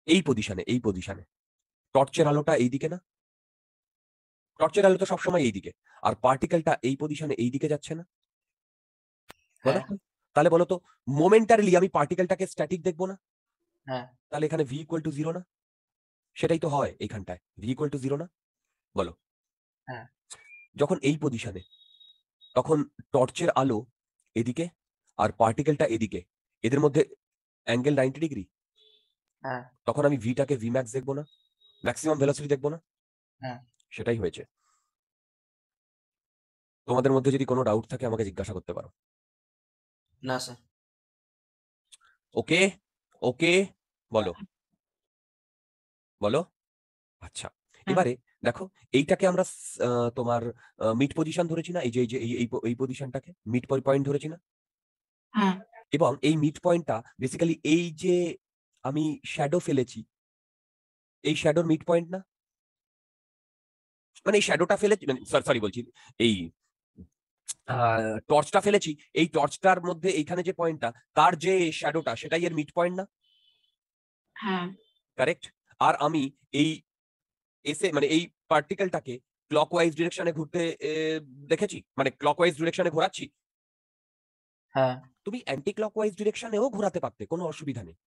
এই পজিশনে টর্চের আলোটা এইদিকে না? টর্চের আলো তো সবসময় এইদিকে, আর পার্টিকেলটা এই পজিশনে এইদিকে যাচ্ছে না? বলো, হ্যাঁ। তাহলে বলো তো, মোমেন্টারিলি আমি পার্টিকেলটাকে স্ট্যাটিক দেখবো না? হ্যাঁ। তাহলে এখানে ভি ইকুয়াল টু জিরো না? সেটাই তো হয় এইখানটায়, ভি ইকুয়াল টু জিরো না? বলো। হ্যাঁ। যখন এই পজিশনে, তখন টর্চের আলো এদিকে, আর পার্টিকেলটা এদিকে, এদের মধ্যে অ্যাঙ্গেল 90 ডিগ্রি, হ্যাঁ তখন আমি ভিটাকে ভি ম্যাক্স দেখবো না, ম্যাক্সিমাম ভেলোসিটি দেখবো না? হ্যাঁ। সেটাই হয়েছে। তোমাদের মধ্যে যদি কোনো ডাউট থাকে আমাকে জিজ্ঞাসা করতে পারো। না স্যার। ওকে ওকে, বলো বলো। আচ্ছা, এবারে দেখো, এইটাকে আমরা তোমার মিড পজিশন ধরেছি না, এই যে এই যে এই পজিশনটাকে মিড পয়েন্ট ধরেছি না, হ্যাঁ এবং এই মিড পয়েন্টটা বেসিক্যালি এই যে আমি শ্যাডো ফেলেছি, এই শ্যাডোর মিড পয়েন্ট না, মানে এই শ্যাডোটা ফেলেছি, সরি বলছি, এই টর্চটা ফেলেছি, এই টর্চটার মধ্যে এইখানে যে পয়েন্টটা, তার যে শ্যাডোটা সেটাই এর মিড পয়েন্ট না? হ্যাঁ কারেক্ট। আর আমি এই মানে এই পার্টিকেলটাকে ক্লকওয়াইজ ডিরেকশনে ঘুরতে দেখেছি, মানে ক্লকওয়াইজ ডিরেকশনে ঘোরাচ্ছি। হ্যাঁ তুমি অ্যান্টি ক্লকওয়াইজ ডিরেকশনেও ঘোরাতে পারতে, কোনো অসুবিধা নেই,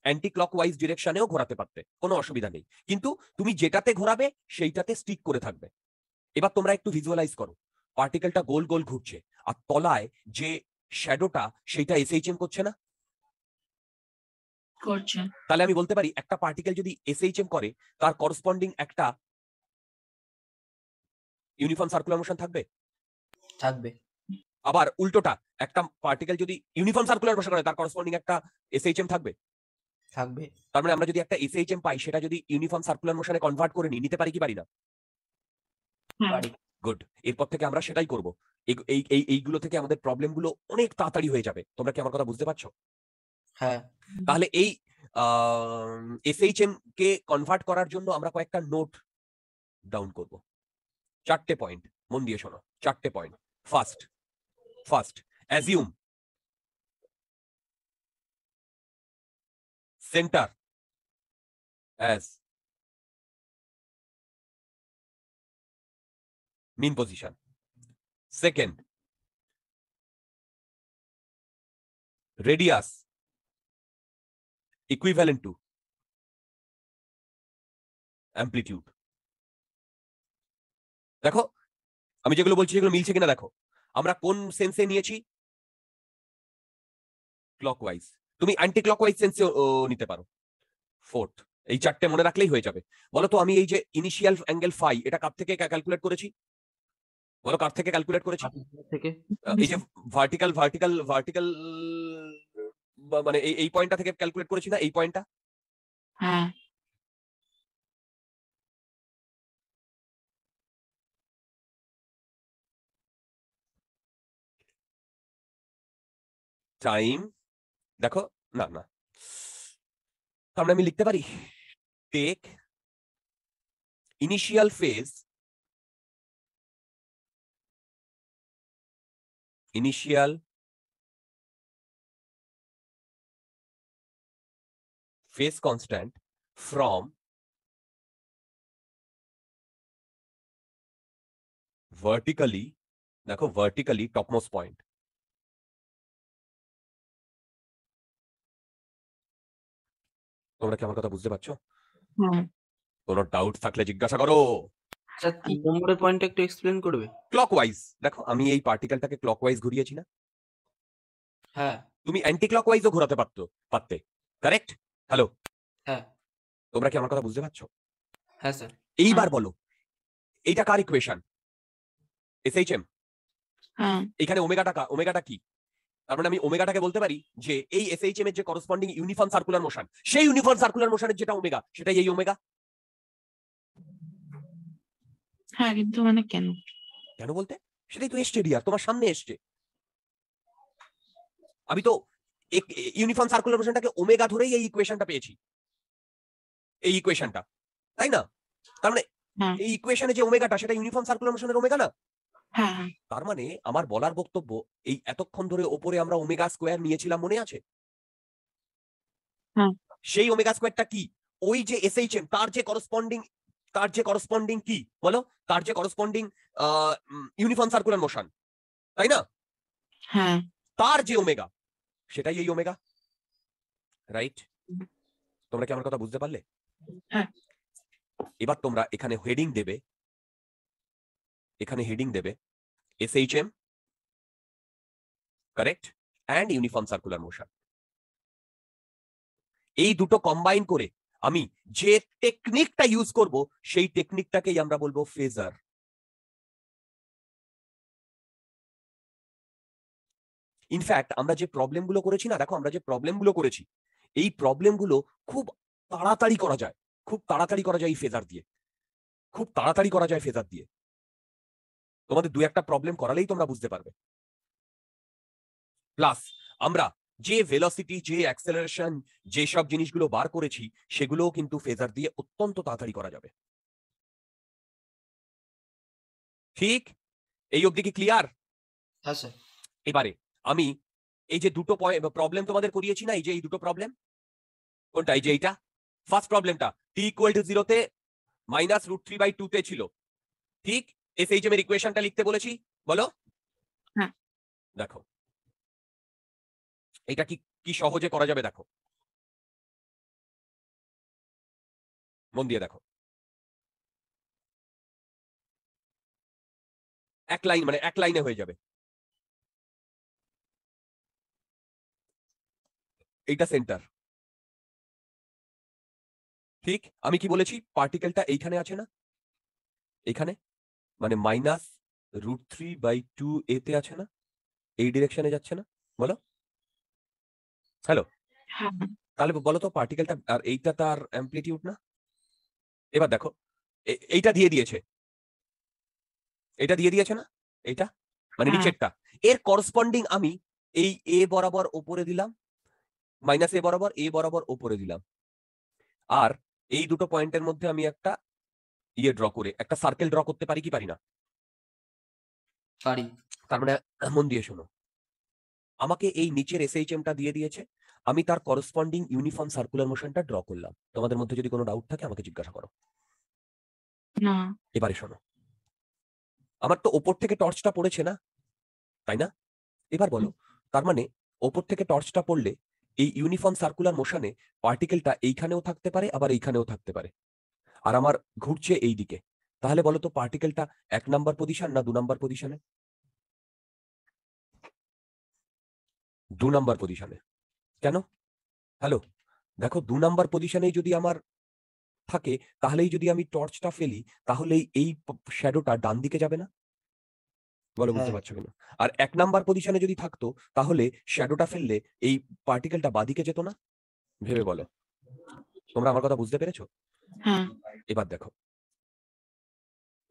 অ্যান্টি ক্লকওয়াইজ ডিরেকশনেও ঘোরাতে পারতে, কোনো অসুবিধা নেই, কিন্তু তুমি যেটাতে ঘোরাবে সেইটাতে স্টিক করে থাকবে। এবার তোমরা একটু ভিজুয়ালাইজ করো, পার্টিকেলটা গোল গোল ঘুরছে, আর তলায় যে শ্যাডোটা সেইটা এসএইচএম করছে না? করছে। তাহলে আমি বলতে পারি একটা পার্টিকেল যদি এসএইচএম করে, তার করসপন্ডিং একটা ইউনিফর্ম সার্কুলার মোশন থাকবে। থাকবে। আবার উল্টোটা, একটা পার্টিকেল যদি ইউনিফর্ম সার্কুলার মোশন করে, তার করসপন্ডিং একটা এসএইচএম থাকবে। থাকবে। তার মানে আমরা যদি একটা এসএইচএম পাই, সেটা যদি ইউনিফর্ম সার্কুলার মোশনে কনভার্ট করে নিতে পারি কি পারি না? হ্যাঁ পারি। গুড, এরপর থেকে আমরা সেটাই করব। এইগুলো থেকে আমাদের প্রবলেমগুলো অনেক তাড়াতাড়ি হয়ে যাবে। তোমরা কি আমার কথা বুঝতে পারছো? হ্যাঁ তাহলে এই এসএইচএম কে কনভার্ট করার জন্য আমরা কয়েকটা নোট ডাউন করব, 4টে পয়েন্ট, মন দিয়ে শোনো, 4টে point. First, assume center as mean position. Second, radius equivalent to amplitude. দেখো আমি যেগুলো বলছি সেগুলো মিলছে কিনা দেখো। আমরা কোন সেন্সে নিয়েছি? ক্লকওয়াইজ। তুমি অ্যান্টি ক্লকওয়াইজ সেন্সে নিতে পারো। ফোর্থ, এই 4টে মনে রাখলেই হয়ে যাবে। বলো তো, আমি এই যে ইনিশিয়াল অ্যাঙ্গেল ফাই, এটা কার থেকে ক্যালকুলেট করেছি? বলো, কার থেকে ক্যালকুলেট করেছি? থেকে। এই যে ভার্টিক্যাল মানে এই পয়েন্টটা থেকে ক্যালকুলেট করেছি না, এই পয়েন্টটা? হ্যাঁ টাইম, দেখো, না না, তাহলে আমি লিখতে পারি take initial phase, constant from vertically, দেখো vertically topmost point. তোমরা কি আমার কথা বুঝতে পারছো? হ্যাঁ কোনো ডাউট থাকলে জিজ্ঞাসা করো। স্যার 3 নম্বরের পয়েন্টটা একটু এক্সপ্লেন করবে? ক্লকওয়াইজ, দেখো আমি এই পার্টিকেলটাকে ক্লকওয়াইজ ঘুরিয়েছি না? হ্যাঁ তুমি অ্যান্টি ক্লকওয়াইজও ঘোরাতে পারতে, কারেক্ট? হ্যালো, হ্যাঁ তোমরা কি আমার কথা বুঝতে পারছো? হ্যাঁ স্যার। এইবার বলো, এইটা কার ইকুয়েশন? এসএইচএম। হ্যাঁ এখানে ওমেগাটা কি? তার মানে আমি ওমেগাটাকে বলতে পারি যে এই এসএইচএম এর যে করসপন্ডিং ইউনিফর্ম সার্কুলার মোশন, সেই ইউনিফর্ম সার্কুলার মোশনের যেটা ওমেগা, সেটাই এই ওমেগা। হ্যাঁ কিন্তু মানে কেন? কেন বলতে, সেটাই তো এসছে ডিয়ার, তোমার সামনে এসছে। আমি তো ইউনিফর্ম সার্কুলার মোশনটাকে ওমেগা ধরেই এই ইকুয়েশনটা পেয়েছি, এই ইকুয়েশনটা, তাই না? তার মানে হ্যাঁ এই ইকুয়েশনে যে ওমেগাটা, সেটা ইউনিফর্ম সার্কুলার মোশনের ওমেগা না? হ্যাঁ হ্যাঁ তার মানে আমার বলার বক্তব্য, এই এতক্ষণ ধরে ওপরে আমরা ওমেগা স্কোয়ার নিয়েছিলাম, মনে আছে? হ্যাঁ। সেই ওমেগা স্কোয়ারটা কি? ওই যে এসএইচএম, তার যে করসপন্ডিং কি বলো, তার যে করসপন্ডিং ইউনিফর্ম সার্কুলার মোশন, তাই না? হ্যাঁ তার যে ওমেগা, সেটাই এই ওমেগা, রাইট? তোমরা কি আমার কথা বুঝতে পারলে? হ্যাঁ। এবার তোমরা এখানে হেডিং দেবে, SHM, correct? And uniform circular motion. এই দুটো কম্বাইন করে আমি যে টেকনিকটা ইউজ করব সেই টেকনিকটাকেই আমরা বলবো ফেজার। ইনফ্যাক্ট আমরা যে প্রবলেমগুলো করেছি না, দেখো আমরা যে প্রবলেমগুলো করেছি এই প্রবলেমগুলো খুব তাড়াতাড়ি করা যায়, খুব তাড়াতাড়ি করা যায় এই ফেজার দিয়ে, খুব তাড়াতাড়ি করা যায় ফেজার দিয়ে। তোমাদের দু একটা প্রবলেম করালেই তোমরা বুঝতে পারবে। প্লাস আমরা যে ভেলোসিটি, যে অ্যাক্সেলারেশন, যে সব জিনিসগুলো বার করেছি সেগুলোও কিন্তু ফেজার দিয়ে অত্যন্ত তাড়াতাড়ি করা যাবে। ঠিক এই অবধি কি ক্লিয়ার? হ্যাঁ স্যার। এবারে আমি এই যে দুটো প্রবলেম তোমাদের করিয়েছি না, এই যে এই দুটো প্রবলেম, কোনটা? এই যে এইটা ফার্স্ট প্রবলেমটা t ইকুয়াল টু 0 তে -√3/2 তে ছিল, ঠিক? এসএইচএম এর ইকুয়েশনটা লিখতে বলেছি, বলো। হ্যাঁ। দেখো এটা কি কি সহজে করা যাবে, দেখো মন দিয়ে দেখো। এক লাইন, মানে এক লাইনে হয়ে যাবে। এইটা সেন্টার, ঠিক? আমি কি বলেছি? পার্টিকেলটা এইখানে আছে না, এইখানে, মানে -√3/2 এতে আছে না, এই ডিরেকশনে যাচ্ছে না, বলো। হ্যালো, হ্যাঁ তাহলে বলো তো পার্টিকেলটা, আর এইটা তার অ্যামপ্লিটিউড না? এবার দেখো এইটা দিয়ে দিয়েছে, এটা দিয়ে দিয়েছে না, এইটা মানে হ্যাঁ। নিচেরটা, এর করসপন্ডিং আমি এই এ বরাবর ওপরে দিলাম, -a বরাবর, এ বরাবর ওপরে দিলাম, আর এই দুটো পয়েন্টের মধ্যে আমি একটা ইয়ে ড্র করে একটা সার্কেল ড্র করতে পারি কি পারি না? পারি। তার মানে মন দিয়ে শোনো, আমাকে এই নিচের এসএইচএমটা দিয়ে দিয়েছে, আমি তার করসপন্ডিং ইউনিফর্ম সার্কুলার মোশনটা ড্র করলাম। তোমাদের মধ্যে যদি কোনো ডাউট থাকে আমাকে জিজ্ঞাসা করো। না। এবারে শোনো, আমার তো ওপর থেকে টর্চটা পড়েছে না, তাই না? এবার বলো, তার মানে ওপর থেকে টর্চটা পড়লে এই ইউনিফর্ম সার্কুলার মোশনে পার্টিকেলটা এইখানেও থাকতে পারে, আবার এইখানেও থাকতে পারে, আর আমার ঘুরছে এই দিকে। তাহলে বলো তো পার্টিকেলটা 1 নাম্বার পজিশন না 2 নাম্বার পজিশনে? 2 নাম্বার পজিশনে। কেন? হ্যালো, দেখো 2 নাম্বার পজিশনেই যদি আমার থাকে, তাহলেই যদি আমি টর্চটা ফেলি তাহলেই এই শ্যাডোটা ডান দিকে যাবে না? বলো বুঝতে হ্যাঁ। পারছো কিনা? আর 1 নাম্বার পজিশনে যদি থাকতো তাহলে শ্যাডোটা ফেললে এই পার্টিকেলটা বাদিকে যেত না? ভেবে বলো, তোমরা আমার কথা বুঝতে পেরেছো? হ্যাঁ এবার দেখো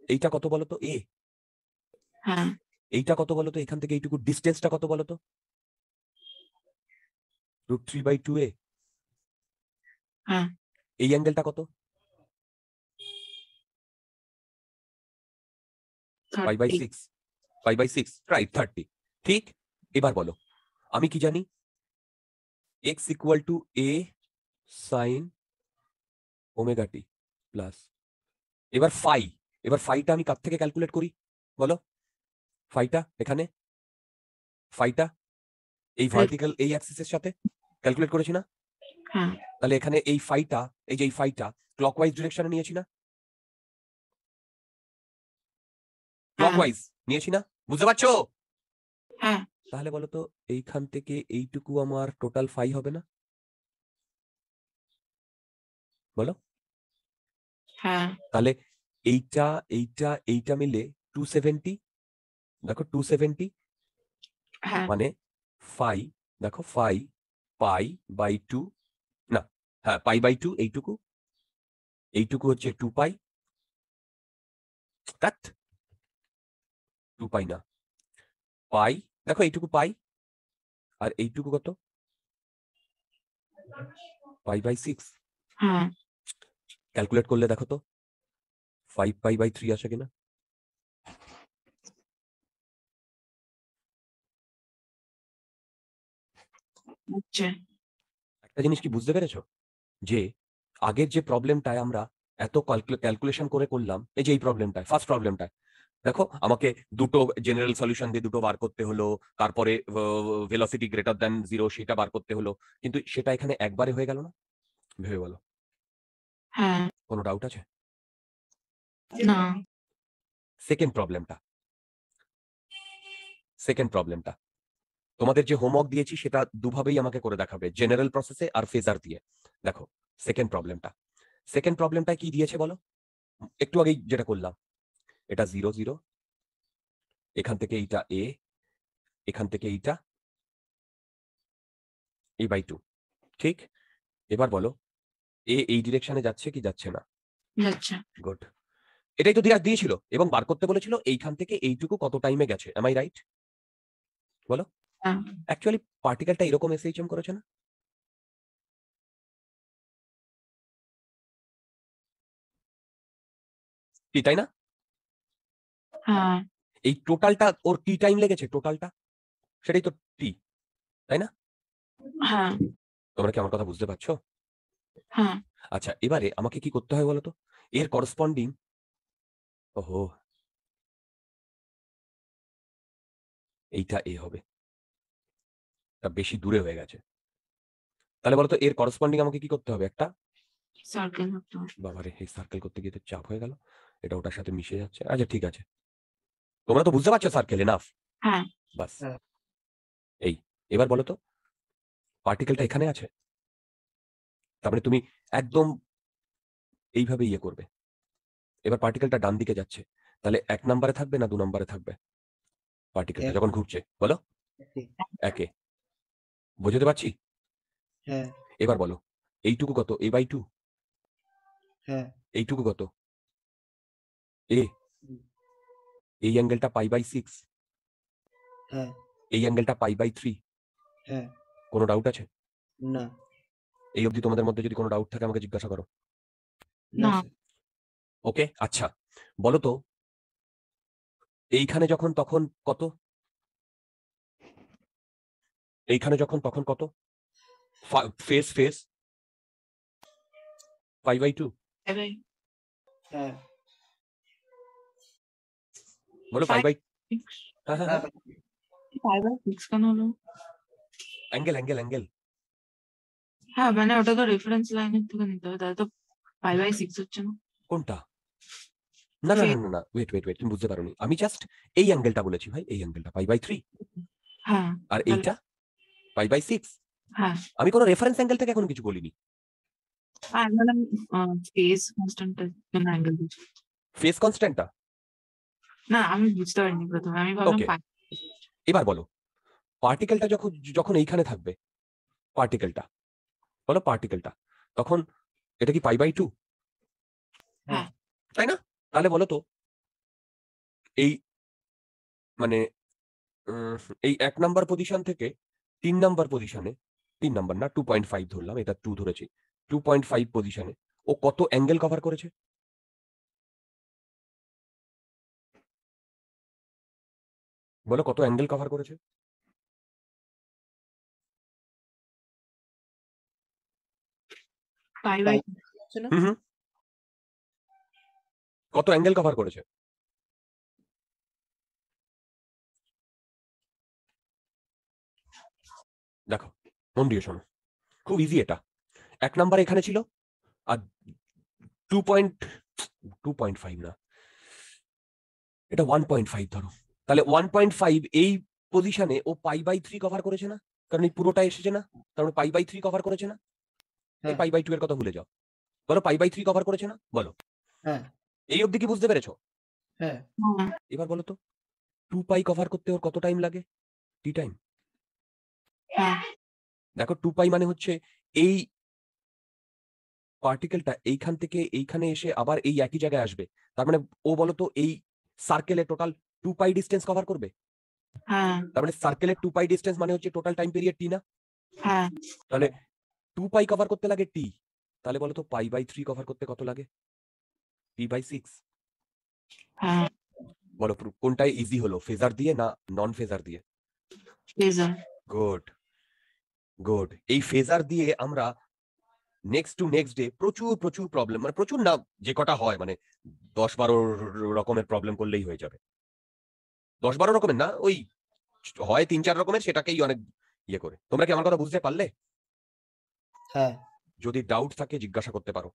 এইটা কত বলো তো, এ। হ্যাঁ। এইটা কত বলো তো, এখান থেকে এইটুকু ডিস্টেন্সটা কত বলো তো? √3/2a। হ্যাঁ। এই অ্যাঙ্গেলটা কত? 30। π/6, π/6, রাইট, 30। ঠিক? এবার বলো, আমি কি জানি? x equal to a sin omega T plus, এবার ফাই, এবার ফাইটা আমি কার থেকে ক্যালকুলেট করি বলো? ফাইটা এখানে, ফাইটা এই ভার্টিক্যাল এই অ্যাক্সিসের সাথে ক্যালকুলেট করেছি না? হ্যাঁ তাহলে এখানে এই ফাইটা, এই যে এই ফাইটা ক্লকওয়াইজ ডিরেকশনে নিয়েছি না? ক্লকওয়াইজ নিয়েছি না? বুঝতে পারছো? হ্যাঁ। তাহলে বলো তো এইখান থেকে এইটুকু আমার টোটাল ফাই হবে না? বলো। হ্যাঁ। তাহলে এইটা এইটা এইটা মিলে 270, দেখো 270, হ্যাঁ। মানে ফাই, দেখো ফাই π/2, না, হ্যাঁ π/2, এইটুকু, এইটুকু হচ্ছে 2π, দ্যাট 2π না, পাই, দেখো এইটুকু পাই, আর এইটুকু কত? π/6। হ্যাঁ। ক্যালকুলেট করলে দেখো তো 5π/3 আসে কিনা? আচ্ছা। একটা জিনিস কি বুঝতে পেরেছো, যে আগের যে প্রবলেমটায় আমরা এত ক্যালকুলেশন করে করলাম, এই যে এই প্রবলেমটায়, ফার্স্ট প্রবলেমটায় দেখো আমাকে দুটো জেনারেল সলিউশন দিয়ে দুটো বার করতে হলো, তারপরে ভেলোসিটি গ্রেটার দ্যান 0 সেটা বার করতে হলো, কিন্তু সেটা এখানে একবারে হয়ে গেল না? ভেবে বলো, হ্যাঁ। কোনো ডাউট আছে? না। সেকেন্ড প্রবলেমটা, সেকেন্ড প্রবলেমটা তোমাদের যে হোমওয়ার্ক দিয়েছি সেটা দুভাবেই আমাকে করে দেখাবে, জেনারেল প্রসেসে আর ফেজার দিয়ে। দেখো সেকেন্ড প্রবলেমটা কি দিয়েছে বলো, একটু আগেই যেটা করলাম, এটা 0 0, এখান থেকে এইটা এ, এখান থেকে এইটা a/2, ঠিক? এবার বলো এ এই ডিরেকশনে যাচ্ছে কি যাচ্ছে না? যাচ্ছে। গুড, এটাই তো দিয়েছিল এবং বার করতে বলেছিল এইখান থেকে এইটুকু কত টাইমে গেছে, এম আই রাইট? বলো। হ্যাঁ। অ্যাকচুয়ালি পার্টিকেলটা এরকম এসএইচএম করেছে না? কি তাই না? হ্যাঁ। এই টোটালটা ওর কি টাইম লেগেছে, টোটালটা সেটাই তো টি, তাই না? হ্যাঁ। তোমরা কি আমার কথা বুঝতে পারছো? হ্যাঁ। আচ্ছা, এবারে আমাকে কি করতে হয় বলতো, এর করসপন্ডিং, ওহো, এইটা এ হবে, তা বেশি দূরে হয়ে গেছে। তাহলে বলতো এর করসপন্ডিং আমাকে কি করতে হবে, একটা, সার্কেল করতে হবে। বাবারে এই সার্কেল করতে গিয়ে তো চাপ হয়ে গেল, এটা ওটার সাথে মিশে যাচ্ছে। আচ্ছা ঠিক আছে, তোমরা তো বুঝতে পারছো সার্কেল, এনাফ। হ্যাঁ। বাস, হ্যাঁ। এই এবার বলো তো পার্টিকেলটা এখানে আছে, তারপরে তুমি একদম এইভাবে ইয়ে করবে। এবার পার্টিকেলটা ডান দিকে যাচ্ছে, তাহলে 1 নম্বরে থাকবে না 2 নম্বরে থাকবে পার্টিকেলটা এক। যখন ঘুরছে, বলো? ঠিক। একে, বুঝতে পারছি? হ্যাঁ। এবার বলো এইটুকু কত, a/2, হ্যাঁ। এইটুকু কত, এ, এই অ্যাঙ্গেলটা π/6, হ্যাঁ। এই অ্যাঙ্গেলটা π/3। হ্যাঁ। কোনো ডাউট আছে? না। এই অবধি তোমাদের মধ্যে যদি কোনো ডাউট থাকে আমাকে জিজ্ঞাসা করো। না না। স্যার। ওকে, আচ্ছা বলো তো এইখানে যখন তখন কত, এইখানে যখন তখন কত, ফেস π/2, এবার হ্যাঁ। বলো Five. π/, হ্যাঁ হ্যাঁ হ্যাঁ। 5/6 কেন হলো? অ্যাঙ্গেল হ্যাঁ মানে ওটা তো রেফারেন্স লাইনের থেকে নিতে হবে, তাহলে তো 5/6 হচ্ছে না। কোনটা? না না না Face. না না, ওয়েট তুমি বুঝতে পারোনি, আমি জাস্ট এই অ্যাঙ্গেলটা বলেছি ভাই, এই অ্যাঙ্গেলটা π/3, হ্যাঁ। আর তাহলে- এইটা π/6। হ্যাঁ। আমি কোনো রেফারেন্স অ্যাঙ্গেল থেকে এখন কিছু বলিনি। আর মানে ফেস কনস্ট্যান্টের জন্য অ্যাঙ্গেল দিচ্ছি। ফেস কনস্ট্যান্টটা, না আমি বুঝতে পারিনি প্রথমে, আমি ভাবলাম ওকে। এবার বলো পার্টিকেলটা যখন যখন এইখানে থাকবে, পার্টিকেলটা বলো পার্টিকেলটা তখন এটা কি π/2, হ্যাঁ। তাই না? তাহলে বলো তো এই মানে এই 1 নাম্বার পজিশন থেকে 3 নাম্বার পজিশনে, 3 নাম্বার না 2.5 ধরলাম, এটা 2 ধরেছি, 2.5 পজিশনে ও কত অ্যাঙ্গেল কভার করেছে? বলো কত অ্যাঙ্গেল কভার করেছে? 5/6 হচ্ছে না? হুম, কত অ্যাঙ্গেল কভার করেছে? দেখো মন দিয়ে শোনো, খুব ইজি এটা। 1 নাম্বার এখানে ছিল, আর 2.5 না, এটা 1.5 ধরো, তাহলে 1.5 এই পজিশনে ও π/3 কভার করেছে না? কারণ এই পুরোটা এসেছে না, তার মানে π/3 কভার করেছে না? এই হ্যাঁ। π/2 এর কথা ভুলে যাও, বলো π/3 কভার করেছে না? বলো হ্যাঁ। এই অবধি কি বুঝতে পেরেছো? হ্যাঁ। হ্যাঁ। এবার বলো তো 2π কভার করতে ওর কত টাইম লাগে, টি টাইম? হ্যাঁ। দেখো 2π মানে হচ্ছে এই পার্টিকেলটা এইখান থেকে এইখানে এসে আবার এই একই জায়গায় আসবে, তার মানে ও বলতো এই সার্কেলে টোটাল 2π ডিস্টেন্স কভার করবে, হ্যাঁ। তার মানে সার্কেলের 2π ডিস্টেন্স মানে হচ্ছে টোটাল টাইম পিরিয়ড টি না? হ্যাঁ। তাহলে 2π কভার করতে লাগে টি, তাহলে বলো তো π/3 কভার করতে কত লাগে, p/6। হ্যাঁ। বলো কোনটাই ইজি হলো, ফেজার দিয়ে না নন ফেজার দিয়ে? ফেজার। গুড, এই ফেজার দিয়ে আমরা নেক্সট টু নেক্সট ডে প্রচুর প্রবলেম, মানে প্রচুর না, যে কটা হয় মানে 10-12 রকমের প্রবলেম করলেই হয়ে যাবে। 10-12 রকমের না, ওই হয় 3-4 রকমের, সেটাকেই অনেক ইয়ে করে। তোমরা কি আমার কথা বুঝতে পারলে? হ্যাঁ। যদি ডাউট থাকে জিজ্ঞাসা করতে পারো।